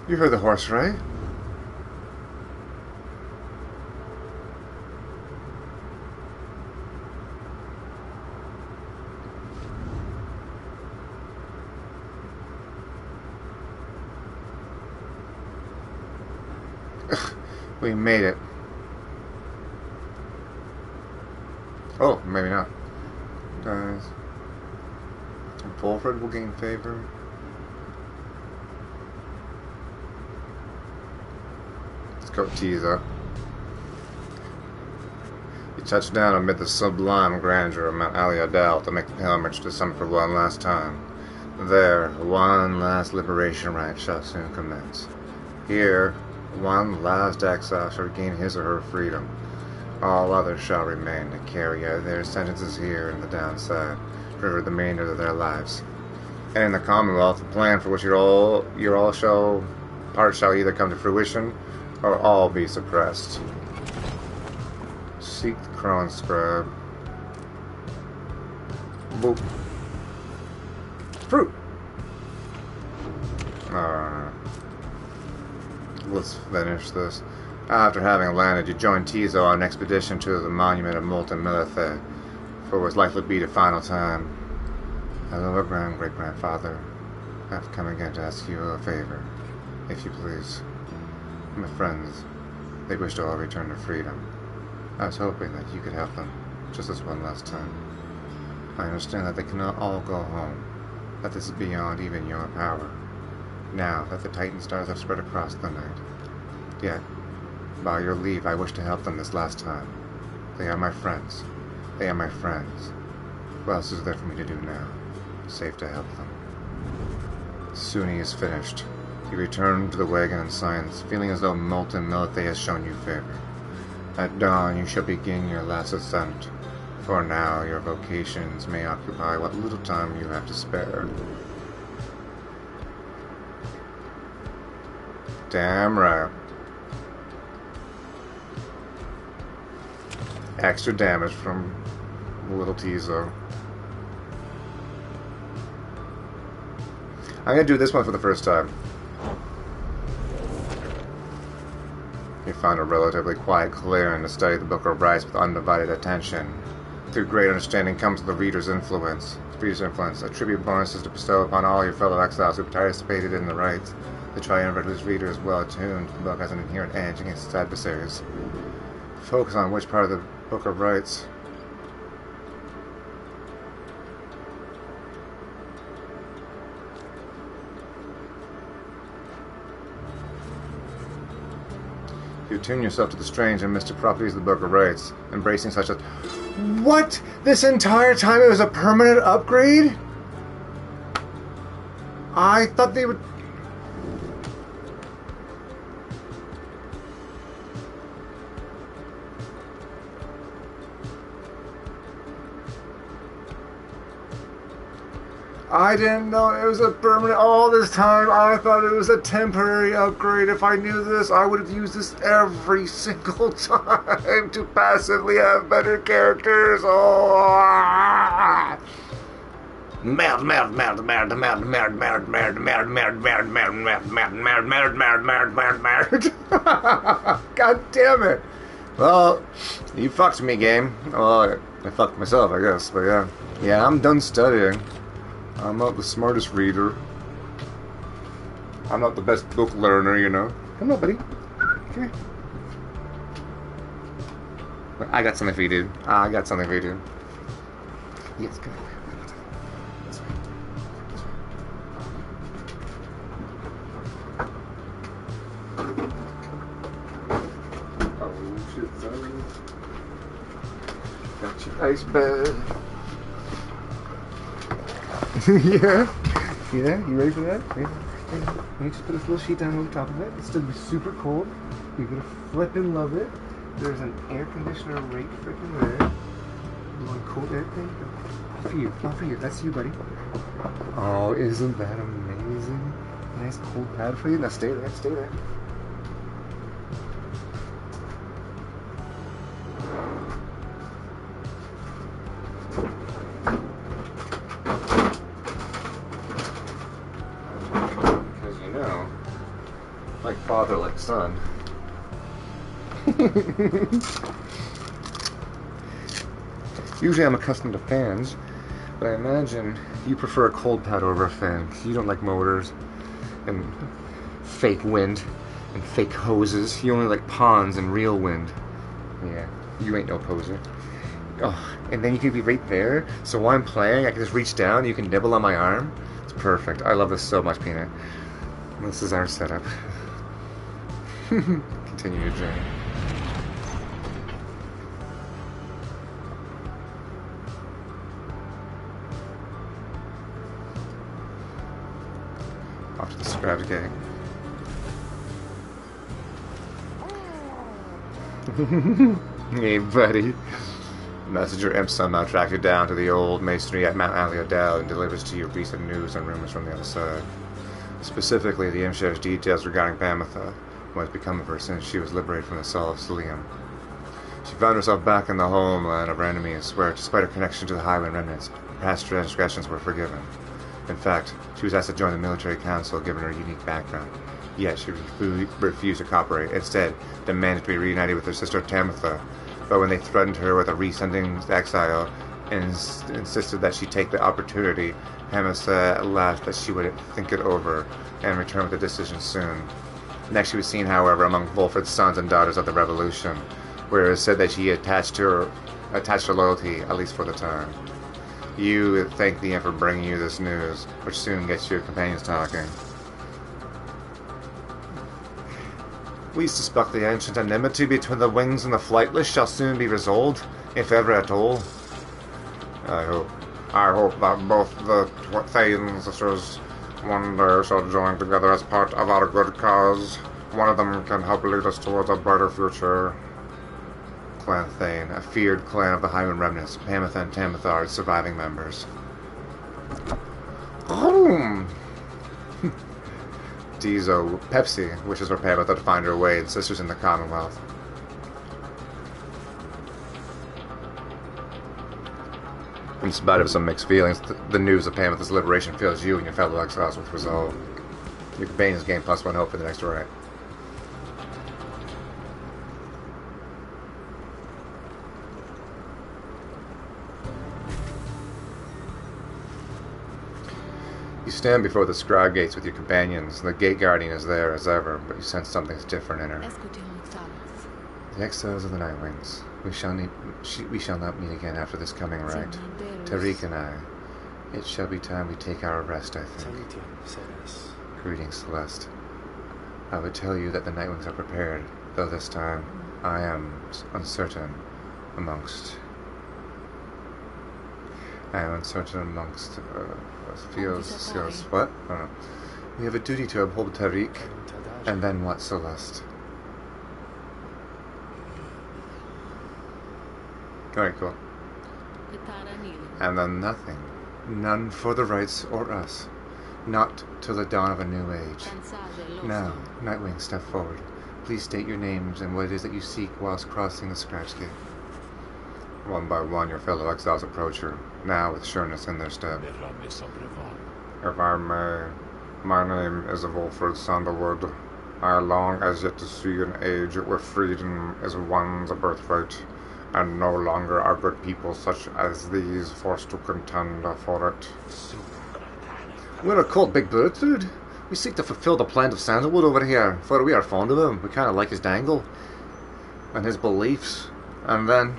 You heard the horse, right? We made it. Oh, maybe not. Guys. Fulford will gain favor. Let's go tease up. You touched down amid the sublime grandeur of Mount Aliadel to make the pilgrimage to summit for one last time. There, one last liberation rite shall soon commence. Here, one last exile shall regain his or her freedom. All others shall remain to carry out their sentences here in the downside for the remainder of their lives. And in the Commonwealth, the plan for which part shall either come to fruition or all be suppressed. Seek the Crown Scribe. Boop. Fruit! Let's finish this. After having landed, you joined Tizo on an expedition to the monument of Molten Milithe, for what was likely to be the final time. Hello, great-grandfather. I've come again to ask you a favor, if you please. My friends, they wish to all return to freedom. I was hoping that you could help them, just this one last time. I understand that they cannot all go home, that this is beyond even your power, now that the Titan stars have spread across the night. Yet, by your leave, I wish to help them this last time. They are my friends. They are my friends. What else is there for me to do now? Save to help them. Soon he is finished. You return to the wagon in silence, feeling as though Molten Milithe has shown you favor. At dawn, you shall begin your last ascent. For now, your vocations may occupy what little time you have to spare. Damn right. Extra damage from Little Tizo. I'm gonna do this one for the first time. You find a relatively quiet clearing to study the Book of Rites with undivided attention. Through great understanding comes the reader's influence. Attribute bonuses to bestow upon all your fellow exiles who participated in the rites. The triumvirate whose reader is well attuned to the book has an inherent edge against its adversaries. Focus on which part of the Book of Rites. You attune yourself to the strange and mystic properties of the Book of Rites, embracing such as... What? This entire time it was a permanent upgrade? I thought they would... I didn't know it was a permanent all this time. I thought it was a temporary upgrade. If I knew this, I would have used this every single time to passively have better characters. Oh. God damn it. Well, you fucked me, game. Well, I fucked myself, I guess, but yeah. Yeah, I'm done studying. I'm not the smartest reader. I'm not the best book learner, you know. Come on, buddy. Come here. I got something for you, dude. I got something for you, dude. Yes, come on. That's right. Oh, shit, son. Got your ice bag. Yeah? Yeah? You ready for that? Yeah. Let me just put this little sheet down on top of it. It's still be super cold. You're gonna flippin' love it. There's an air conditioner right freaking there. You want a cold air thing? All for you. All for you. That's you, buddy. Oh, isn't that amazing? Nice cold pad for you. Now stay there. Stay there. Because you know, like father, like son. Usually I'm accustomed to fans, but I imagine you prefer a cold pad over a fan. You don't like motors and fake wind and fake hoses. You only like ponds and real wind. Yeah, you ain't no poser. Oh, and then you could be right there, so while I'm playing, I can just reach down, you can nibble on my arm. It's perfect. I love this so much, Peanut. This is our setup. Continue your journey. Off to the Scraps gang. Hey, buddy. Messenger Imp somehow tracked you down to the old masonry at Mount Aliadel and delivers to you recent news and rumors from the other side. Specifically, the Imp shares details regarding Pamitha, what has become of her since she was liberated from the cell of Selium. She found herself back in the homeland of her enemies, where, despite her connection to the Highland remnants, past transgressions were forgiven. In fact, she was asked to join the military council given her unique background. Yet she refused to cooperate, instead demanded to be reunited with her sister Tamitha. But when they threatened her with a resending to exile and insisted that she take the opportunity, Tamitha laughed that she would think it over and return with a decision soon. Next she was seen, however, among Volfred's sons and daughters of the revolution, where it was said that she attached her loyalty, at least for the time. You thank the Imp for bringing you this news, which soon gets your companions talking. We suspect the ancient enmity between the wings and the flightless shall soon be resolved, if ever at all. I hope that both the Thane sisters one day shall join together as part of our good cause. One of them can help lead us towards a brighter future. Clan Thane, a feared clan of the Highland remnants. Pamitha and Tamitha are its surviving members. Dizo, Pepsi, wishes for Pamitha to find her way, and sisters in the Commonwealth. In spite of some mixed feelings, the news of Pamitha's liberation fills you and your fellow exiles with resolve. Your companions gain +1 hope for the next right. You stand before the Scribe gates with your companions. The gate guardian is there as ever, but you sense something's different in her. The exiles of the Nightwings. We shall not meet again after this coming rite. Tariq and I. It shall be time we take our rest, I think. Greetings, Celeste. I would tell you that the Nightwings are prepared, though this time I am uncertain amongst feels what? I don't know. We have a duty to uphold Tariq, and then what, Celeste? Alright, cool. And then nothing. None for the rights or us. Not till the dawn of a new age. Now, Nightwing, step forward. Please state your names and what it is that you seek whilst crossing the Scratch Gate. One by one, your fellow exiles approach her, now with sureness in their step. If I may, my name is Wolfred Sandalwood. I long as yet to see an age where freedom is one's birthright, and no longer are good people such as these forced to contend for it. We're a cult, big bird, dude. We seek to fulfill the plan of Sandalwood over here, for we are fond of him. We kind of like his dangle and his beliefs, and then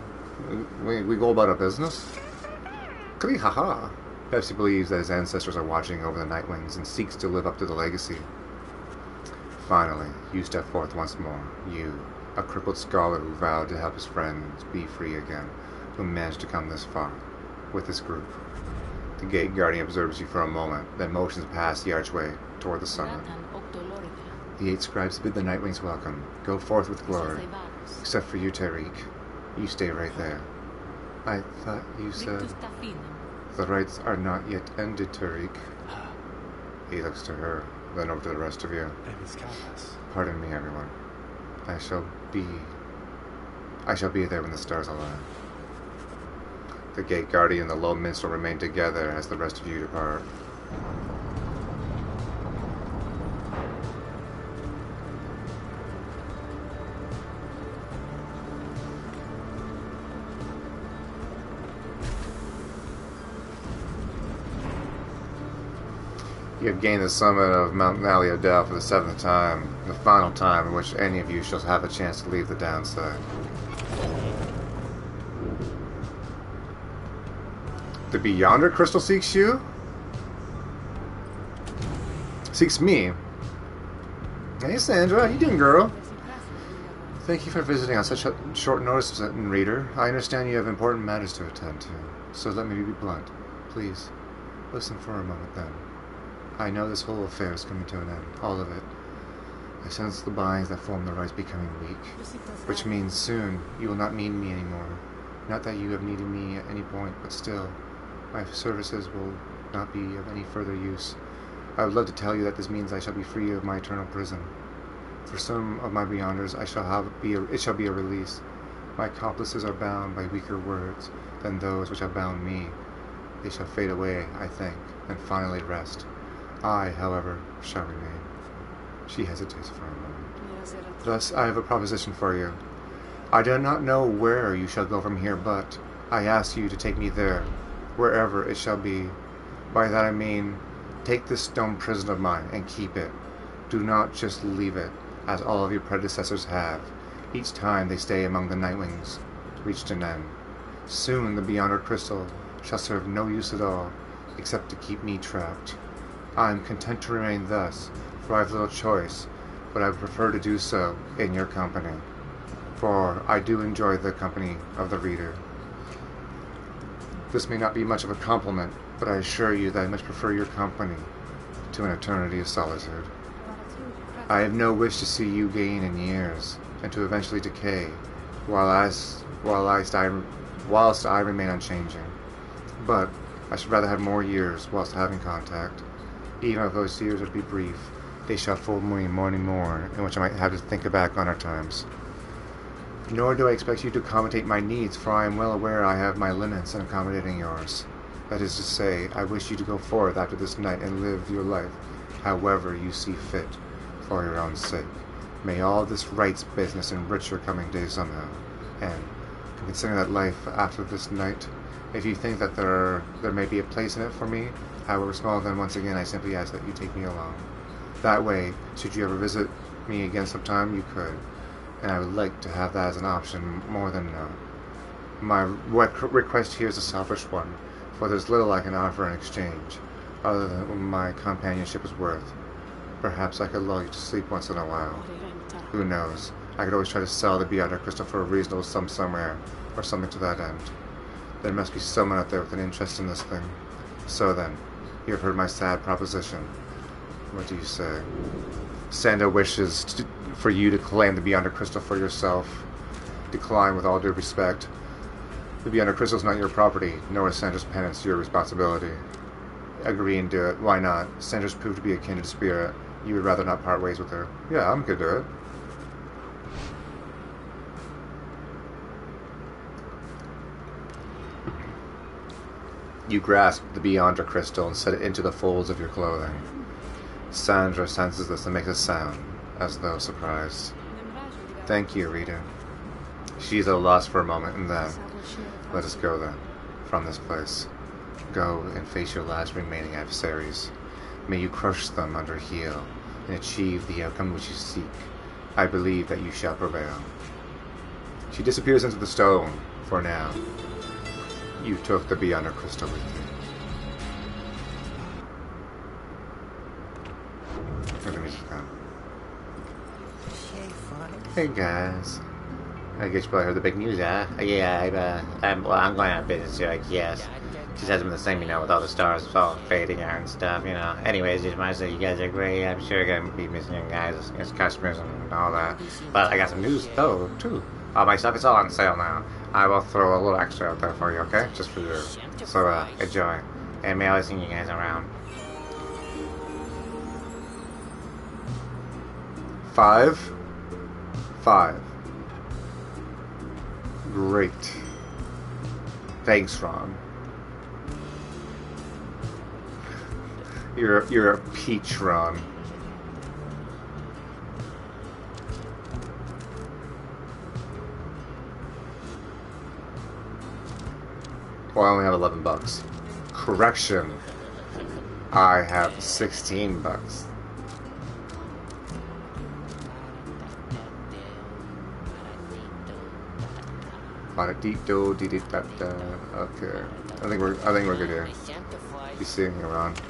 we go about our business. Kri-ha-ha. Pepsi believes that his ancestors are watching over the Nightwings and seeks to live up to the legacy. Finally, you step forth once more. You, a crippled scholar who vowed to help his friends be free again, who managed to come this far with this group. The gate guardian observes you for a moment, then motions past the archway toward the summit. The 8 scribes bid the Nightwings welcome. Go forth with glory. Except for you, Tariq. You stay right there. I thought you said... The rites are not yet ended, Tariq. He looks to her, then over to the rest of you. Pardon me, everyone. I shall be there when the stars align. The gate guardian and the low minstrel remain together as the rest of you depart. You have gained the summit of Mount Naliodel for the 7th time, the final time in which any of you shall have a chance to leave the downside. The Beyonder Crystal seeks you? Seeks me. Hey Sandra, how you doing, girl? Thank you for visiting on such a short notice, reader. I understand you have important matters to attend to, so let me be blunt. Please, listen for a moment then. I know this whole affair is coming to an end, all of it. I sense the binds that form the rites becoming weak, which means soon you will not need me anymore. Not that you have needed me at any point, but still, my services will not be of any further use. I would love to tell you that this means I shall be free of my eternal prison. For some of my beyonders, it shall be a release. My accomplices are bound by weaker words than those which have bound me. They shall fade away, I think, and finally rest. I, however, shall remain. She hesitates for a moment. Thus, I have a proposition for you. I do not know where you shall go from here, but I ask you to take me there, wherever it shall be. By that I mean, take this stone prison of mine and keep it. Do not just leave it, as all of your predecessors have. Each time they stay among the Nightwings, reached an end. Soon the Beyonder Crystal shall serve no use at all, except to keep me trapped. I am content to remain thus, for I have little choice, but I would prefer to do so in your company, for I do enjoy the company of the reader. This may not be much of a compliment, but I assure you that I much prefer your company to an eternity of solitude. I have no wish to see you gain in years, and to eventually decay, whilst I remain unchanging. But I should rather have more years whilst having contact. Even if those years would be brief, they shall fold me more and more, in which I might have to think back on our times. Nor do I expect you to accommodate my needs, for I am well aware I have my limits in accommodating yours. That is to say, I wish you to go forth after this night and live your life however you see fit, for your own sake. May all this rights business enrich your coming days somehow, and considering that life after this night, if you think that there may be a place in it for me, however small, then once again I simply ask that you take me along. That way, should you ever visit me again sometime, you could, and I would like to have that as an option more than no. My request here is a selfish one, for there's little I can offer in exchange, other than what my companionship is worth. Perhaps I could lull you to sleep once in a while. Who knows? I could always try to sell the Beyonder Crystal for a reasonable sum somewhere, or something to that end. There must be someone out there with an interest in this thing. So then, you have heard my sad proposition. What do you say? Sanda wishes for you to claim the Beyonder Crystal for yourself. Decline with all due respect. The Beyonder Crystal is not your property, nor is Sandra's penance your responsibility. Agree and do it. Why not? Sandra's proved to be a kindred spirit. You would rather not part ways with her. Yeah, I'm good to do it. You grasp the Beyonder crystal and set it into the folds of your clothing. Sandra senses this and makes a sound, as though surprised. Thank you, Rita. She's at a loss for a moment, and then, let us go then, from this place. Go and face your last remaining adversaries. May you crush them under heel, and achieve the outcome which you seek. I believe that you shall prevail. She disappears into the stone, for now. You took the Beyonder crystal with you. Let me just come. Hey guys. I guess you probably heard the big news, huh? Yeah, I'm going out of business here, I guess. Just hasn't been the same, with all the stars all fading out and stuff, Anyways, just want to say you guys are great. I'm sure going to be missing you guys as customers and all that. But I got some news, though, too. All my stuff is all on sale now. I will throw a little extra out there for you, okay? Just for you. So, enjoy. And may I always see you guys around. 5. Great. Thanks, Ron. You're a peach, Ron. Well, I only have $11. Correction. I have $16. Okay. I think we're good here. Be seeing you around.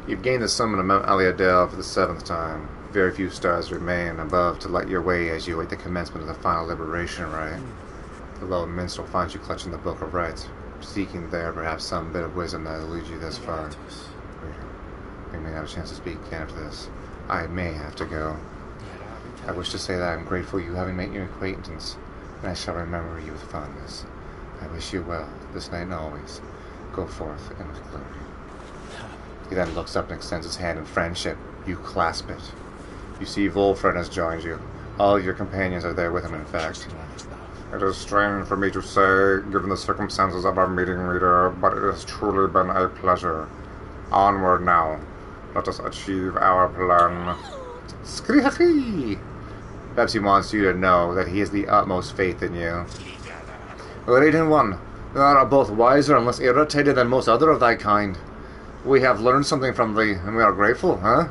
You've gained the summit of Mount Aliadel for the 7th time. Very few stars remain above to light your way as you await the commencement of the final liberation rite. The lone minstrel finds you clutching the Book of Rites, seeking there perhaps some bit of wisdom that will lead you this far. We may have a chance to speak again after this. I may have to go. I wish to say that I am grateful you having made your acquaintance, and I shall remember you with fondness. I wish you well, this night and always. Go forth and with glory. He then looks up and extends his hand in friendship. You clasp it. You see Wolfred has joined you. All your companions are there with him, in fact. It is strange for me to say, given the circumstances of our meeting, Rita, but it has truly been a pleasure. Onward now. Let us achieve our plan. Skrihachi! Perhaps he wants you to know that he has the utmost faith in you. Radiant One, we are both wiser and less irritated than most other of thy kind. We have learned something from thee, and we are grateful, huh?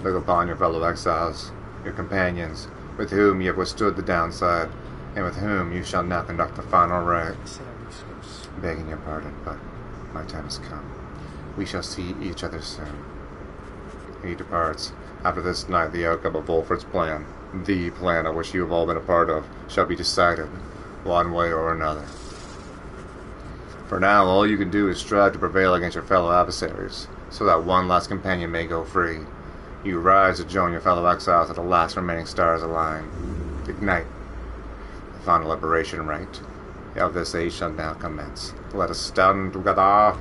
Look upon your fellow exiles, your companions, with whom you have withstood the downside, and with whom you shall now conduct the final rite. Begging your pardon, but my time has come. We shall see each other soon. He departs. After this night, the outcome of Wolfred's plan, the plan of which you have all been a part of, shall be decided, one way or another. For now, all you can do is strive to prevail against your fellow adversaries, so that one last companion may go free. You rise to join your fellow exiles at the last remaining stars align. Ignite. The final liberation rite of this age shall now commence. Let us stand together.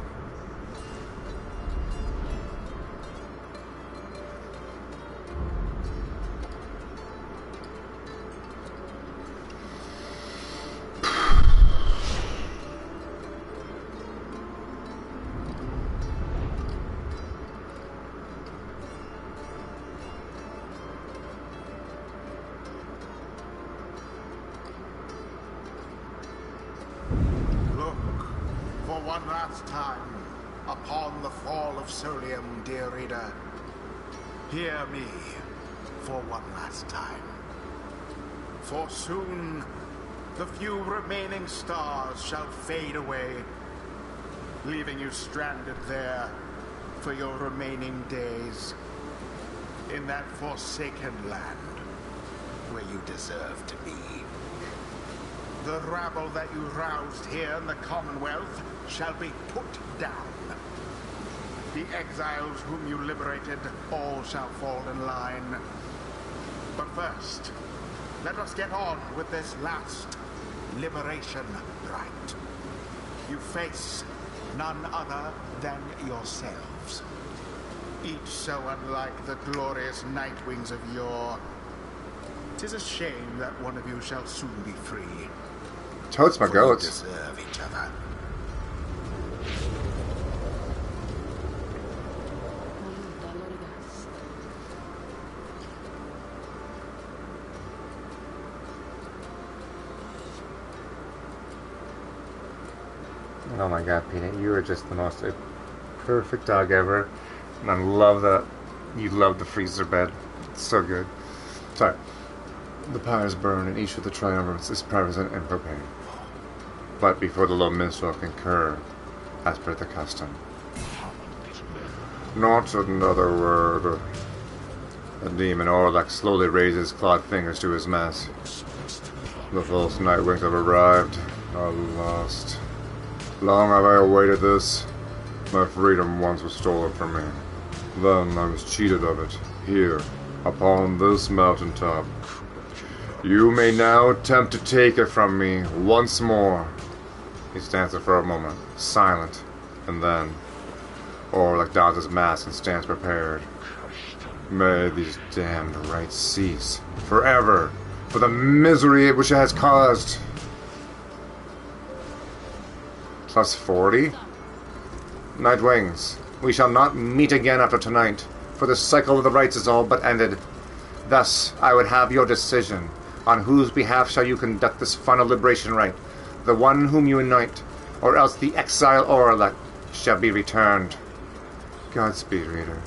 One last time upon the fall of Solium, dear reader. Hear me for one last time. For soon the few remaining stars shall fade away, leaving you stranded there for your remaining days in that forsaken land where you deserve to be. The rabble that you roused here in the Commonwealth shall be put down. The exiles whom you liberated, all shall fall in line. But first, let us get on with this last liberation rite. You face none other than yourselves, each so unlike the glorious Nightwings of yore. 'Tis a shame that one of you shall soon be free. Totes my For you goats. deserve each other. Oh my god, Peanut, you are just the most perfect dog ever. And I love that you love the freezer bed. It's so good. Sorry. The pyres burn, and each of the triumvirates is present and prepared. But before the low minstrel concur, as per the custom. Not another word. The demon Orlek slowly raises clawed fingers to his mask. The false Nightwings have arrived. At last. Long have I awaited this. My freedom once was stolen from me. Then I was cheated of it, here, upon this mountaintop. You may now attempt to take it from me once more. He stands there for a moment, silent, and then Orlek dons his mask and stands prepared. May these damned rites cease, forever, for the misery which it has caused. Plus 40? Nightwings, we shall not meet again after tonight, for the cycle of the rites is all but ended. Thus, I would have your decision. On whose behalf shall you conduct this final liberation rite? The one whom you anoint, or else the exile Orlek shall be returned. Godspeed, reader.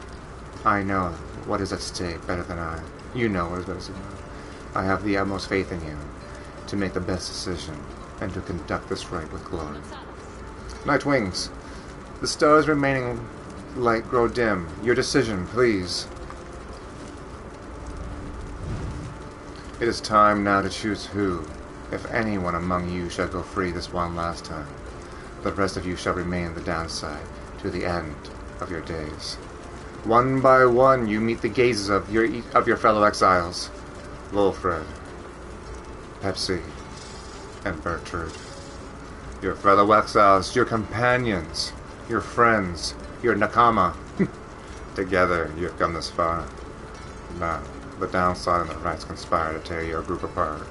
I know what is at stake better than I. You know what is better than I. I have the utmost faith in you to make the best decision and to conduct this rite with glory. Nightwings, the stars remaining light grow dim. Your decision, please. It is time now to choose who, if anyone among you, shall go free this one last time. The rest of you shall remain the downside to the end of your days. One by one, you meet the gazes of your fellow exiles, Wolfred, Pepsi, and Bertrude. Your fellow exiles, your companions, your friends, your nakama. Together, you have come this far. Now, the downside and the rights conspire to tear your group apart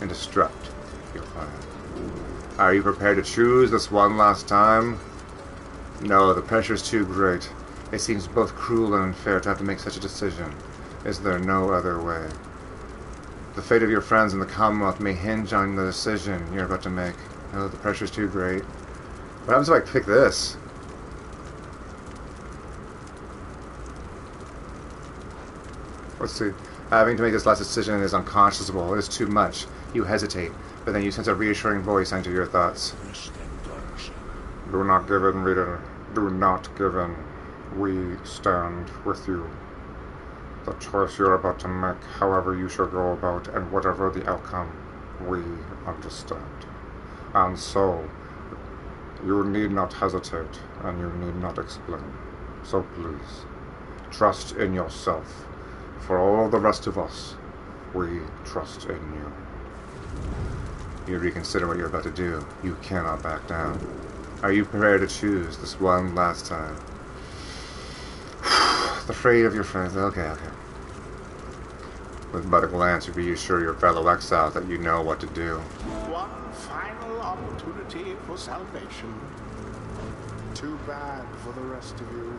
and destruct your plan. Are you prepared to choose this one last time? No, the pressure is too great. It seems both cruel and unfair to have to make such a decision. Is there no other way? The fate of your friends in the Commonwealth may hinge on the decision you're about to make. No, the pressure is too great. What happens if I pick this? Let's see. Having to make this last decision is unconscionable. It is too much. You hesitate, but then you sense a reassuring voice enter your thoughts. Do not give in, reader. Do not give in. We stand with you. The choice you're about to make, however you shall go about, and whatever the outcome, we understand. And so, you need not hesitate, and you need not explain. So please, trust in yourself. For all the rest of us, we trust in you. You reconsider what you're about to do. You cannot back down. Are you prepared to choose this one last time? The fate of your friends. Okay. With but a glance, you reassure your fellow exiles that you know what to do. One final opportunity for salvation. Too bad for the rest of you.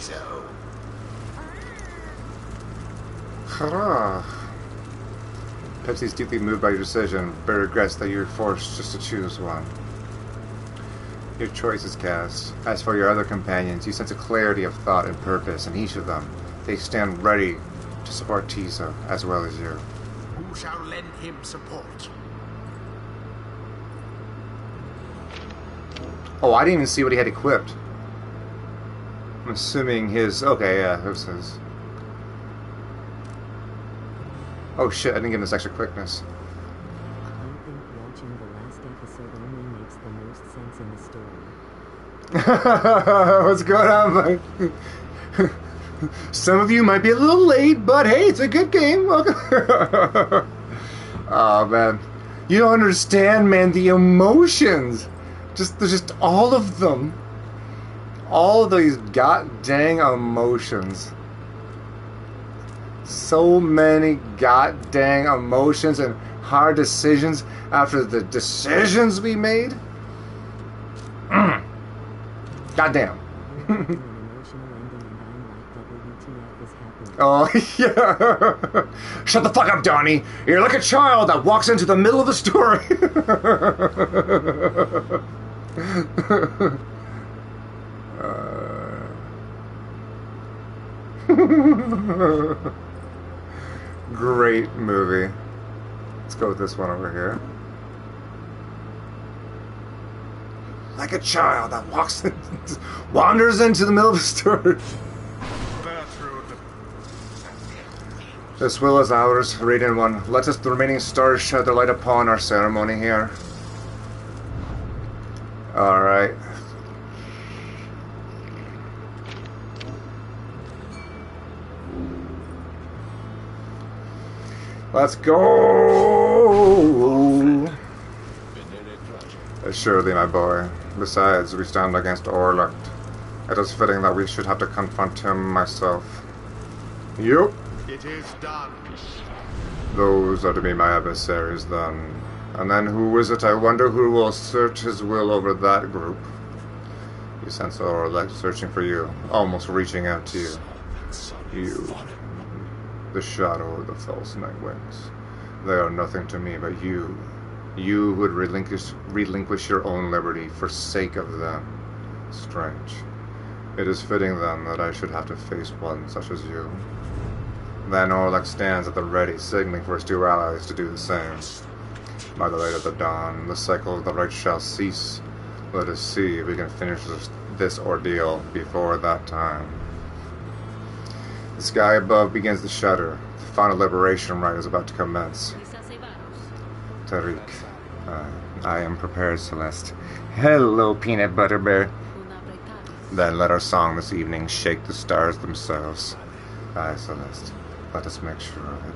Tizo. Hurrah. Pepsi's deeply moved by your decision, but regrets that you're forced just to choose one. Your choice is cast. As for your other companions, you sense a clarity of thought and purpose in each of them. They stand ready to support Tizo as well as you. Who shall lend him support? Oh, I didn't even see what he had equipped. I'm assuming his... Okay, yeah, it was his. Oh shit, I didn't get this extra quickness. I think watching the last episode only makes the most sense in the story. What's going on, bud? Some of you might be a little late, but hey, it's a good game. Welcome. Oh, man. You don't understand, man, the emotions. There's just all of them. All of these god dang emotions. So many god dang emotions and hard decisions after the decisions we made. God damn. An emotional ending and I'm like WTF is happening. Oh, yeah. Shut the fuck up, Donnie. You're like a child that walks into the middle of the story. Great movie. Let's go with this one over here. Like a child that wanders into the middle of the story. This will is ours, Radiant One. Let us, the remaining stars, shed their light upon our ceremony here. Alright. Let's go! Assuredly, my boy. Besides, we stand against Orlect. It is fitting that we should have to confront him myself. Yup. It is done. Those are to be my adversaries, then. And then who is it, I wonder, who will assert his will over that group? You sense Orlect searching for you, almost reaching out to you. You. The shadow of the false night wings. They are nothing to me but you. You would relinquish your own liberty for sake of them. Strange. It is fitting then that I should have to face one such as you. Then Orlek stands at the ready, signaling for his two allies to do the same. By the light of the dawn, the cycle of the right shall cease. Let us see if we can finish this ordeal before that time. The sky above begins to shudder. The final liberation rite is about to commence. Tariq. I am prepared, Celeste. Hello, Peanut Butter Bear. Then let our song this evening shake the stars themselves. Aye, Celeste. Let us make sure of it.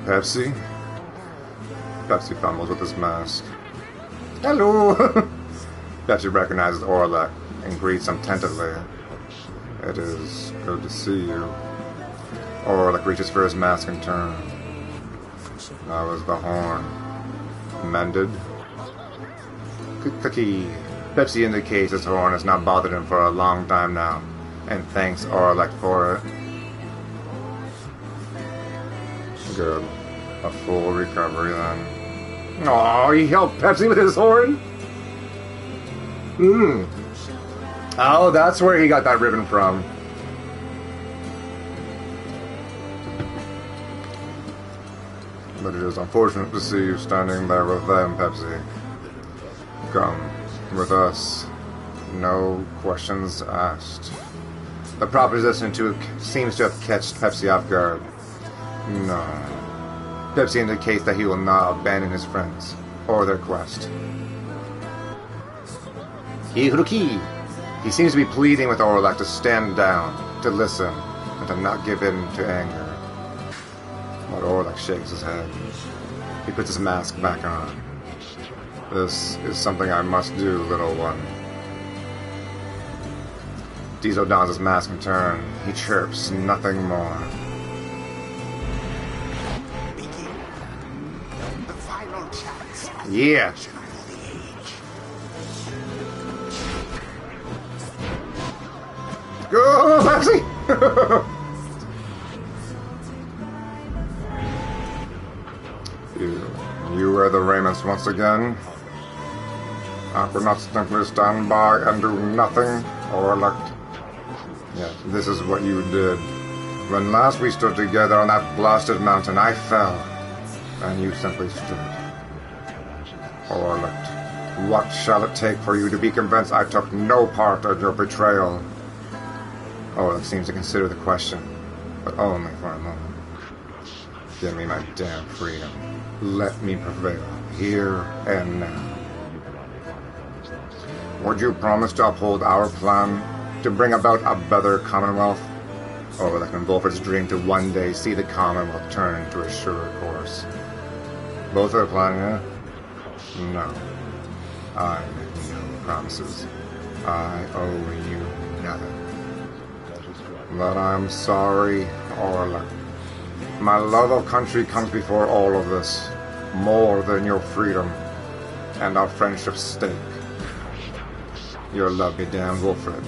Pepsi? Pepsi fumbles with his mask. Hello! Pepsi recognizes Orlek and greets him tentatively. It is good to see you. Orlek reaches for his mask in turn. That was the horn. Mended? Cookie. Pepsi indicates his horn has not bothered him for a long time now, and thanks Orlek for it. Good. A full recovery then. Oh, he helped Pepsi with his horn? Oh, that's where he got that ribbon from. But it is unfortunate to see you standing there with them, Pepsi. Come with us. No questions asked. The proposition seems to have catched Pepsi off guard. No. Pepsi indicates that he will not abandon his friends or their quest. Hiruki! He seems to be pleading with Orlek to stand down, to listen, and to not give in to anger. But Orlek shakes his head. He puts his mask back on. This is something I must do, little one. Tizo dons his mask in turn. He chirps, nothing more. Begin. The final challenge. Yeah. Go, Pepsi! You wear the raiments once again. I could not simply stand by and do nothing, or elect. Yes, this is what you did. When last we stood together on that blasted mountain, I fell, and you simply stood. Or elect. What shall it take for you to be convinced I took no part in your betrayal? Orlick seems to consider the question, but only for a moment. Give me my damn freedom. Let me prevail, here and now. Would you promise to uphold our plan, to bring about a better Commonwealth? Orlick and Volford's dream to one day see the Commonwealth turn to a surer course. Both are planning it? No. I make no promises. I owe you nothing. But I'm sorry, Orlick. My love of country comes before all of this, more than your freedom and our friendship's stake. Your love be damned, Wilfred.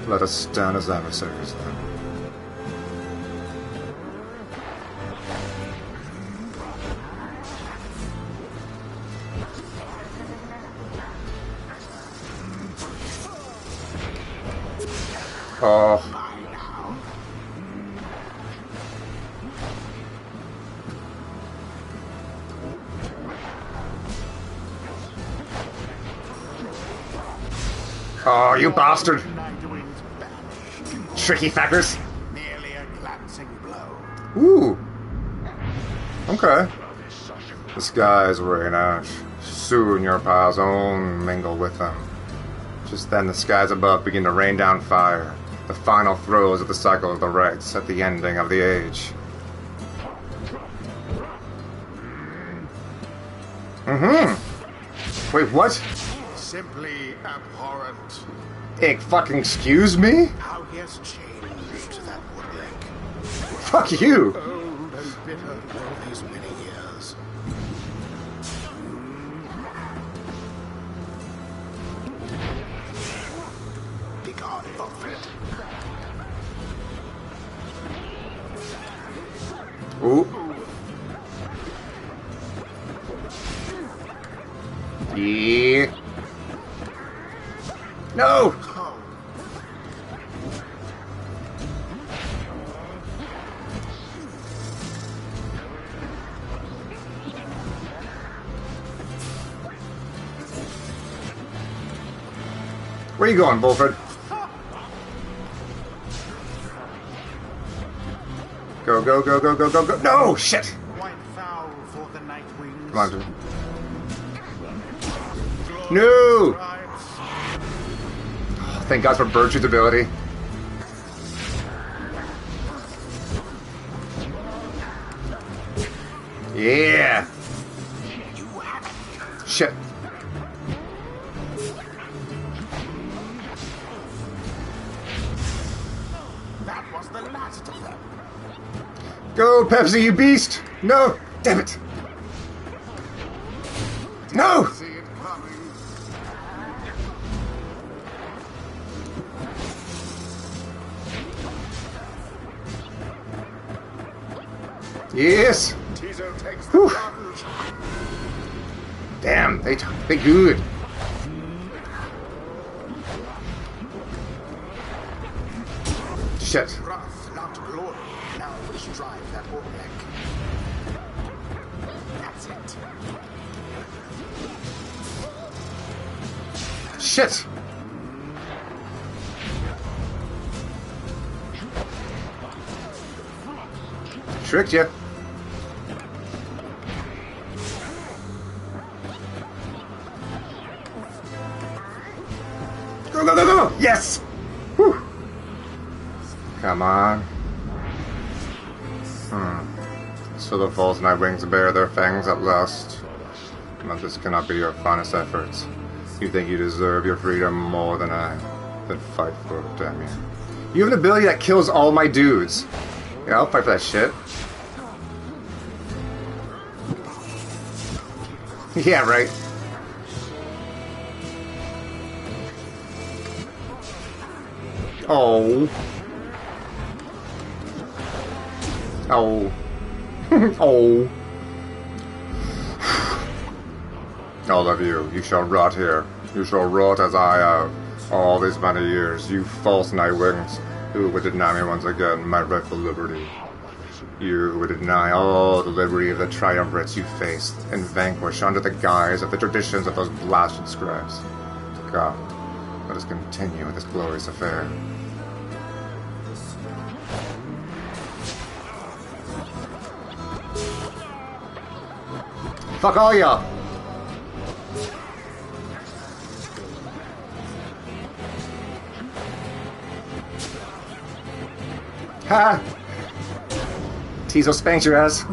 Let us stand as adversaries then. Oh. Oh, you bastard! Tricky fuckers! Merely a glancing blow. Ooh. Okay. The skies were in ash. Soon your piles own mingle with them. Just then the skies above begin to rain down fire. The final throes of the cycle of the rites at the ending of the age. Mm-hmm. Wait, what? Simply abhorrent. Fucking excuse me? How he has changed, that woodlick. Fuck you! Old and bitter all these many years. Begone, Wilfred. Ooh. Yeah. No! Where you going, Bulford? Go, go, go, go, go, go, go. No! Shit! White fowl for the night wings. Come on, dude. No! Thank God for Bertrude's ability. Yeah! Shit. That was the last of them. Go, Pepsi, you beast! No! Damn it! No! See it coming. Yes! Tizo takes the Whew. plunge. Damn, they good. Shit. Wrath, not glory. Now we strive that Orlek. That's it. Shit! Tricked you. Go, go, go, go! Yes! Whew. Come on. So the falls my wings bear their fangs at last. But this cannot be your finest efforts. You think you deserve your freedom more than I. Then fight for it, damn you. You have an ability that kills all my dudes. Yeah, I'll fight for that shit. Yeah, right. Oh. Oh. Oh. All of you, you shall rot here. You shall rot as I have. All these many years, you false Nightwings, who would deny me once again my rightful liberty. You would deny all the liberty of the triumvirates you faced and vanquish under the guise of the traditions of those blasted scribes. Come, let us continue with this glorious affair. Fuck all y'all! Ha! Tizo spanks your ass.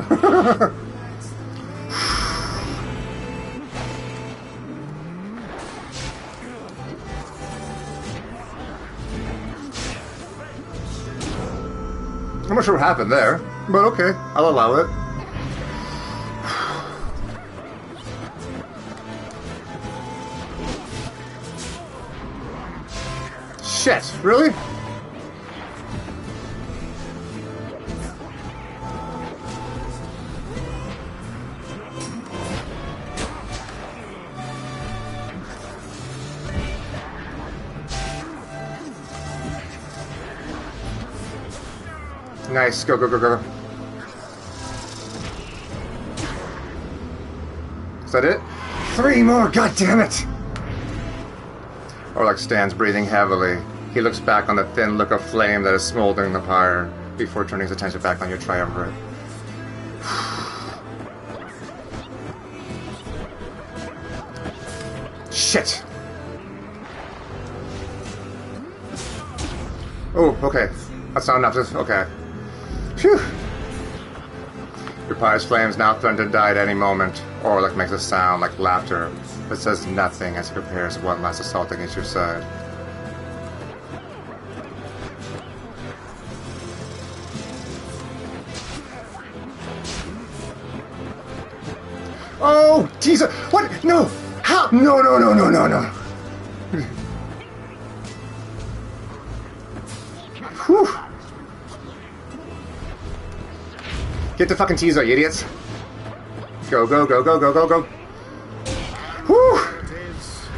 I'm not sure what happened there, but okay, I'll allow it. Shit, really? Nice, go, go, go, go. Is that it? 3 more, goddammit! Orlok stands breathing heavily. He looks back on the thin look of flame that is smoldering the pyre before turning his attention back on your triumvirate. Shit! Oh, okay. That's not enough. Okay. Phew! Your pyre's flames now threaten to die at any moment. Orlok makes a sound like laughter, but says nothing as he prepares one last assault against your side. Oh, Jesus! What? No! How? No, no, no, no, no, no! Whew! Get the fucking teaser, you idiots! Go, go, go, go, go, go, go! Whew!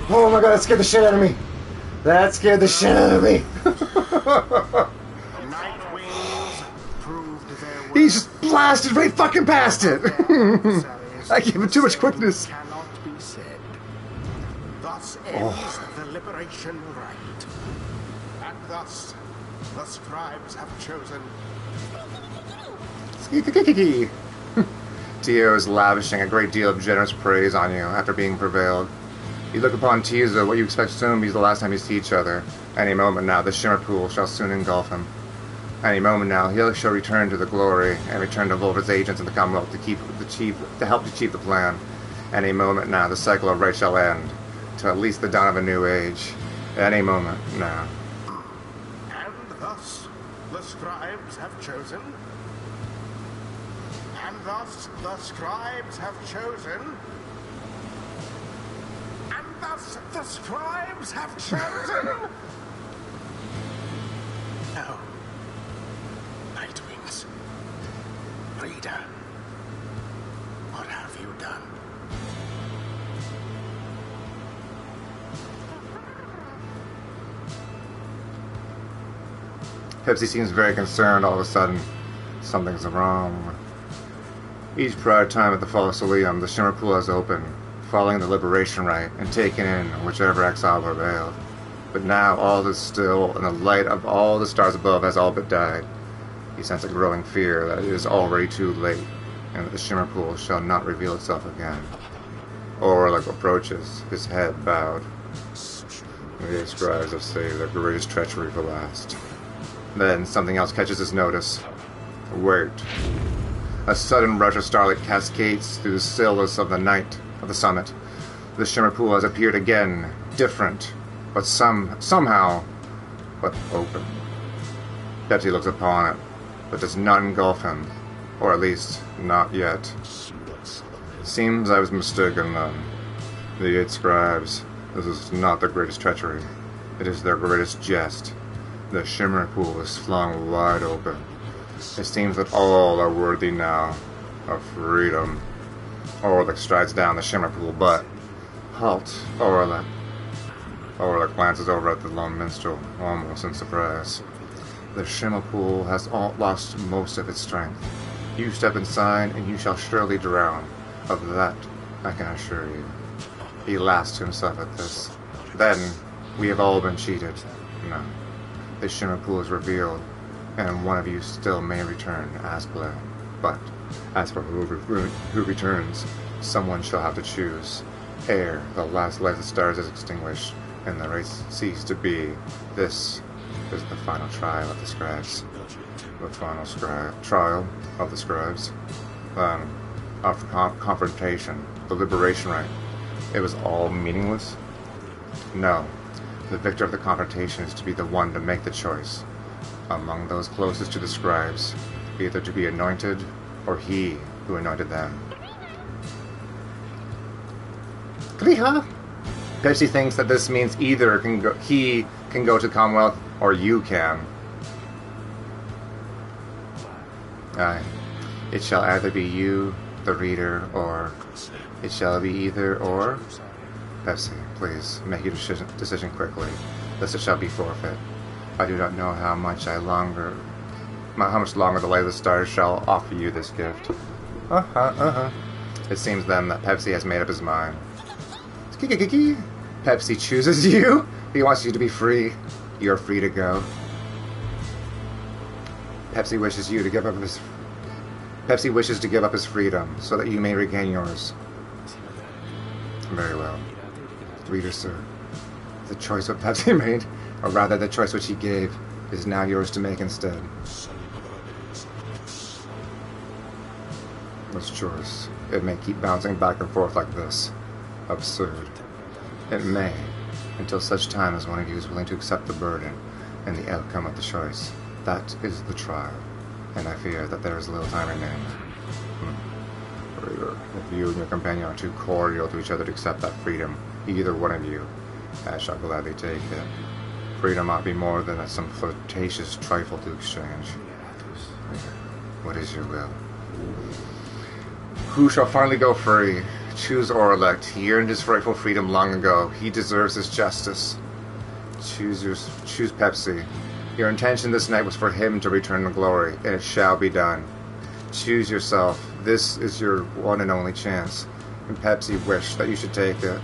Oh my god, that scared the shit out of me! That scared the shit out of me! He just blasted right fucking past it! I gave him too much quickness. Thus ends the liberation rite. And thus the scribes have chosen. Tio is lavishing a great deal of generous praise on you after being prevailed. You look upon Tizo, what you expect soon be the last time you see each other. Any moment now, the Shimmer Pool shall soon engulf him. Any moment now, he shall return to the glory and return to Volver's agents in the Commonwealth to help achieve the plan. Any moment now, the cycle of right shall end, to at least the dawn of a new age. Any moment now. And thus the scribes have chosen. And thus the scribes have chosen. And thus the scribes have chosen. No. Nightwings. Reader. What have you done? Pepsi seems very concerned all of a sudden. Something's wrong. Each prior time at the Fall of Solium, the Shimmer Pool has opened, following the liberation rite, and taken in whichever exile prevailed. But now all is still, and the light of all the stars above has all but died. You sense a growing fear that it is already too late, and that the Shimmer Pool shall not reveal itself again. Orlok approaches, his head bowed. The scribes have saved their greatest treachery for last. Then something else catches his notice. Wait. A sudden rush of starlight cascades through the stillness of the night of the summit. The Shimmer Pool has appeared again, different, but somehow, but open. Pepsi looks upon it, but does not engulf him, or at least, not yet. Seems I was mistaken then. The 8 scribes. This is not their greatest treachery. It is their greatest jest. The shimmer pool is flung wide open. It seems that all are worthy now of freedom. Orlick strides down the shimmer pool, but... Halt, Orlick. Orlick glances over at the lone minstrel, almost in surprise. The shimmer pool has lost most of its strength. You step inside, and you shall surely drown. Of that, I can assure you. He laughs to himself at this. Then, we have all been cheated. No. The shimmer pool is revealed, and one of you still may return as planned. But, as for who returns, someone shall have to choose. Ere the last light of the stars is extinguished, and the race cease to be, this is the final trial of the scribes. The final trial of the scribes. Then, after confrontation, the liberation rite, it was all meaningless? No. The victor of the confrontation is to be the one to make the choice. Among those closest to the scribes, either to be anointed, or he who anointed them. Kriha! Pepsi thinks that this means either he can go to the Commonwealth, or you can. Aye. It shall either be you, the reader, or... It shall be either or... Pepsi, please, make your decision quickly, lest it shall be forfeit. I do not know how much longer the light of the stars shall offer you this gift. It seems then that Pepsi has made up his mind. Pepsi chooses you. He wants you to be free. You're free to go. Pepsi wishes to give up his freedom so that you may regain yours. Very well. Reader, sir, the choice what Pepsi made, or rather the choice which he gave, is now yours to make instead. This choice, it may keep bouncing back and forth like this. Absurd. It may, until such time as one of you is willing to accept the burden and the outcome of the choice. That is the trial, and I fear that there is little time remaining. Reader, if you and your companion are too cordial to each other to accept that freedom, either one of you, I shall gladly take it. Freedom ought to be more than some flirtatious trifle to exchange. What is your will? Who shall finally go free? Choose or elect. He earned his rightful freedom long ago. He deserves his justice. Choose Pepsi. Your intention this night was for him to return to glory, and it shall be done. Choose yourself. This is your one and only chance. And Pepsi wished that you should take it.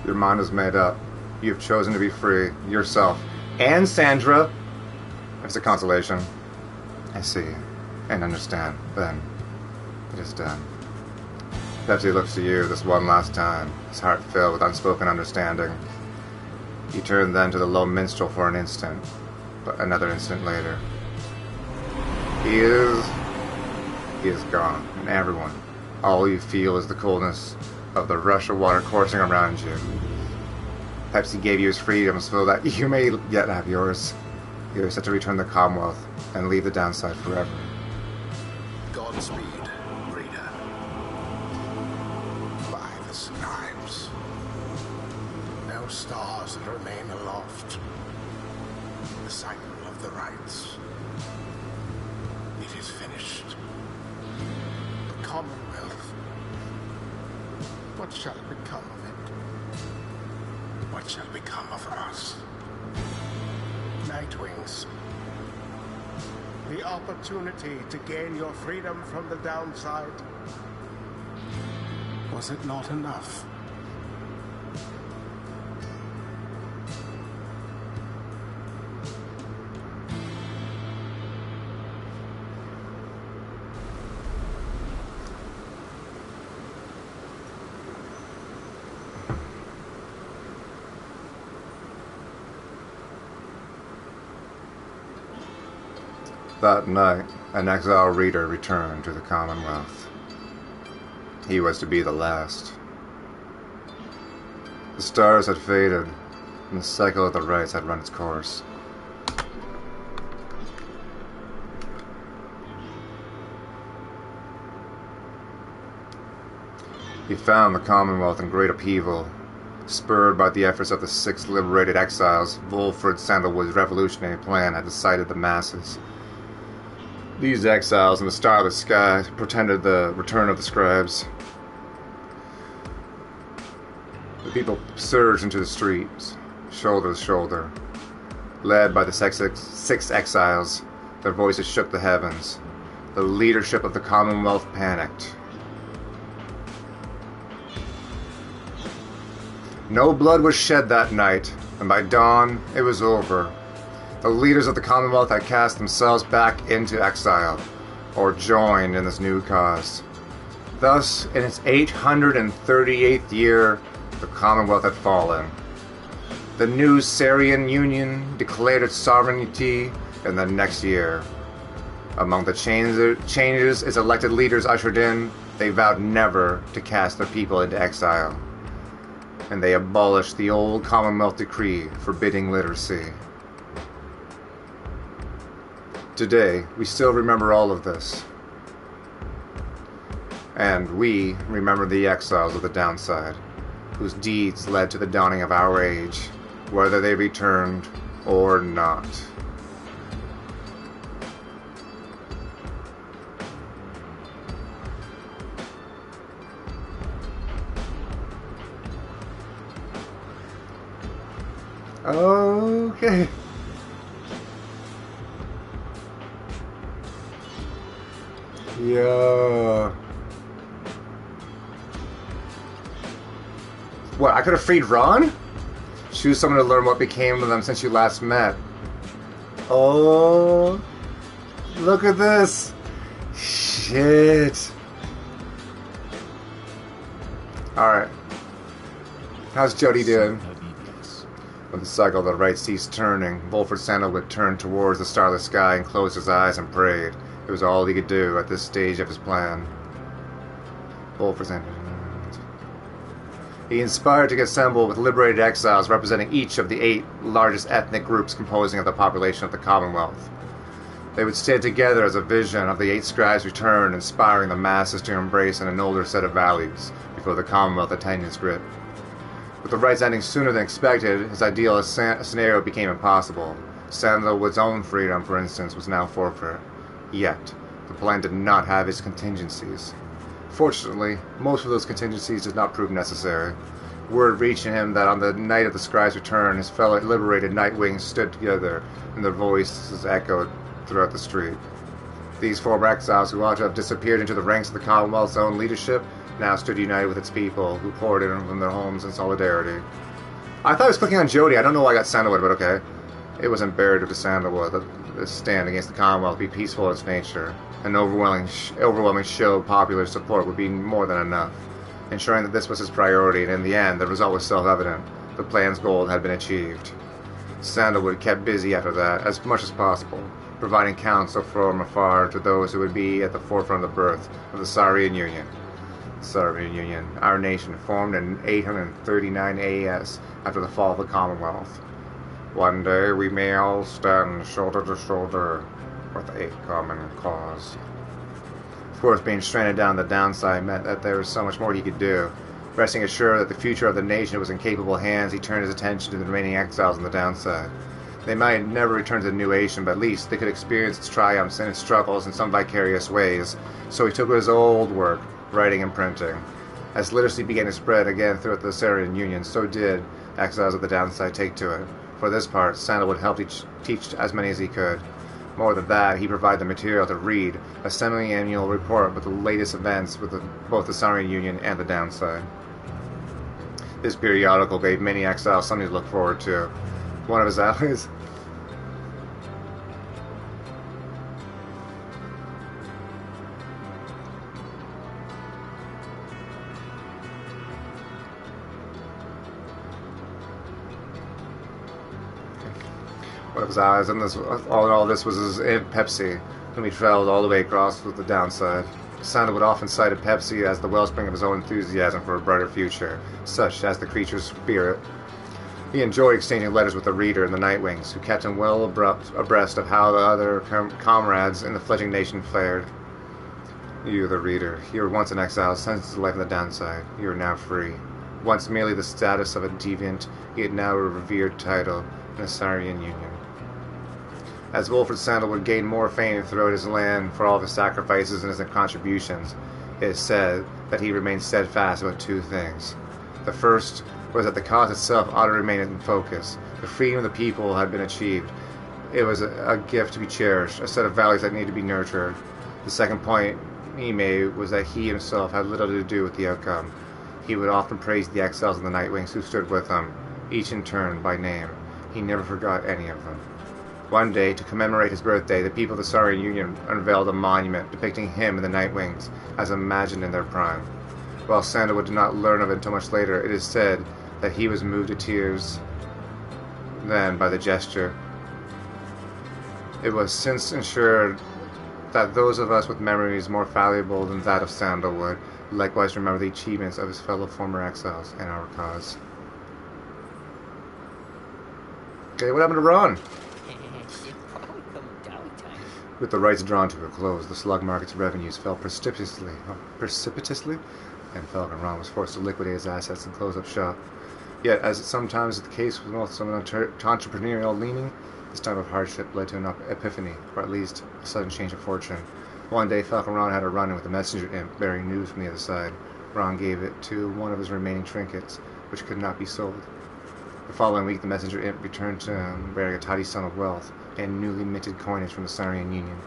Your mind is made up. You have chosen to be free, yourself. And Sandra. It's a consolation. I see. And understand. Then, it is done. Pepsi looks to you this one last time, his heart filled with unspoken understanding. He turned then to the low minstrel for an instant, but another instant later. He is gone, and everyone, all you feel is the coldness of the rush of water coursing around you. Pepsi gave you his freedom so that you may yet have yours. You are set to return the Commonwealth and leave the downside forever. Godspeed, reader. By the scribes. No stars remain aloft. The cycle of the rites. It is finished. The Commonwealth. What shall become of it? What shall become of us? Nightwings. The opportunity to gain your freedom from the downside. Was it not enough? That night, an exile reader returned to the Commonwealth. He was to be the last. The stars had faded, and the cycle of the rites had run its course. He found the Commonwealth in great upheaval. Spurred by the efforts of the 6 liberated exiles, Wolfred Sandalwood's revolutionary plan had decided the masses. These exiles in the starless sky portended the return of the scribes. The people surged into the streets, shoulder to shoulder. Led by the 6 exiles, their voices shook the heavens. The leadership of the Commonwealth panicked. No blood was shed that night, and by dawn, it was over. The leaders of the Commonwealth had cast themselves back into exile, or joined in this new cause. Thus, in its 838th year, the Commonwealth had fallen. The new Sarian Union declared its sovereignty in the next year. Among the changes its elected leaders ushered in, they vowed never to cast their people into exile. And they abolished the old Commonwealth decree forbidding literacy. Today, we still remember all of this. And we remember the exiles of the downside, whose deeds led to the dawning of our age, whether they returned or not. Okay. Yeah. What, I could have freed Ron? Choose someone to learn what became of them since you last met. Oh. Look at this. Shit. Alright. How's Jody doing? When the cycle of the right ceased turning, Wolfred Sandalwood turned towards the starless sky and closed his eyes and prayed. It was all he could do at this stage of his plan. Wolfred Sandalwood. He inspired to assemble with liberated exiles representing each of the 8 largest ethnic groups composing of the population of the Commonwealth. They would stand together as a vision of the 8 scribes' return, inspiring the masses to embrace an older set of values before the Commonwealth attained its grip. With the rites ending sooner than expected, his ideal scenario became impossible. Sandalwood's own freedom, for instance, was now forfeit. Yet, the plan did not have its contingencies. Fortunately, most of those contingencies did not prove necessary. Word reached him that on the night of the scribe's return, his fellow liberated Nightwings stood together, and their voices echoed throughout the street. These former exiles who ought to have disappeared into the ranks of the Commonwealth's own leadership now stood united with its people, who poured in from their homes in solidarity. I thought I was clicking on Jody. I don't know why I got Sandalwood, but okay. It was imperative to Sandalwood that this stand against the Commonwealth be peaceful in its nature. An overwhelming show of popular support would be more than enough, ensuring that this was his priority, and in the end, the result was self-evident. The plan's goal had been achieved. Sandalwood kept busy after that, as much as possible, providing counsel from afar to those who would be at the forefront of the birth of the Sarian Union. Sarian Union, our nation, formed in 839 AS after the fall of the Commonwealth. One day we may all stand shoulder to shoulder with a common cause. Of course, being stranded down the downside meant that there was so much more he could do. Resting assured that the future of the nation was in capable hands, he turned his attention to the remaining exiles on the downside. They might never return to the new nation, but at least they could experience its triumphs and its struggles in some vicarious ways. So he took his old work, writing and printing. As literacy began to spread again throughout the Sarian Union, so did exiles of the downside take to it. For this part, Sandalwood helped teach as many as he could. More than that, he provided the material to read, a semi-annual report with the latest events with both the Sarian Union and the downside. This periodical gave many exiles something to look forward to. One of his allies... one of his eyes, and all this was his Aunt Pepsi, whom he traveled all the way across with the downside. Sandalwood often cited Pepsi as the wellspring of his own enthusiasm for a brighter future, such as the creature's spirit. He enjoyed exchanging letters with the Reader and the Nightwings, who kept him well abreast of how the other comrades in the fledgling nation fared. You, the Reader, you were once an exile, sentenced to life on the downside. You are now free. Once merely the status of a deviant, he had now a revered title in the Saurian Union. As Wilfred Sandalwood gained more fame throughout his land for all of his sacrifices and his contributions, it is said that he remained steadfast about two things. The first was that the cause itself ought to remain in focus. The freedom of the people had been achieved. It was a gift to be cherished, a set of values that needed to be nurtured. The second point he made was that he himself had little to do with the outcome. He would often praise the exiles and the Nightwings who stood with him, each in turn by name. He never forgot any of them. One day, to commemorate his birthday, the people of the Saurian Union unveiled a monument depicting him and the Nightwings as imagined in their prime. While Sandalwood did not learn of it until much later, it is said that he was moved to tears then by the gesture. It was since ensured that those of us with memories more valuable than that of Sandalwood likewise remember the achievements of his fellow former exiles and our cause. Okay, what happened to Ron? With the rights drawn to a close, the slug market's revenues fell precipitously, and Falcon Ron was forced to liquidate his assets and close up shop. Yet, as sometimes is the case with most of an entrepreneurial leaning, this time of hardship led to an epiphany, or at least a sudden change of fortune. One day, Falcon Ron had a run-in with a messenger imp bearing news from the other side. Ron gave it to one of his remaining trinkets, which could not be sold. The following week, the messenger imp returned to him bearing a tidy sum of wealth and newly minted coinage from the Saurian Union.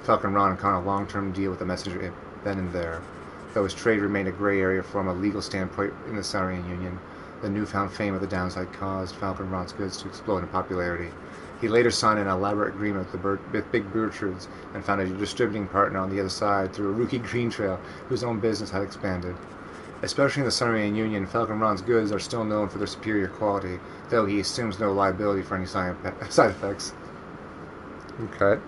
Falcon Ron caught a long-term deal with the messenger imp then and there. Though his trade remained a gray area from a legal standpoint in the Saurian Union, the newfound fame of the downside caused Falcon Ron's goods to explode in popularity. He later signed an elaborate agreement with Big Bertrudes and found a distributing partner on the other side through a rookie green trail whose own business had expanded. Especially in the Saurian Union, Falcon Ron's goods are still known for their superior quality, though he assumes no liability for any side effects. Okay.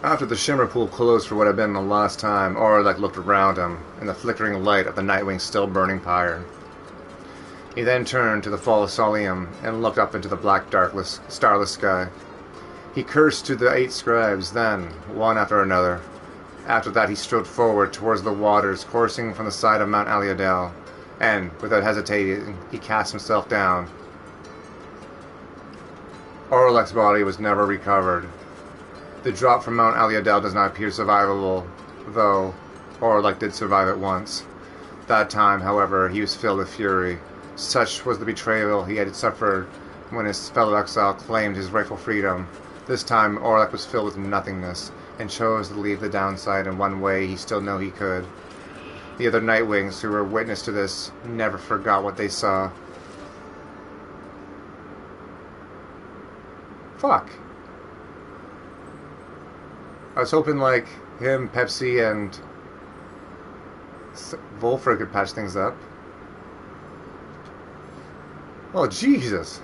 After the shimmer pool closed for what had been the last time, Orlek looked around him in the flickering light of the Nightwing's still burning pyre. He then turned to the fall of Solium and looked up into the black, starless sky. He cursed to the 8 scribes, then, one after another. After that he strode forward towards the waters coursing from the side of Mount Aliadel, and, without hesitating, he cast himself down. Orlek's body was never recovered. The drop from Mount Aliadel does not appear survivable, though Orlek did survive it once. That time, however, he was filled with fury. Such was the betrayal he had suffered when his fellow exile claimed his rightful freedom. This time, Orlek was filled with nothingness, and chose to leave the downside in one way he still knew he could. The other Nightwings who were witness to this never forgot what they saw. Fuck. I was hoping, like, him, Pepsi, and Volfra could patch things up. Oh, Jesus.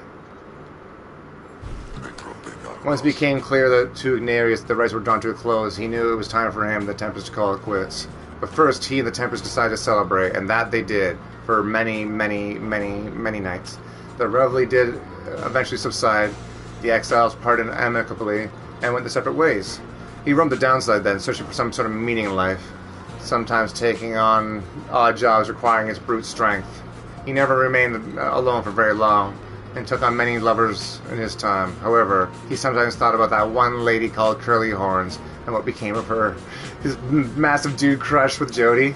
Once it became clear that to Ignarius the rights were drawn to a close, he knew it was time for him, the Tempest, to call it quits. But first, he and the Tempest decided to celebrate, and that they did, for many, many, many, many nights. The revelry did eventually subside. The exiles parted amicably and went their separate ways. He roamed the downside then, searching for some sort of meaning in life, sometimes taking on odd jobs requiring his brute strength. He never remained alone for very long, and took on many lovers in his time. However, he sometimes thought about that one lady called Curly Horns, and what became of her. His massive dude crush with Jody.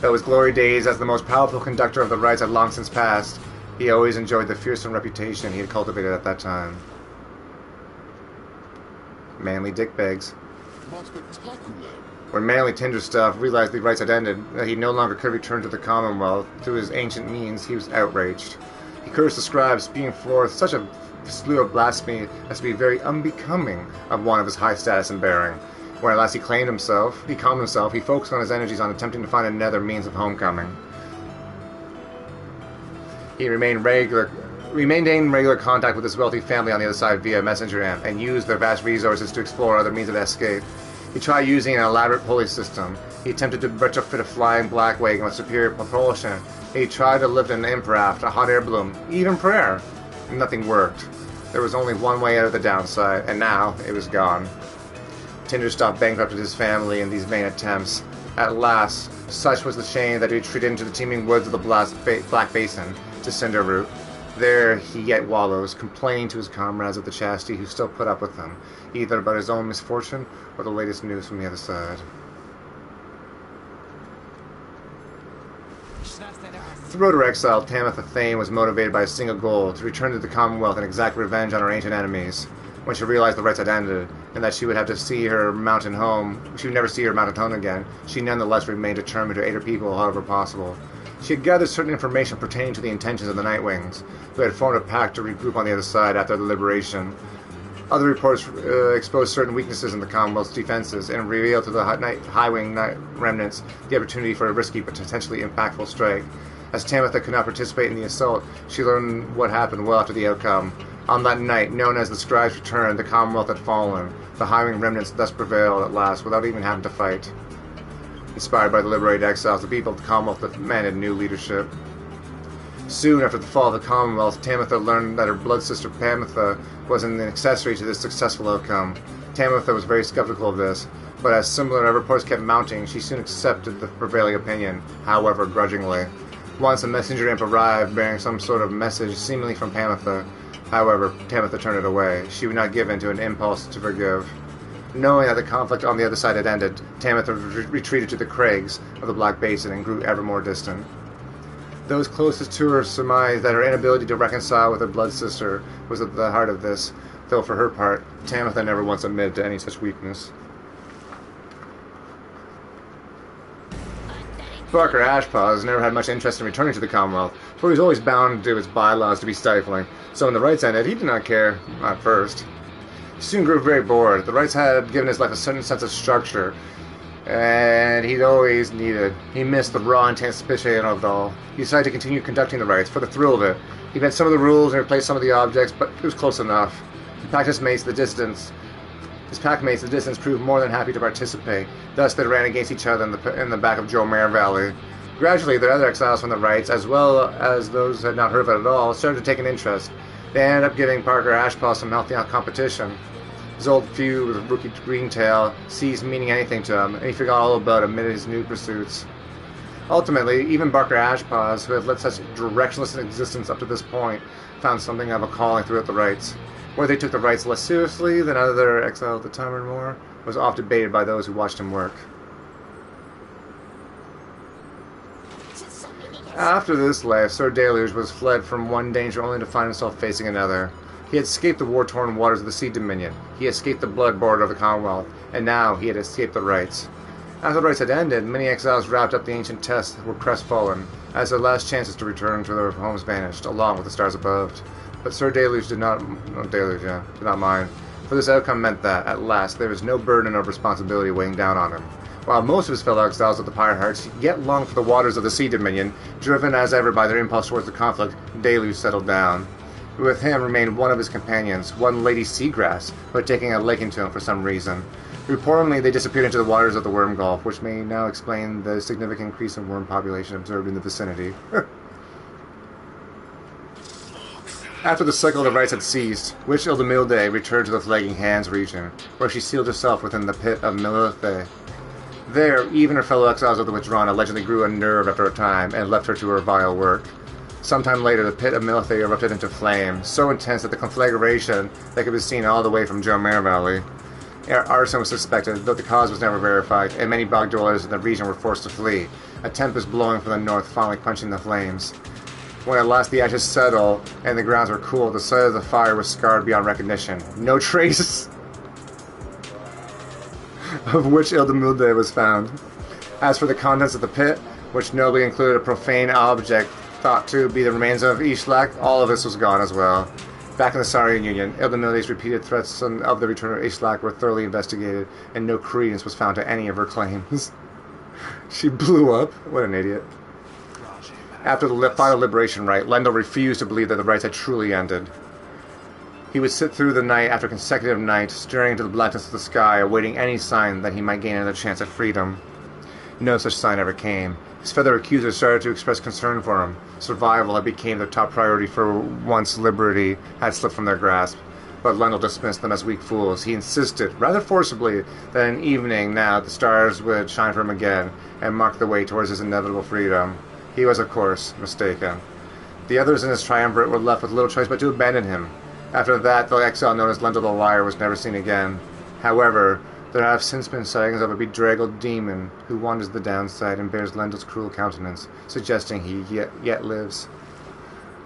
Though his glory days as the most powerful conductor of the rites had long since passed, he always enjoyed the fearsome reputation he had cultivated at that time. Manly dickbags. When Manly Tinderstuff realized the rites had ended, that he no longer could return to the Commonwealth through his ancient means, he was outraged. He cursed the scribes, spewing forth such a slew of blasphemy as to be very unbecoming of one of his high status and bearing. When at last he calmed himself, he focused on his energies on attempting to find another means of homecoming. He remained in regular contact with his wealthy family on the other side via messenger amp, and used their vast resources to explore other means of escape. He tried using an elaborate pulley system. He attempted to retrofit a flying black wagon with superior propulsion. He tried to lift an impraft, a hot air balloon, even prayer. Nothing worked. There was only one way out of the downside, and now it was gone. Tinderstock bankrupted his family in these vain attempts. At last, such was the shame that he retreated into the teeming woods of the Black Basin to Cinderroot. There he yet wallows, complaining to his comrades of the chastity who still put up with him, either about his own misfortune or the latest news from the other side. Throughout her exile, Tamitha Thane was motivated by a single goal, to return to the Commonwealth and exact revenge on her ancient enemies. When she realized the rites had ended, and that she would never see her mountain home again, she nonetheless remained determined to aid her people however possible. She had gathered certain information pertaining to the intentions of the Nightwings, who had formed a pact to regroup on the other side after the liberation. Other reports exposed certain weaknesses in the Commonwealth's defenses and revealed to the Highwing remnants the opportunity for a risky but potentially impactful strike. As Tamitha could not participate in the assault, she learned what happened well after the outcome. On that night, known as the Scribe's Return, the Commonwealth had fallen. The Highwing remnants thus prevailed at last, without even having to fight. Inspired by the liberated exiles, the people of the Commonwealth demanded new leadership. Soon after the fall of the Commonwealth, Tamitha learned that her blood sister Pamitha was an accessory to this successful outcome. Tamitha was very skeptical of this, but as similar reports kept mounting, she soon accepted the prevailing opinion, however grudgingly. Once a messenger imp arrived bearing some sort of message, seemingly from Pamitha. However, Tamitha turned it away. She would not give in to an impulse to forgive. Knowing that the conflict on the other side had ended, Tamitha retreated to the crags of the Black Basin and grew ever more distant. Those closest to her surmised that her inability to reconcile with her blood sister was at the heart of this, though for her part, Tamitha never once admitted to any such weakness. Barker Ashpaws never had much interest in returning to the Commonwealth, for he was always bound to its bylaws to be stifling, so when the rites ended, he did not care, at first. He soon grew very bored. The rites had given his life a certain sense of structure, and he'd always needed. He missed the raw anticipation of it all. He decided to continue conducting the rites, for the thrill of it. He bent some of the rules and replaced some of the objects, but it was close enough. His packmates at the distance proved more than happy to participate. Thus, they ran against each other in the back of Joe Mare Valley. Gradually, the other exiles from the rites, as well as those who had not heard of it at all, started to take an interest. They ended up giving Parker Ashpaw some healthy competition. His old feud with Rookie Greentail ceased meaning anything to him, and he forgot all about it amid his new pursuits. Ultimately, even Barker Ashpaws, who had led such directionless existence up to this point, found something of a calling throughout the rites. Whether he took the rites less seriously than other exiles at the time or more, was oft debated by those who watched him work. After this life, Sir Deluge was fled from one danger only to find himself facing another. He had escaped the war-torn waters of the Sea Dominion, he had escaped the blood border of the Commonwealth, and now he had escaped the rites. After the rites had ended, many exiles wrapped up the ancient tests were crestfallen, as their last chances to return to their homes vanished, along with the stars above. But Sir Deluge did not mind, for this outcome meant that, at last, there was no burden of responsibility weighing down on him. While most of his fellow exiles of the Pyre-rates yet longed for the waters of the Sea Dominion, driven as ever by their impulse towards the conflict, Deluge settled down. With him remained one of his companions, one Lady Seagrass, who had taken a liking to him for some reason. Reportedly, they disappeared into the waters of the Worm Gulf, which may now explain the significant increase in worm population observed in the vicinity. After the cycle of the rites had ceased, Witch Ildamilde returned to the Flagging Hands region, where she sealed herself within the pit of Milithe. There, even her fellow exiles of the Withdrawn allegedly grew unnerved after a time, and left her to her vile work. Sometime later, the pit of Milithe erupted into flame, so intense that the conflagration that could be seen all the way from Joe Mare Valley. Arson was suspected, though the cause was never verified, and many bog dwellers in the region were forced to flee, a tempest blowing from the north finally quenching the flames. When at last the ashes settled and the grounds were cool, the site of the fire was scarred beyond recognition. No trace of Witch Ildamilde was found. As for the contents of the pit, which notably included a profane object thought to be the remains of Ishlak, all of this was gone as well. Back in the Saurian Union, Ildamilde's repeated threats of the return of Ishlak were thoroughly investigated, and no credence was found to any of her claims. She blew up. What an idiot. After the final liberation rite, Lendl refused to believe that the rites had truly ended. He would sit through the night after consecutive night, staring into the blackness of the sky, awaiting any sign that he might gain another chance at freedom. No such sign ever came. His fellow accusers started to express concern for him. Survival had become their top priority for once liberty had slipped from their grasp. But Lendl dismissed them as weak fools. He insisted, rather forcibly, that in evening now the stars would shine for him again and mark the way towards his inevitable freedom. He was, of course, mistaken. The others in his triumvirate were left with little choice but to abandon him. After that, the exile known as Lendl the Liar was never seen again. However, there have since been sightings of a bedraggled demon who wanders the downside and bears Lendl's cruel countenance, suggesting he yet lives.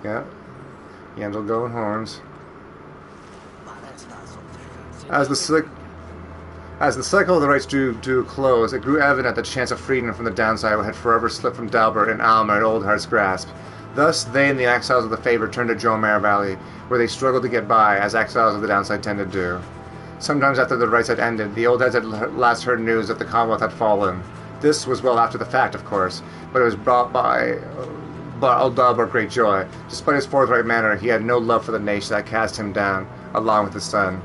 Yeah, Yendel going horns. As the cycle of the rites drew to a close, it grew evident that the chance of freedom from the downside had forever slipped from Dalbert and Alma and Oldhart's grasp. Thus, they and the exiles of the favor turned to Jomare Valley, where they struggled to get by, as exiles of the downside tend to do. Sometimes after the rites had ended, the old heads had last heard news that the Commonwealth had fallen. This was well after the fact, of course, but it was brought old Dalbert great joy. Despite his forthright manner, he had no love for the nation that cast him down, along with his son.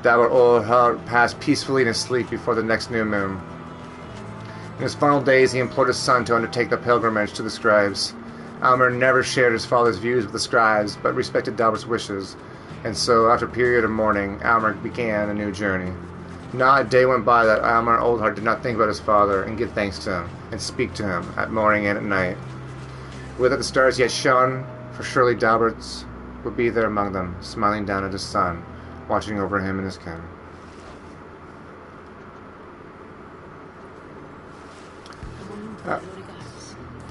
Dalbert Oldhart passed peacefully in his sleep before the next new moon. In his final days, he implored his son to undertake the pilgrimage to the scribes. Almer never shared his father's views with the scribes, but respected Dalbert's wishes, and so, after a period of mourning, Almer began a new journey. Not a day went by that Almer Oldhart did not think about his father and give thanks to him, and speak to him at morning and at night. Would that the stars yet shone, for surely Dalbert's would be there among them, smiling down at his son, watching over him and his kin.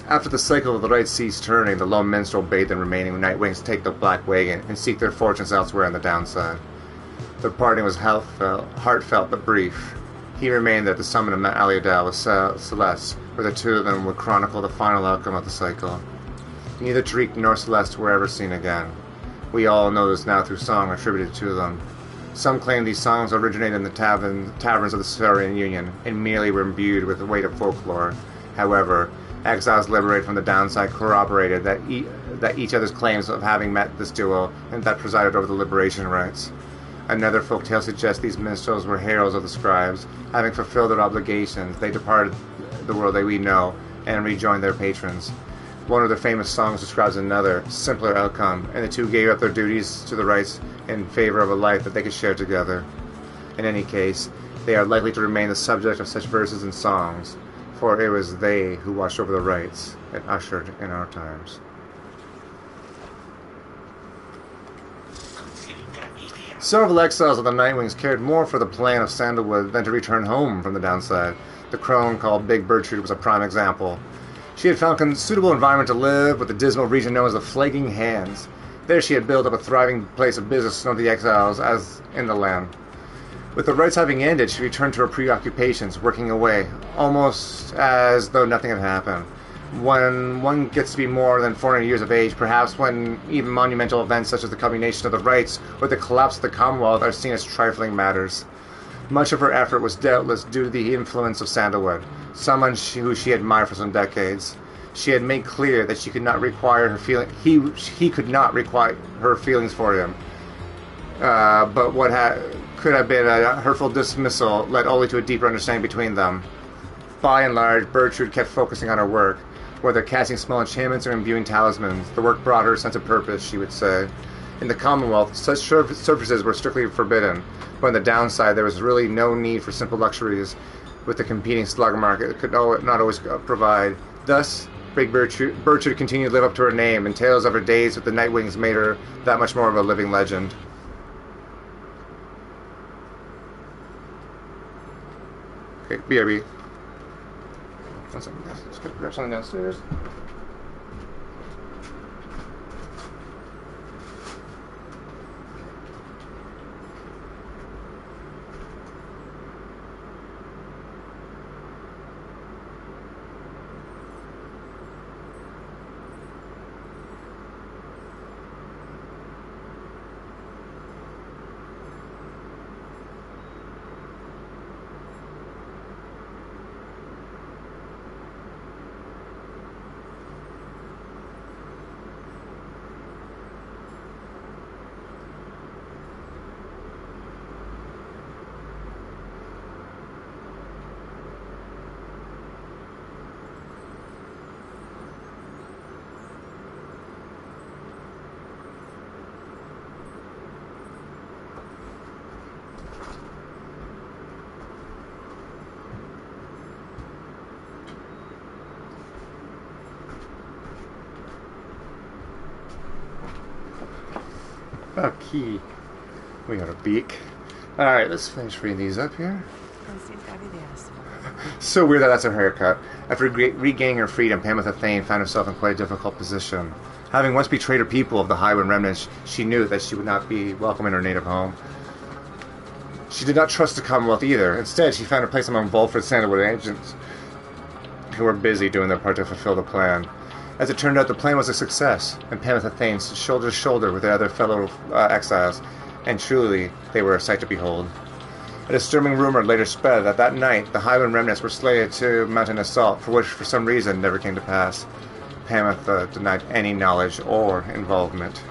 After the cycle of the rites ceased turning, the lone minstrel bade the remaining Nightwings take the Black Wagon and seek their fortunes elsewhere on the downside. Their parting was heartfelt but brief. He remained there to summon of Mount Aliodal with Celeste, where the two of them would chronicle the final outcome of the cycle. Neither Tariq nor Celeste were ever seen again. We all know this now through song attributed to them. Some claim these songs originated in the taverns of the Saurian Union and merely were imbued with the weight of folklore. However, exiles liberated from the downside corroborated that each other's claims of having met this duo and that presided over the liberation rites. Another folktale suggests these minstrels were heralds of the scribes. Having fulfilled their obligations, they departed the world that we know and rejoined their patrons. One of their famous songs describes another, simpler outcome, and the two gave up their duties to the rites in favor of a life that they could share together. In any case, they are likely to remain the subject of such verses and songs, for it was they who watched over the rites and ushered in our times. Several exiles of the Nightwings cared more for the plan of Sandalwood than to return home from the downside. The crone called Big Bertrude was a prime example. She had found a suitable environment to live with the dismal region known as the Flagging Hands. There she had built up a thriving place of business known to the exiles as in the land. With the rites having ended, she returned to her preoccupations, working away, almost as though nothing had happened. When one gets to be more than 400 years of age, perhaps when even monumental events such as the culmination of the rites or the collapse of the Commonwealth are seen as trifling matters. Much of her effort was doubtless due to the influence of Sandalwood, someone who she admired for some decades. She had made clear that she could not require her he could not require her feelings for him. But what could have been a hurtful dismissal led only to a deeper understanding between them. By and large, Bertrude kept focusing on her work. Whether casting small enchantments or imbuing talismans, the work brought her a sense of purpose, she would say. In the Commonwealth, such services were strictly forbidden, but on the downside there was really no need for simple luxuries, with the competing slug market could not always provide. Thus, Big Bertrude continued to live up to her name, and tales of her days with the Nightwings made her that much more of a living legend. Okay, BRB. One second, guys. Just gotta grab something downstairs. A key. We got a beak. Alright, let's finish reading these up here. So weird that that's her haircut. After regaining her freedom, Pamitha Thane found herself in quite a difficult position. Having once betrayed her people of the Highwind Remnants, she knew that she would not be welcome in her native home. She did not trust the Commonwealth either. Instead, she found her place among Volford Sandalwood agents who were busy doing their part to fulfill the plan. As it turned out, the plan was a success, and Pamitha Thane stood shoulder to shoulder with the other fellow exiles, and truly, they were a sight to behold. A disturbing rumor later spread that that night, the Highwind Remnants were slated to mount an assault, for which, for some reason, never came to pass. Pamitha denied any knowledge or involvement.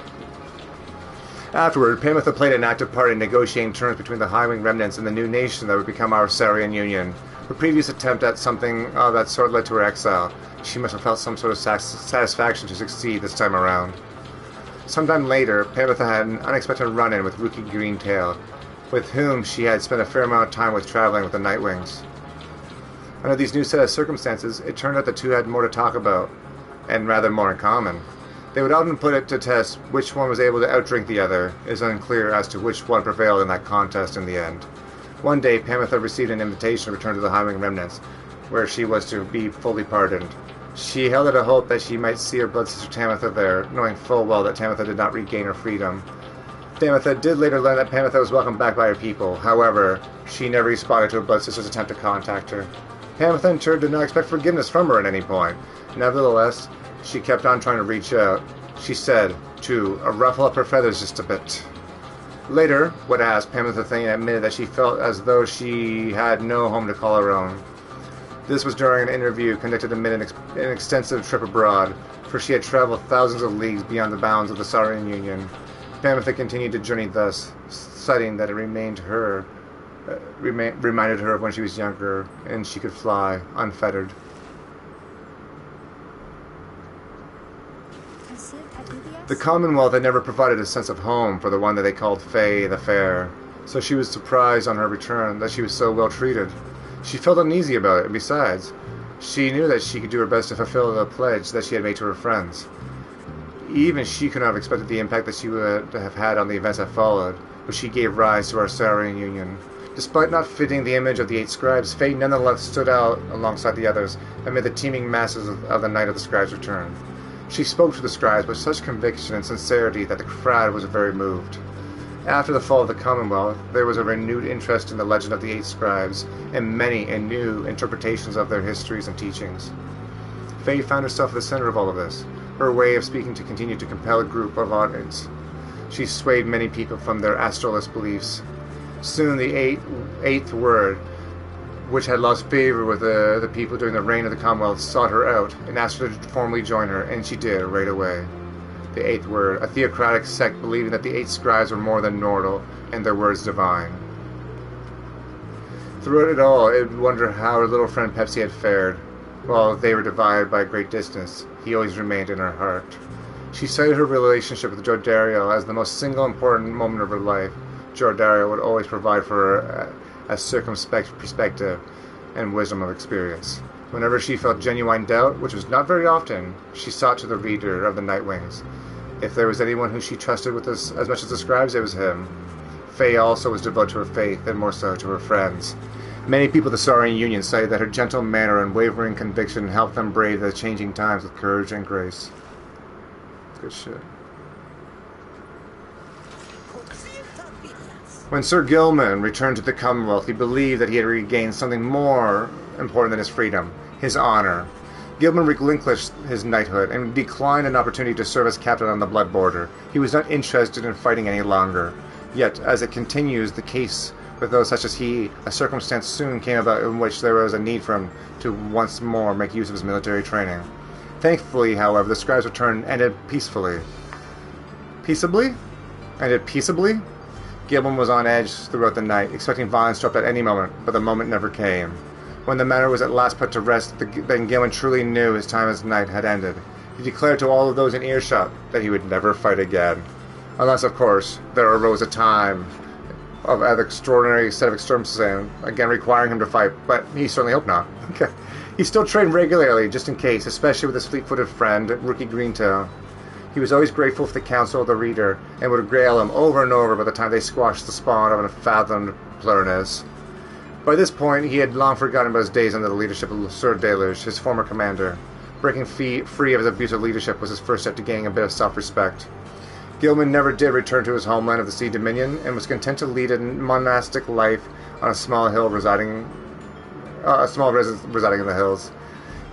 Afterward, Pamitha played an active part in negotiating terms between the Highwind Remnants and the new nation that would become our Sarian Union. Her previous attempt at something of that sort led to her exile. She must have felt some sort of satisfaction to succeed this time around. Sometime later, Pamitha had an unexpected run-in with Rookie Greentail, with whom she had spent a fair amount of time with traveling with the Nightwings. Under these new set of circumstances, it turned out the two had more to talk about, and rather more in common. They would often put it to test which one was able to outdrink the other. It is unclear as to which one prevailed in that contest in the end. One day, Pamitha received an invitation to return to the Highwing Remnants, where she was to be fully pardoned. She held out a hope that she might see her blood sister Tamitha there, knowing full well that Tamitha did not regain her freedom. Tamitha did later learn that Pamitha was welcomed back by her people. However, she never responded to her blood sister's attempt to contact her. Pamitha in turn did not expect forgiveness from her at any point. Nevertheless, she kept on trying to reach out. She said, to ruffle up her feathers just a bit. Later, when asked, Pamitha Thane admitted that she felt as though she had no home to call her own. This was during an interview conducted amid an extensive trip abroad, for she had traveled thousands of leagues beyond the bounds of the Saurian Union. Pamitha continued to journey thus, citing that it reminded her of when she was younger, and she could fly unfettered. The Commonwealth had never provided a sense of home for the one that they called Faye the Fair, so she was surprised on her return that she was so well treated. She felt uneasy about it, and besides, she knew that she could do her best to fulfill the pledge that she had made to her friends. Even she could not have expected the impact that she would have had on the events that followed, but she gave rise to our Saurian Union. Despite not fitting the image of the 8 scribes, Faye nonetheless stood out alongside the others amid the teeming masses of the night of the scribes' return. She spoke to the scribes with such conviction and sincerity that the crowd was very moved. After the fall of the Commonwealth, there was a renewed interest in the legend of the 8 scribes, and many and new interpretations of their histories and teachings. Faye found herself at the center of all of this. Her way of speaking to continued to compel a group of audience. She swayed many people from their astralist beliefs. Soon the eighth word, which had lost favor with the people during the reign of the Commonwealth, sought her out and asked her to formally join her, and she did right away. The 8th word, a theocratic sect believing that the 8 scribes were more than mortal, and their words divine. Throughout it all, it would wonder how her little friend Pepsi had fared. While they were divided by a great distance, he always remained in her heart. She cited her relationship with Jordario as the most single important moment of her life. Jordario would always provide for her a circumspect perspective and wisdom of experience. Whenever she felt genuine doubt, which was not very often, she sought to the leader of the Nightwings. If there was anyone who she trusted with as much as the scribes, it was him. Faye also was devoted to her faith, and more so to her friends. Many people of the Saurian Union cited that her gentle manner and unwavering conviction helped them brave the changing times with courage and grace. Good shit. When Sir Gilman returned to the Commonwealth, he believed that he had regained something more important than his freedom, his honor. Gilman relinquished his knighthood and declined an opportunity to serve as captain on the Blood Border. He was not interested in fighting any longer. Yet, as it continues the case with those such as he, a circumstance soon came about in which there was a need for him to once more make use of his military training. Thankfully, however, the scribe's return ended peacefully. Peaceably? Ended peaceably? Gilman was on edge throughout the night, expecting violence to erupt at any moment, but the moment never came. When the matter was at last put to rest, then Gilman truly knew his time as knight had ended. He declared to all of those in earshot that he would never fight again. Unless, of course, there arose a time of an extraordinary set of circumstances, again requiring him to fight, but he certainly hoped not. He still trained regularly, just in case, especially with his fleet-footed friend, Rookie Greentail. He was always grateful for the counsel of the reader, and would regale him over and over by the time they squashed the spawn of an unfathomed plurnes. By this point, he had long forgotten about his days under the leadership of Sir Deluge, his former commander. Breaking free of his abusive leadership was his first step to gaining a bit of self-respect. Gilman never did return to his homeland of the Sea Dominion, and was content to lead a monastic life on a small hill residing in the hills.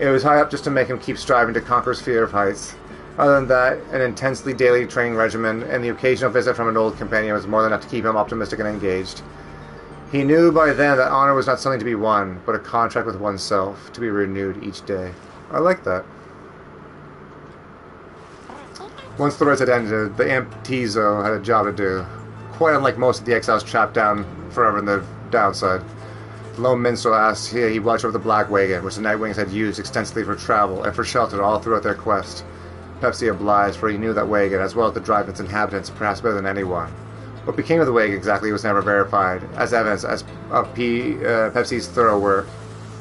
It was high up just to make him keep striving to conquer his fear of heights. Other than that, an intensely daily training regimen and the occasional visit from an old companion was more than enough to keep him optimistic and engaged. He knew by then that honor was not something to be won, but a contract with oneself, to be renewed each day. I like that. Once the rest had ended, the Amptizo had a job to do. Quite unlike most of the exiles trapped down forever in the downside. The lone minstrel asked he watched over the Black Wagon, which the Nightwings had used extensively for travel and for shelter all throughout their quest. Pepsi obliged, for he knew that wagon, as well as the drive its inhabitants, perhaps better than anyone. What became of the wagon exactly was never verified, as evidence of Pepsi's thorough work.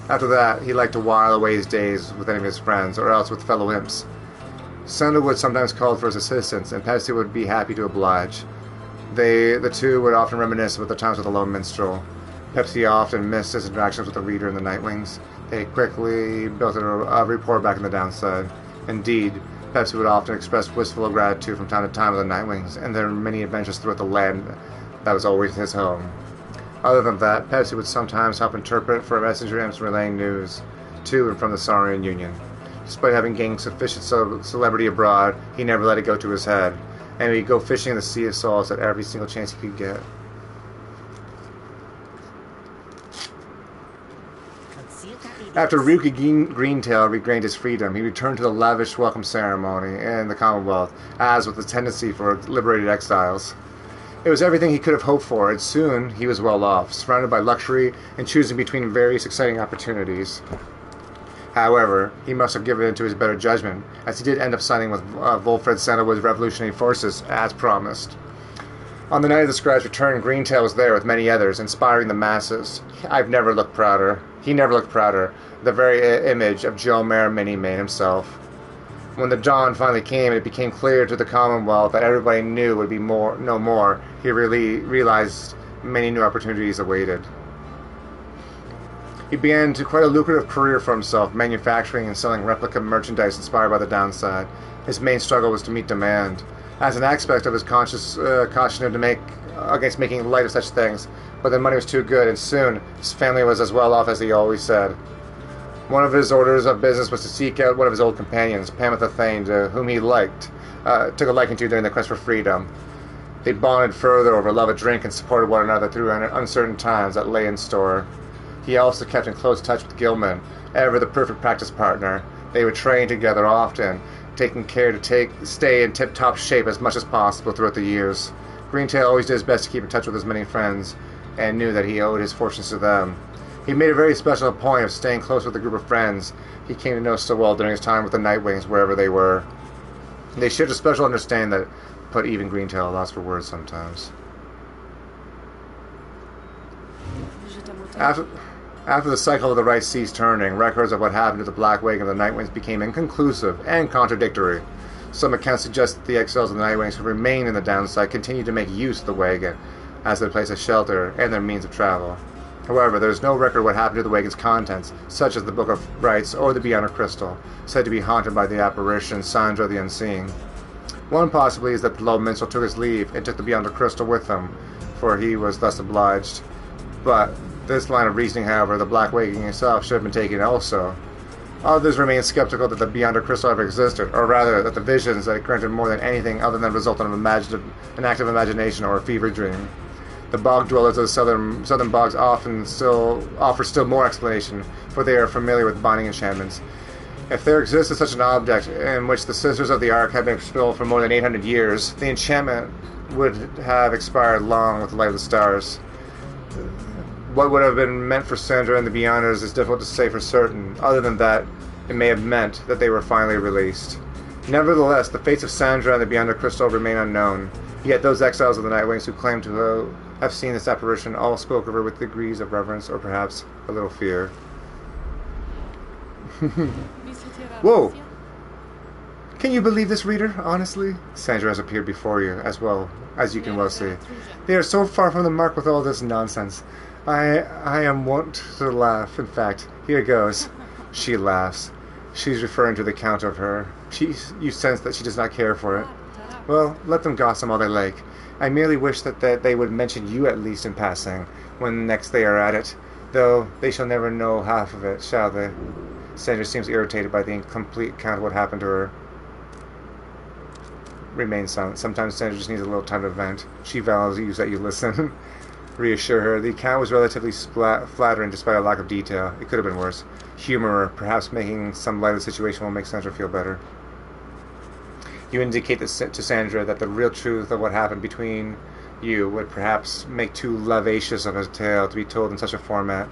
After that, he liked to while away his days with any of his friends, or else with fellow imps. Sandalwood sometimes called for his assistance, and Pepsi would be happy to oblige. The two would often reminisce about the times with the lone minstrel. Pepsi often missed his interactions with the reader and the Nightwings. They quickly built a rapport back in the downside. Indeed, Pepsi would often express wistful gratitude from time to time with the Nightwings, and their many adventures throughout the land that was always his home. Other than that, Pepsi would sometimes help interpret for messenger imps relaying news to and from the Saurian Union. Despite having gained sufficient celebrity abroad, he never let it go to his head, and he'd go fishing in the Sea of Souls at every single chance he could get. After Ryuki Greentail regained his freedom, he returned to the lavish welcome ceremony in the Commonwealth, as with a tendency for liberated exiles. It was everything he could have hoped for, and soon he was well off, surrounded by luxury and choosing between various exciting opportunities. However, he must have given in to his better judgment, as he did end up signing with Volfred Sandalwood's revolutionary forces, as promised. On the night of the scribe's return, Greentail was there with many others, inspiring the masses. I've never looked prouder. He never looked prouder. The very image of Joe Mayor Minnie-Main himself. When the dawn finally came and it became clear to the Commonwealth that everybody knew would be no more, he really realized many new opportunities awaited. He began quite a lucrative career for himself, manufacturing and selling replica merchandise inspired by the downside. His main struggle was to meet demand, as an aspect of his conscious caution against making light of such things, but the money was too good, and soon his family was as well off as he always said. One of his orders of business was to seek out one of his old companions, Pamitha Thane, to whom he took a liking to during the quest for freedom. They bonded further over love of drink and supported one another through uncertain times that lay in store. He also kept in close touch with Gilman, ever the perfect practice partner. They would train together often, taking care to stay in tip-top shape as much as possible throughout the years. Greentail always did his best to keep in touch with his many friends, and knew that he owed his fortunes to them. He made a very special point of staying close with the group of friends he came to know so well during his time with the Nightwings, wherever they were. They shared a special understanding that put even Greentail at a loss for words sometimes. After the cycle of the right ceased turning, records of what happened to the Black Wagon and the Nightwings became inconclusive and contradictory. Some accounts suggest that the exiles of the Nightwings who remained in the downside continued to make use of the wagon as their place of shelter and their means of travel. However, there is no record of what happened to the wagon's contents, such as the Book of Rites or the Beyond Crystal, said to be haunted by the apparition Sandra the Unseen. One possibly is that the Lone Minstrel took his leave and took the Beyond Crystal with him, for he was thus obliged. But this line of reasoning, however, the Black Wagon itself should have been taken also. Others remain skeptical that the Beyond Crystal ever existed, or rather that the visions that it granted more than anything other than result of an active imagination or a fever dream. The bog dwellers of the southern bogs offer still more explanation, for they are familiar with binding enchantments. If there existed such an object in which the Sisters of the Ark had been expelled for more than 800 years, the enchantment would have expired long with the light of the stars. What would have been meant for Sandra and the Beyonders is difficult to say for certain. Other than that, it may have meant that they were finally released. Nevertheless, the fates of Sandra and the Beyond Crystal remain unknown. Yet those exiles of the Nightwings who claim to have seen this apparition all spoke of her with degrees of reverence, or perhaps a little fear. Whoa! Can you believe this, reader? Honestly, Sandra has appeared before you, as well as you can well see. They are so far from the mark with all this nonsense. I am wont to laugh. In fact, here goes. She laughs. She's referring to the count of her. You sense that she does not care for it. Well, let them gossip all they like. I merely wish that they would mention you at least in passing, when next they are at it. Though they shall never know half of it, shall they? Sandra seems irritated by the incomplete account of what happened to her. Remain silent. Sometimes Sandra just needs a little time to vent. She values that you listen. Reassure her. The account was relatively flattering despite a lack of detail. It could have been worse. Humor, or perhaps making some light of the situation, will make Sandra feel better. You indicate to Sandra that the real truth of what happened between you would perhaps make too lavacious of a tale to be told in such a format.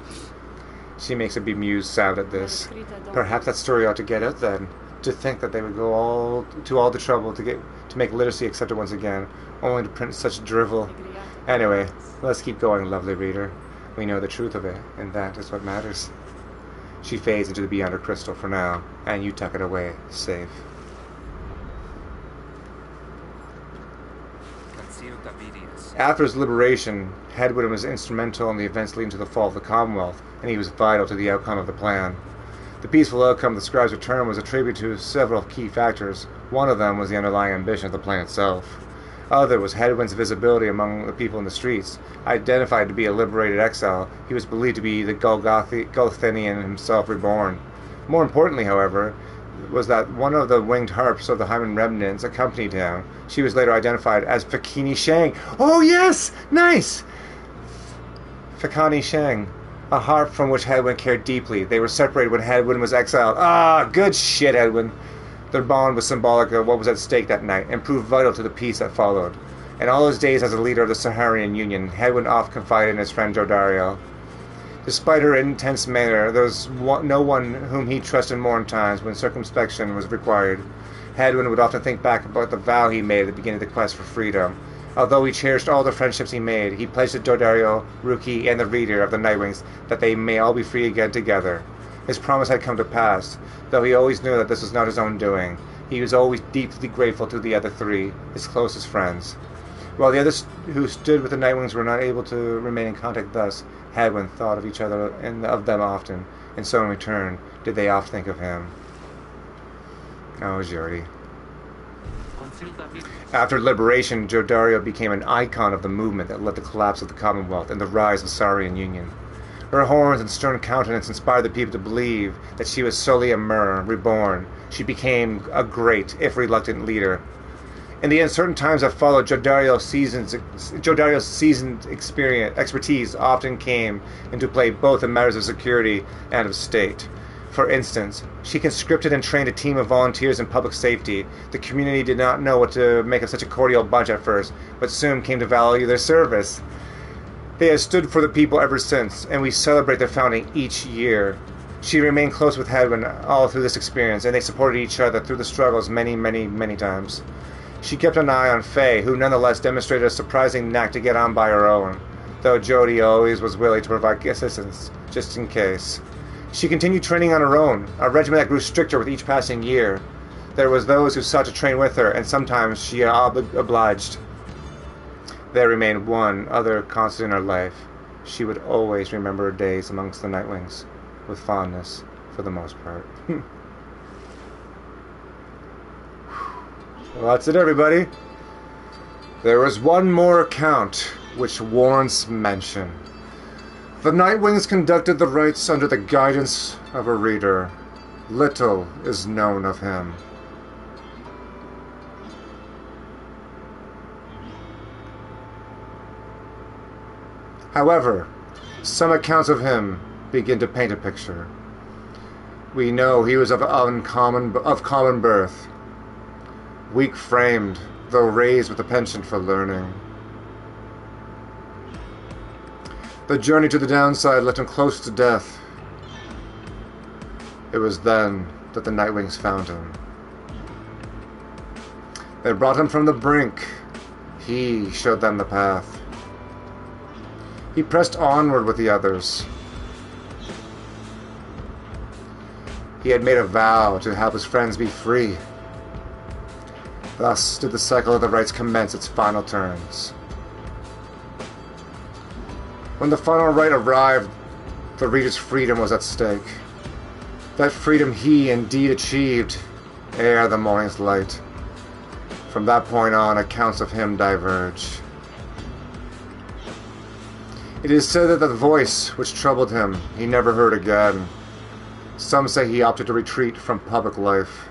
She makes a bemused sound at this. Perhaps that story ought to get out then. To think that they would go all the trouble to make literacy accepted once again, only to print such drivel. Anyway, let's keep going, lovely reader. We know the truth of it, and that is what matters. She fades into the beyond her crystal for now, and you tuck it away, safe. After his liberation, Hedwyn was instrumental in the events leading to the fall of the Commonwealth, and he was vital to the outcome of the plan. The peaceful outcome of the scribe's return was attributed to several key factors. One of them was the underlying ambition of the plan itself. Other was Hedwyn's visibility among the people in the streets. Identified to be a liberated exile, he was believed to be the Golthenian himself reborn. More importantly, however, was that one of the winged harps of the Hyman remnants accompanied him. She was later identified as Fakini Shang. Oh yes! Nice! Fakani Shang. A harp from which Hedwyn cared deeply. They were separated when Hedwyn was exiled. Ah, good shit, Hedwyn. Their bond was symbolic of what was at stake that night, and proved vital to the peace that followed. In all his days as a leader of the Saharian Union, Hedwyn oft confided in his friend Jodario. Despite her intense manner, there was no one whom he trusted more in times when circumspection was required. Hedwyn would often think back about the vow he made at the beginning of the quest for freedom. Although he cherished all the friendships he made, he pledged to Dodario, Ruki, and the reader of the Nightwings that they may all be free again together. His promise had come to pass, though he always knew that this was not his own doing. He was always deeply grateful to the other three, his closest friends. While the others who stood with the Nightwings were not able to remain in contact thus, Hedwyn thought of each other and of them often, and so in return did they oft think of him. Oh, Jordi. After liberation, Jodario became an icon of the movement that led to the collapse of the Commonwealth and the rise of the Saurian Union. Her horns and stern countenance inspired the people to believe that she was solely a Mer, reborn. She became a great, if reluctant, leader. In the uncertain times that followed, Jodario's seasoned expertise often came into play both in matters of security and of state. For instance, she conscripted and trained a team of volunteers in public safety. The community did not know what to make of such a cordial bunch at first, but soon came to value their service. They have stood for the people ever since, and we celebrate their founding each year. She remained close with Hedwyn all through this experience, and they supported each other through the struggles many, many, many times. She kept an eye on Faye, who nonetheless demonstrated a surprising knack to get on by her own, though Jody always was willing to provide assistance, just in case. She continued training on her own, a regimen that grew stricter with each passing year. There was those who sought to train with her, and sometimes she obliged. There remained one other constant in her life. She would always remember her days amongst the Nightwings, with fondness, for the most part. Well, that's it, everybody. There is one more account which warrants mention. The Nightwings conducted the rites under the guidance of a reader. Little is known of him. However, some accounts of him begin to paint a picture. We know he was of common birth, weak-framed, though raised with a penchant for learning. The journey to the downside left him close to death. It was then that the Nightwings found him. They brought him from the brink. He showed them the path. He pressed onward with the others. He had made a vow to help his friends be free. Thus did the cycle of the rites commence its final turns. When the final rite arrived, the Regent's freedom was at stake. That freedom he indeed achieved ere the morning's light. From that point on, accounts of him diverge. It is said that the voice which troubled him he never heard again. Some say he opted to retreat from public life.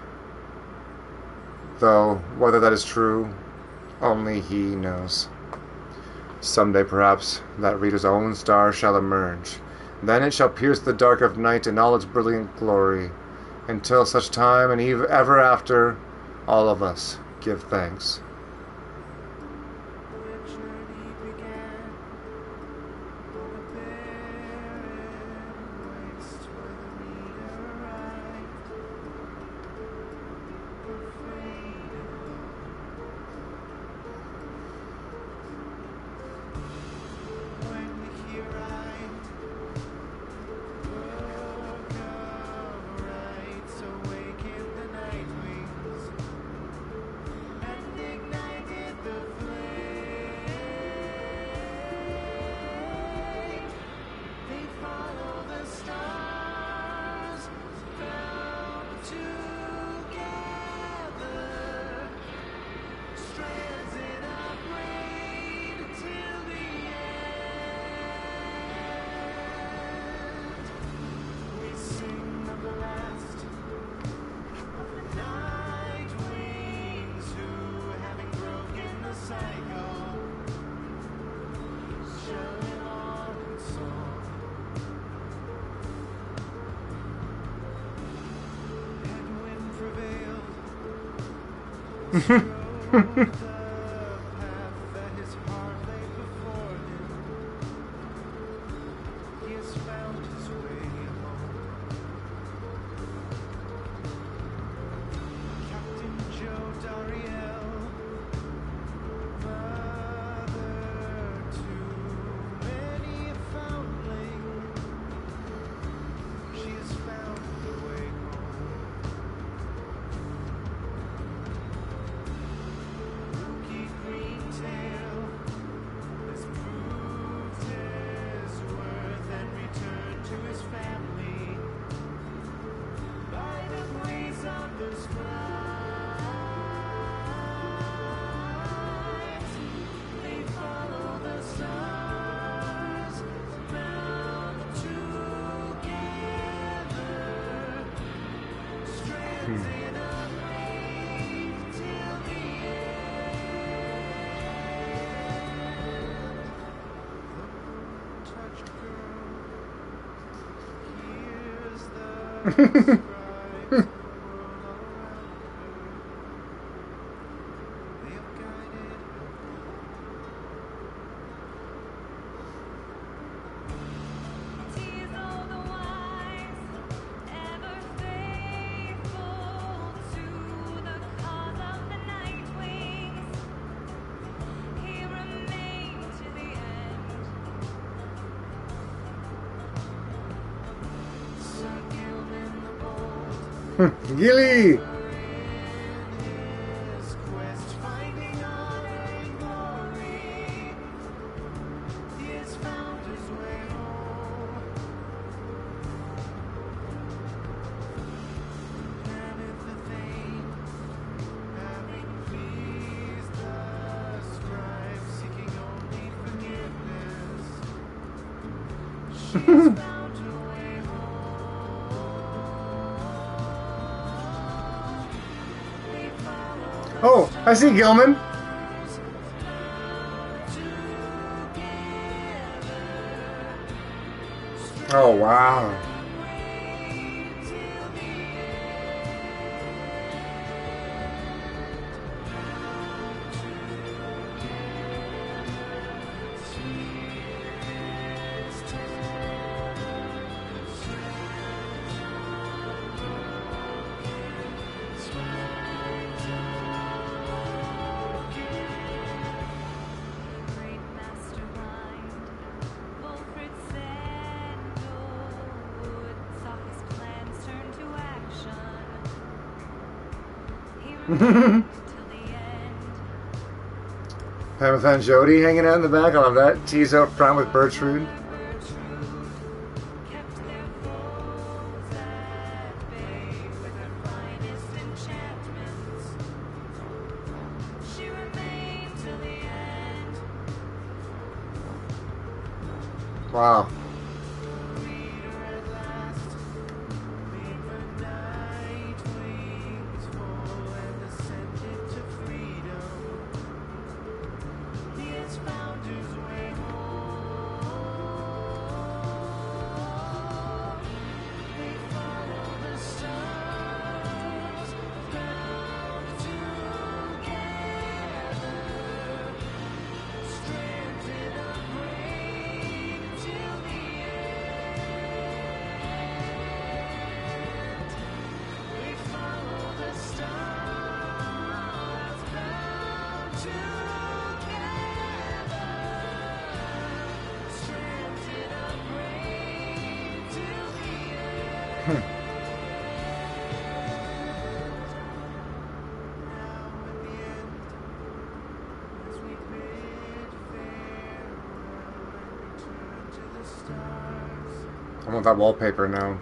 Though, whether that is true, only he knows. Someday, perhaps, that reader's own star shall emerge. Then it shall pierce the dark of night in all its brilliant glory. Until such time and ever after, all of us give thanks. Gilly! Oh, I see Gilman. Oh, wow. Pam found Jody hanging out in the back. I love that. Tease out front with Bertrude. Wow. I want that wallpaper now.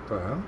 The hell?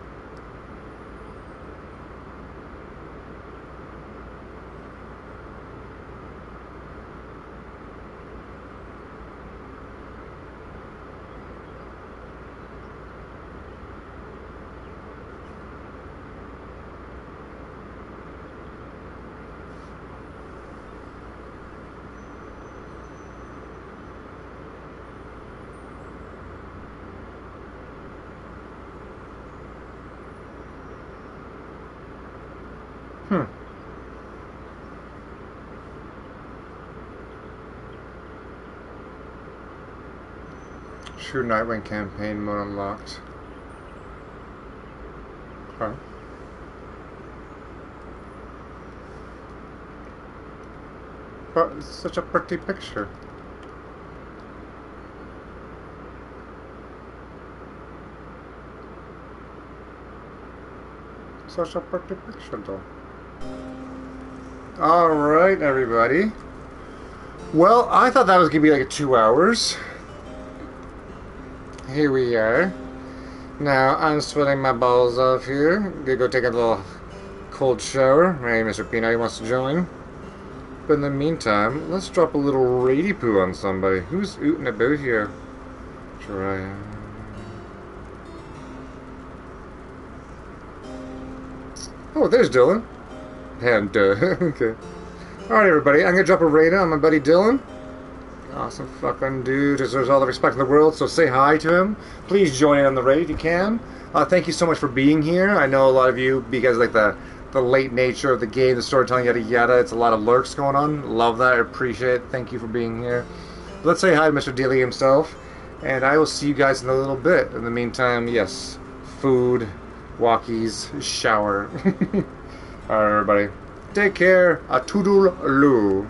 True Nightwing campaign mode unlocked. Okay. But it's such a pretty picture. Such a pretty picture though. Alright everybody. Well, I thought that was gonna be like 2 hours. Here we are. Now, I'm sweating my balls off here. Gonna go take a little cold shower. Hey, Mr. Peanut, he wants to join. But in the meantime, let's drop a little rady poo on somebody. Who's ooting about here? Try. Oh, there's Dylan. And, okay. Alright, everybody, I'm gonna drop a raid on my buddy Dylan. Awesome fucking dude, deserves all the respect in the world, so say hi to him. Please join in on the raid if you can. Thank you so much for being here. I know a lot of you, because like the late nature of the game, the storytelling, yada yada, it's a lot of lurks going on. Love that, I appreciate it. Thank you for being here. Let's say hi to Mr. Dilly himself, and I will see you guys in a little bit. In the meantime, yes, food, walkies, shower. Alright everybody, take care, a toodle-loo.